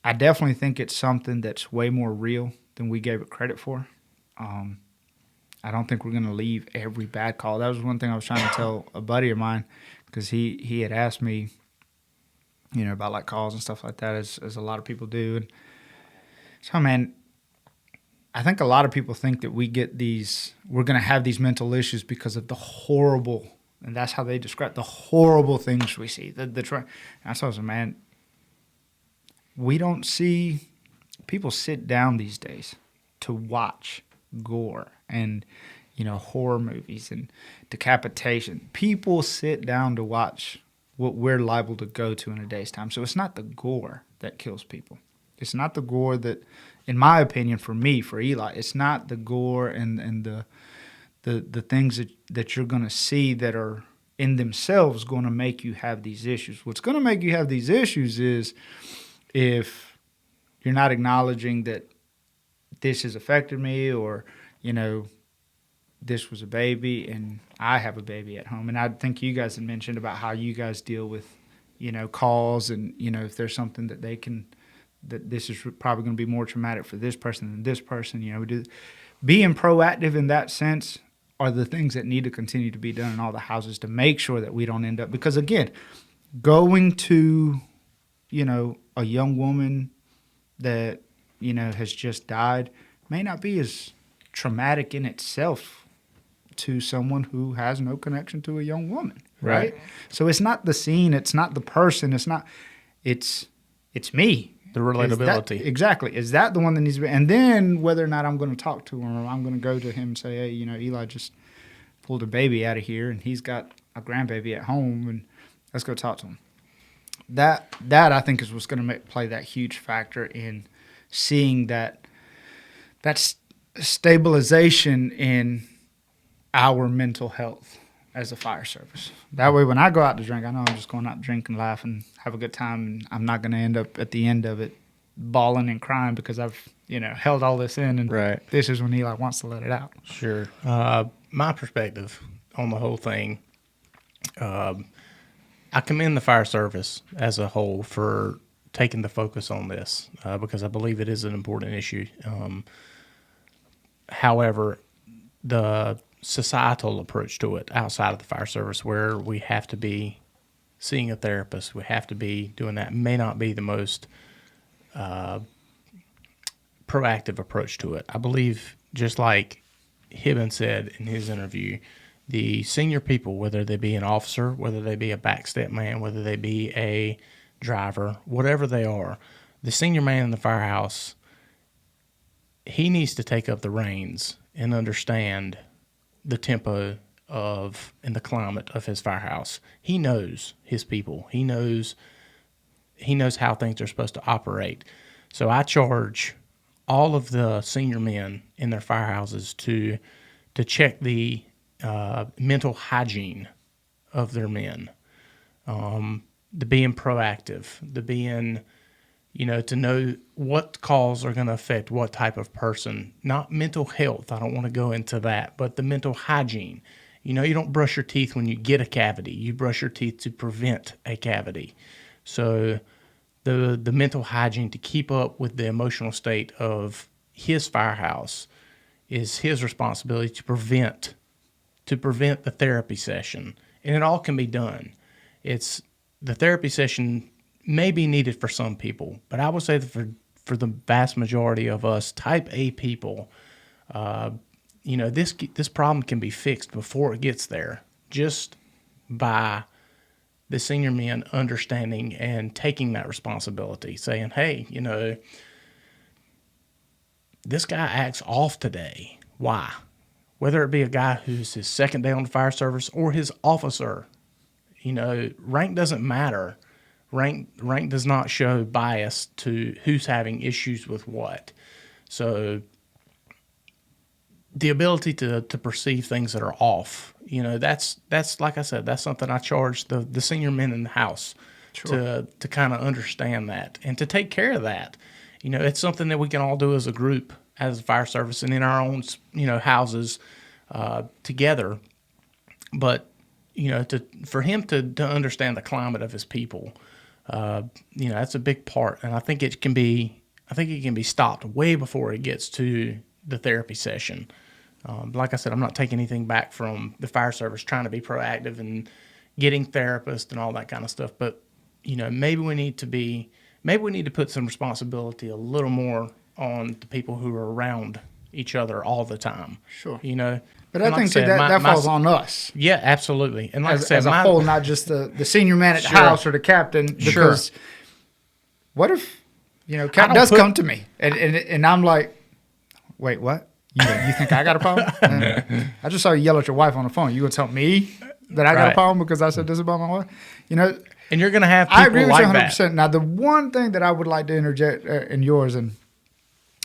I definitely think it's something that's way more real than we gave it credit for. I don't think we're going to leave every bad call. That was one thing I was trying to tell a buddy of mine, because he had asked me, about like calls and stuff like that, as a lot of people do. And so, man, I think a lot of people think that we're going to have these mental issues because of the horrible, and that's how they describe the horrible things we see. And I said, man, we don't see people sit down these days to watch gore and, horror movies and decapitation. People sit down to watch what we're liable to go to in a day's time. So it's not the gore that kills people. It's not the gore that, in my opinion, for me, for Eli, it's not the gore and the things that you're going to see that are in themselves going to make you have these issues. What's going to make you have these issues is if you're not acknowledging that this has affected me, or, this was a baby and I have a baby at home. And I think you guys had mentioned about how you guys deal with, calls and, if there's something that that this is probably going to be more traumatic for this person than this person. Being proactive in that sense are the things that need to continue to be done in all the houses to make sure that we don't end up, because again, going to, a young woman that, has just died may not be as traumatic in itself to someone who has no connection to a young woman. Right. So it's not the scene. It's not the person. It's me. The relatability. Exactly. Is that the one that needs to be? And then whether or not I'm going to talk to him, or I'm going to go to him and say, hey, Eli just pulled a baby out of here, and he's got a grandbaby at home, and let's go talk to him. That I think is what's going to play that huge factor in seeing that stabilization in our mental health as a fire service. That way, when I go out to drink, I know I'm just going out to drink and laugh and have a good time, and I'm not going to end up at the end of it bawling and crying because I've held all this in, and this is when Eli wants to let it out. Sure. My perspective on the whole thing, I commend the fire service as a whole for taking the focus on this because I believe it is an important issue. However, the societal approach to it outside of the fire service, where we have to be seeing a therapist, we have to be doing that, may not be the most proactive approach to it. I believe, just like Hibben said in his interview, the senior people, whether they be an officer, whether they be a backstep man, whether they be a driver, whatever they are, the senior man in the firehouse, he needs to take up the reins and understand the tempo of and the climate of his firehouse. He knows his people. He knows how things are supposed to operate. So I charge all of the senior men in their firehouses to check the mental hygiene of their men, the being proactive, the being, to know what calls are going to affect what type of person. Not mental health, I don't want to go into that, but the mental hygiene. You don't brush your teeth when you get a cavity. You brush your teeth to prevent a cavity. So the mental hygiene to keep up with the emotional state of his firehouse is his responsibility to prevent the therapy session. And it all can be done. It's the therapy session may be needed for some people, but I would say that for the vast majority of us type A people, this problem can be fixed before it gets there, just by the senior men understanding and taking that responsibility, saying, hey, this guy acts off today. Why? Whether it be a guy who's his second day on the fire service or his officer, rank doesn't matter. Rank does not show bias to who's having issues with what. So the ability to perceive things that are off, that's like I said, that's something I charge the senior men in the house to kind of understand that and to take care of that. It's something that we can all do as a group, as a fire service, and in our own, houses together. But, for him to understand the climate of his people, that's a big part. And I think it can be stopped way before it gets to the therapy session. Like I said, I'm not taking anything back from the fire service trying to be proactive and getting therapists and all that kind of stuff. But, maybe we need to put some responsibility a little more on the people who are around each other all the time. Sure. But I think that falls on us. Yeah, absolutely. And like as, I said, as a whole, not just the senior man at the house or the captain. Because what if, Cap does come to me and I'm like, wait, what? You think I got a problem? I just saw you yell at your wife on the phone. You gonna tell me that I got a problem because I said this about my wife? And you're gonna have people I agree with like you 100%. that. Now, the one thing that I would like to interject in yours, and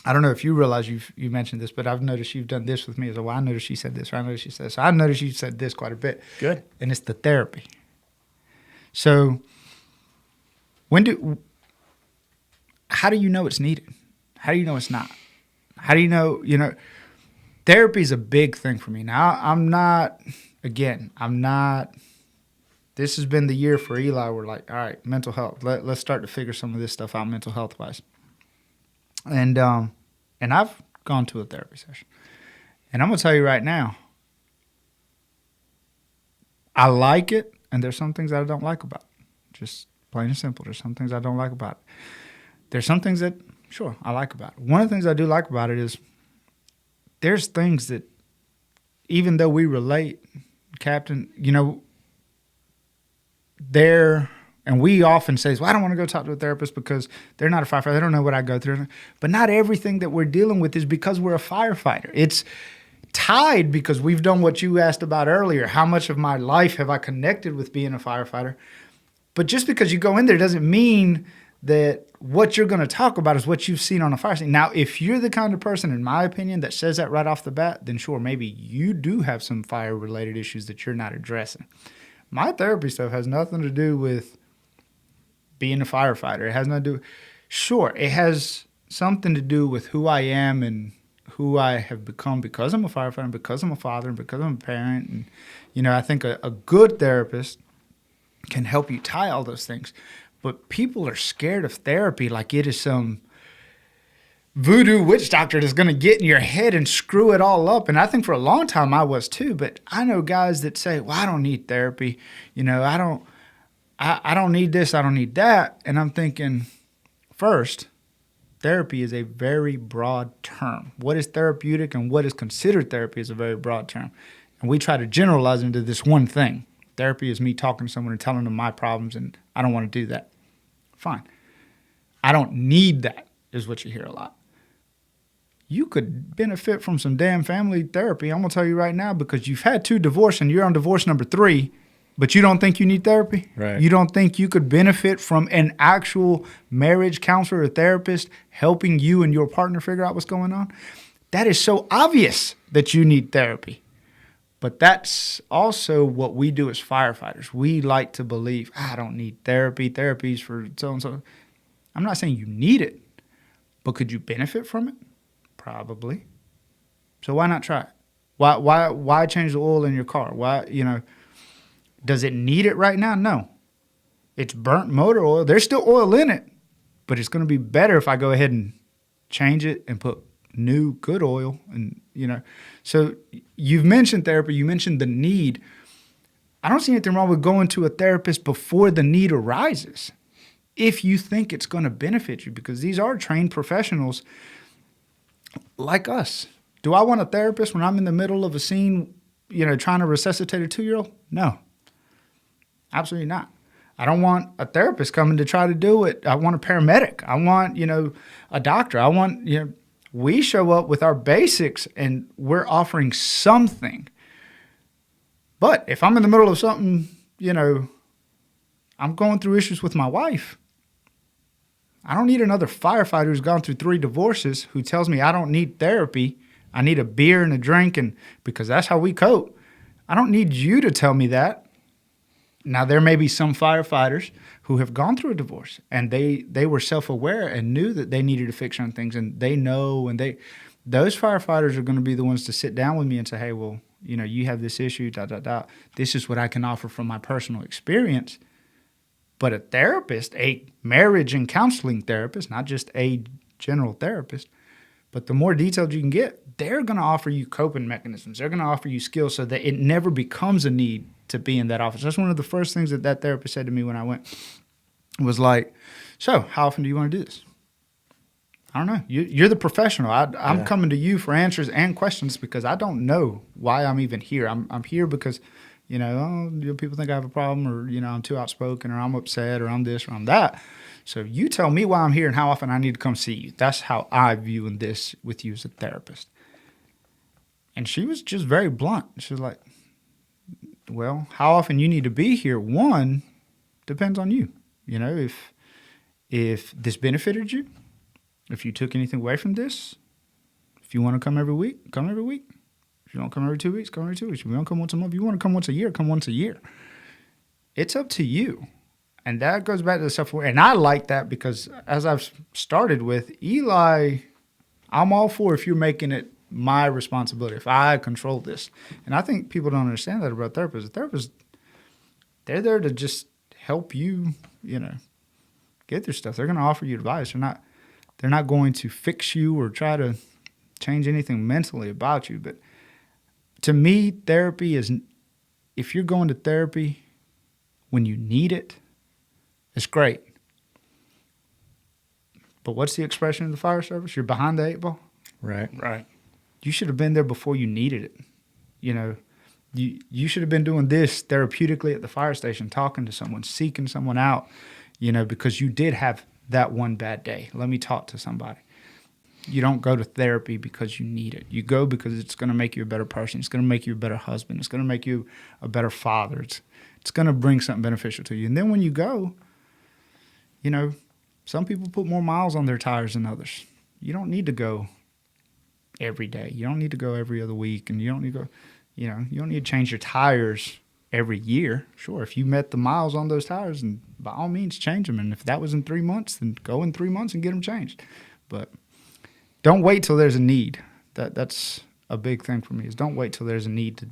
I don't know if you realize you mentioned this, but I've noticed you've done this with me as well. I noticed she said this, or I noticed she said this. So I noticed you said this quite a bit. Good. And it's the therapy. So how do you know it's needed? How do you know it's not? How do you know, therapy is a big thing for me. Now, this has been the year for Eli. We're like, all right, mental health. Let's start to figure some of this stuff out mental health wise. And I've gone to a therapy session. And I'm going to tell you right now, I like it, and there's some things that I don't like about it. Just plain and simple. There's some things I don't like about it. There's some things that, sure, I like about it. One of the things I do like about it is there's things that, even though we relate, Captain, and we often say, well, I don't want to go talk to a therapist because they're not a firefighter. They don't know what I go through. But not everything that we're dealing with is because we're a firefighter. tied because we've done what you asked about earlier. How much of my life have I connected with being a firefighter? But just because you go in there doesn't mean that what you're going to talk about is what you've seen on a fire scene. Now, if you're the kind of person, in my opinion, that says that right off the bat, then sure, maybe you do have some fire-related issues that you're not addressing. My therapy stuff has nothing to do with being a firefighter. It has nothing to do. Sure, it has something to do with who I am and who I have become because I'm a firefighter, and because I'm a father, and because I'm a parent. And, you know, I think a good therapist can help you tie all those things. But people are scared of therapy like it is some voodoo witch doctor that's going to get in your head and screw it all up. And I think for a long time I was too. But I know guys that say, well, I don't need therapy. You know, I don't need this. I don't need that. And I'm thinking, first, therapy is a very broad term. What is therapeutic and what is considered therapy is a very broad term. And we try to generalize into this one thing. Therapy is me talking to someone and telling them my problems, and I don't want to do that. Fine. I don't need that, is what you hear a lot. You could benefit from some damn family therapy. I'm going to tell you right now, because you've had 2 divorces and you're on divorce number 3, but you don't think you need therapy? Right. You don't think you could benefit from an actual marriage counselor or therapist helping you and your partner figure out what's going on? That is so obvious that you need therapy. But that's also what we do as firefighters. We like to believe, I don't need therapy. Therapy's for so-and-so. I'm not saying you need it, but could you benefit from it? Probably. So why not try it? Why change the oil in your car? Why, you know, does it need it right now? No. It's burnt motor oil. There's still oil in it, but it's going to be better if I go ahead and change it and put new good oil. And, you know, so you've mentioned therapy. You mentioned the need. I don't see anything wrong with going to a therapist before the need arises, if you think it's going to benefit you, because these are trained professionals like us. Do I want a therapist when I'm in the middle of a scene, you know, trying to resuscitate a 2-year-old? No, absolutely not. I don't want a therapist coming to try to do it. I want a paramedic. I want, you know, a doctor. I want, you know, we show up with our basics and we're offering something. But if I'm in the middle of something, you know, I'm going through issues with my wife, I don't need another firefighter who's gone through 3 divorces who tells me I don't need therapy. I need a beer and a drink, and because that's how we cope. I don't need you to tell me that. Now, there may be some firefighters who have gone through a divorce and they were self-aware and knew that they needed to fix certain things, and they know, and those firefighters are going to be the ones to sit down with me and say, hey, well, you know, you have this issue, This is what I can offer from my personal experience. But a therapist, a marriage and counseling therapist, not just a general therapist, but the more detailed you can get, they're going to offer you coping mechanisms. They're going to offer you skills so that it never becomes a need to be in that office. That's one of the first things that therapist said to me when I went, was like, so how often do you want to do this? I don't know. You're the professional. I'm coming to you for answers and questions because I don't know why I'm even here. I'm here because, you know, people think I have a problem, or, you know, I'm too outspoken, or I'm upset, or I'm this, or I'm that. So you tell me why I'm here and how often I need to come see you. That's how I view this with you as a therapist. And she was just very blunt. She was like, well, how often you need to be here, one, depends on you. You know, if this benefited you, if you took anything away from this, if you want to come every week, come every week. If you don't come every 2 weeks, come every 2 weeks. If you don't come once a month, if you want to come once a year, come once a year. It's up to you. And that goes back to the self-aware. And I like that because, as I've started with, Eli, I'm all for if you're making it my responsibility, if I control this. And I think people don't understand that about therapists. Therapists, they're there to just help you, you know, get through stuff. They're going to offer you advice. They're not going to fix you or try to change anything mentally about you. But to me, therapy is, if you're going to therapy when you need it, it's great. But what's the expression of the fire service? You're behind the 8 ball? Right. You should have been there before you needed it. You know, you should have been doing this therapeutically at the fire station, talking to someone, seeking someone out, you know, because you did have that one bad day. Let me talk to somebody. You don't go to therapy because you need it. You go because it's going to make you a better person. It's going to make you a better husband. It's going to make you a better father. It's going to bring something beneficial to you. And then when you go, some people put more miles on their tires than others. You don't need to go every day. You don't need to go every other week, and you don't need to go, you don't need to change your tires every year. Sure, if you met the miles on those tires, and by all means change them. And if that was in 3 months, then go in 3 months and get them changed. But don't wait till there's a need. That's a big thing for me, is don't wait till there's a need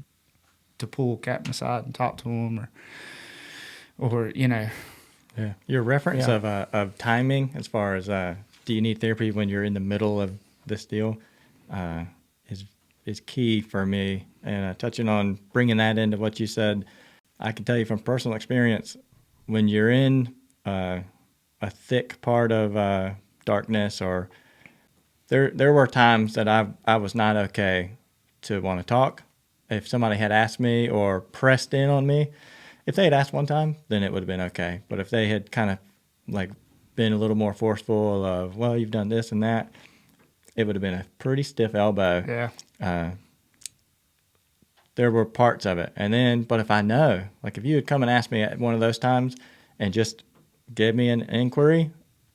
to pull Captain aside and talk to him or. Yeah. Your reference of timing, as far as do you need therapy when you're in the middle of this deal, is key for me. And touching on bringing that into what you said, I can tell you from personal experience, when you're in a thick part of darkness, or there were times that I was not okay to want to talk. If somebody had asked me or pressed in on me, if they had asked one time, then it would have been okay. But if they had kind of like been a little more forceful of, well, you've done this and that, it would have been a pretty stiff elbow. Yeah. There were parts of it. And then, but if I know, like if you had come and asked me at one of those times and just gave me an inquiry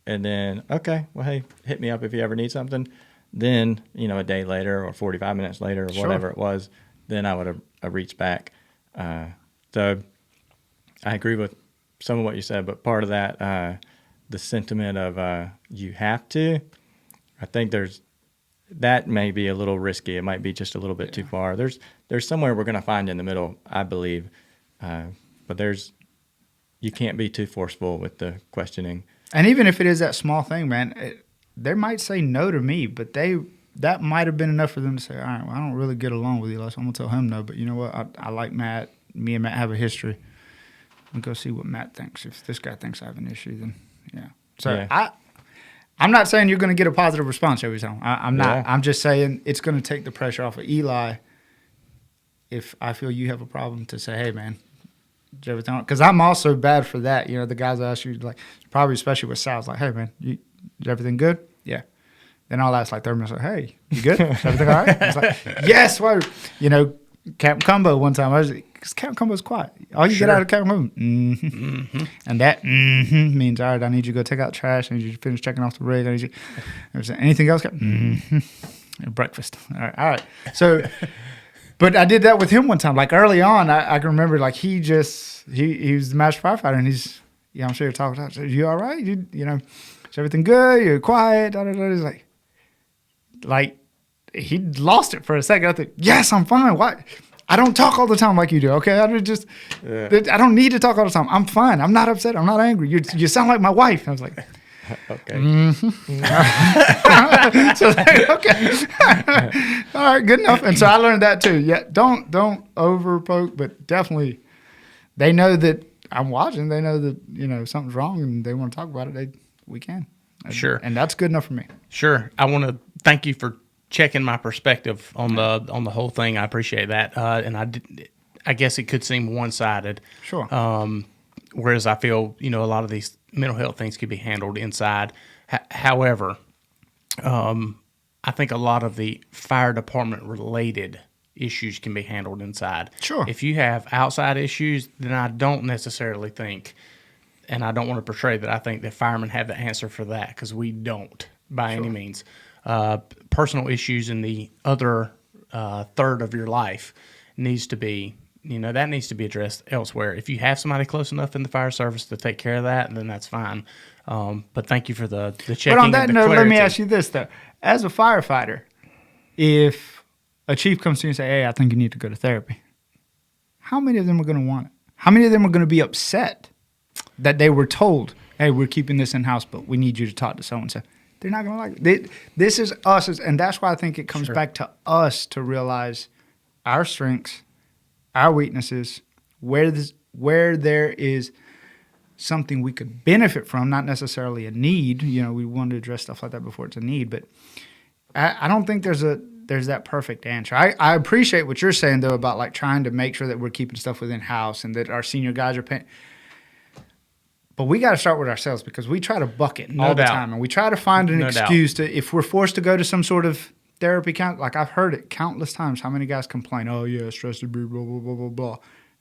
and then, okay, well, hey, hit me up if you ever need something. Then, a day later or 45 minutes later or whatever it was, then I would have reached back. So I agree with some of what you said, but part of that, the sentiment of you have to, I think that may be a little risky. It might be just a little bit too far. There's somewhere we're going to find in the middle, I believe. But you can't be too forceful with the questioning. And even if it is that small thing, man, they might say no to me, but that might have been enough for them to say, all right, well, I don't really get along with Eli, so I'm going to tell him no. But you know what? I like Matt. Me and Matt have a history. And go see what Matt thinks. If this guy thinks I have an issue, then yeah. So I'm not saying you're going to get a positive response every time. I'm not. Yeah. I'm just saying it's going to take the pressure off of Eli if I feel you have a problem to say, hey, man, did you ever tell him? Because I'm also bad for that. The guys I ask you, like, probably especially with Sal, like, hey, man, is everything good? Yeah. Then I'll ask like 30 minutes, like, hey, you good? Is everything all right? It's like, yes. Why? Captain Combo one time, because Captain Combo's quiet. All you get out of Captain Combo, and that means, all right, I need you to go take out trash. I need you to finish checking off the rig. I need you. Anything else, Captain? Breakfast. All right. So, but I did that with him one time. Like early on, I can remember, like he was the master firefighter, and he's, I'm sure you're talking about, you all right? Is everything good? You're quiet? He's like. He lost it for a second. I think, yes, I'm fine. Why? I don't talk all the time like you do. Okay, I don't need to talk all the time. I'm fine. I'm not upset. I'm not angry. You sound like my wife. I was like, okay. So okay, all right, good enough. And so I learned that too. Yeah, don't overpoke, but definitely, they know that I'm watching. They know that something's wrong, and they want to talk about it. We can. Sure, and that's good enough for me. Sure, I want to thank you for checking my perspective on the whole thing. I appreciate that, and I guess it could seem one-sided. Sure. Whereas I feel a lot of these mental health things could be handled inside. However, I think a lot of the fire department related issues can be handled inside. Sure. If you have outside issues, then I don't necessarily think, and I don't want to portray that I think that firemen have the answer for that, because we don't by any means. Personal issues in the other third of your life needs to be, that needs to be addressed elsewhere. If you have somebody close enough in the fire service to take care of that, then that's fine. But thank you for the checking. But on that and the note, clarity. let me ask you this, though. As a firefighter, if a chief comes to you and say, hey, I think you need to go to therapy, how many of them are going to want it? How many of them are going to be upset that they were told, hey, we're keeping this in-house, but we need you to talk to so-and-so? They're not going to like it. This is us, and that's why I think it comes back to us to realize our strengths, our weaknesses, where there is something we could benefit from, not necessarily a need. We want to address stuff like that before it's a need, but I don't think there's that perfect answer. I appreciate what you're saying, though, about like trying to make sure that we're keeping stuff within house and that our senior guys are paying. But we got to start with ourselves because we try to buck it all the doubt. time. And we try to find an No doubt. excuse to, if we're forced to go to some sort of therapy count, like I've heard it countless times, how many guys complain, oh, yeah, stress to be blah, blah, blah, blah, blah.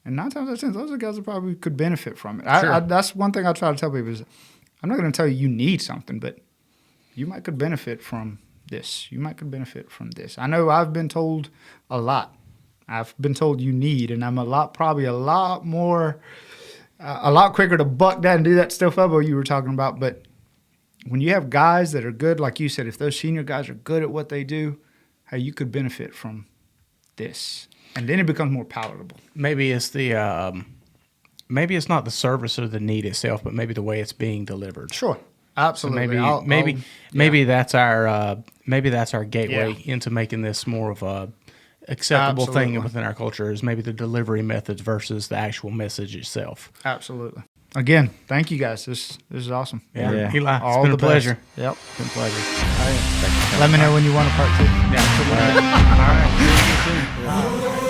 And 9 times out of 10, those are guys that probably could benefit from it. Sure. That's one thing I try to tell people is I'm not going to tell you need something, but you might could benefit from this. You might could benefit from this. I know I've been told a lot. I've been told you need, and I'm probably a lot quicker to buck that and do that stuff up what you were talking about. But when you have guys that are good, like you said, if those senior guys are good at what they do, hey, you could benefit from this. And then it becomes more palatable. Maybe it's the maybe it's not the service or the need itself, but maybe the way it's being delivered. Sure. Absolutely. So maybe that's our gateway Yeah. into making this more of a acceptable thing Absolutely. within our culture is maybe the delivery methods versus the actual message itself. Absolutely. Again, thank you guys. This is awesome. Yeah. Eli, it's All been a the best. pleasure. Yep. It's been a pleasure. Let me know when you want a part 2. Yeah. All right.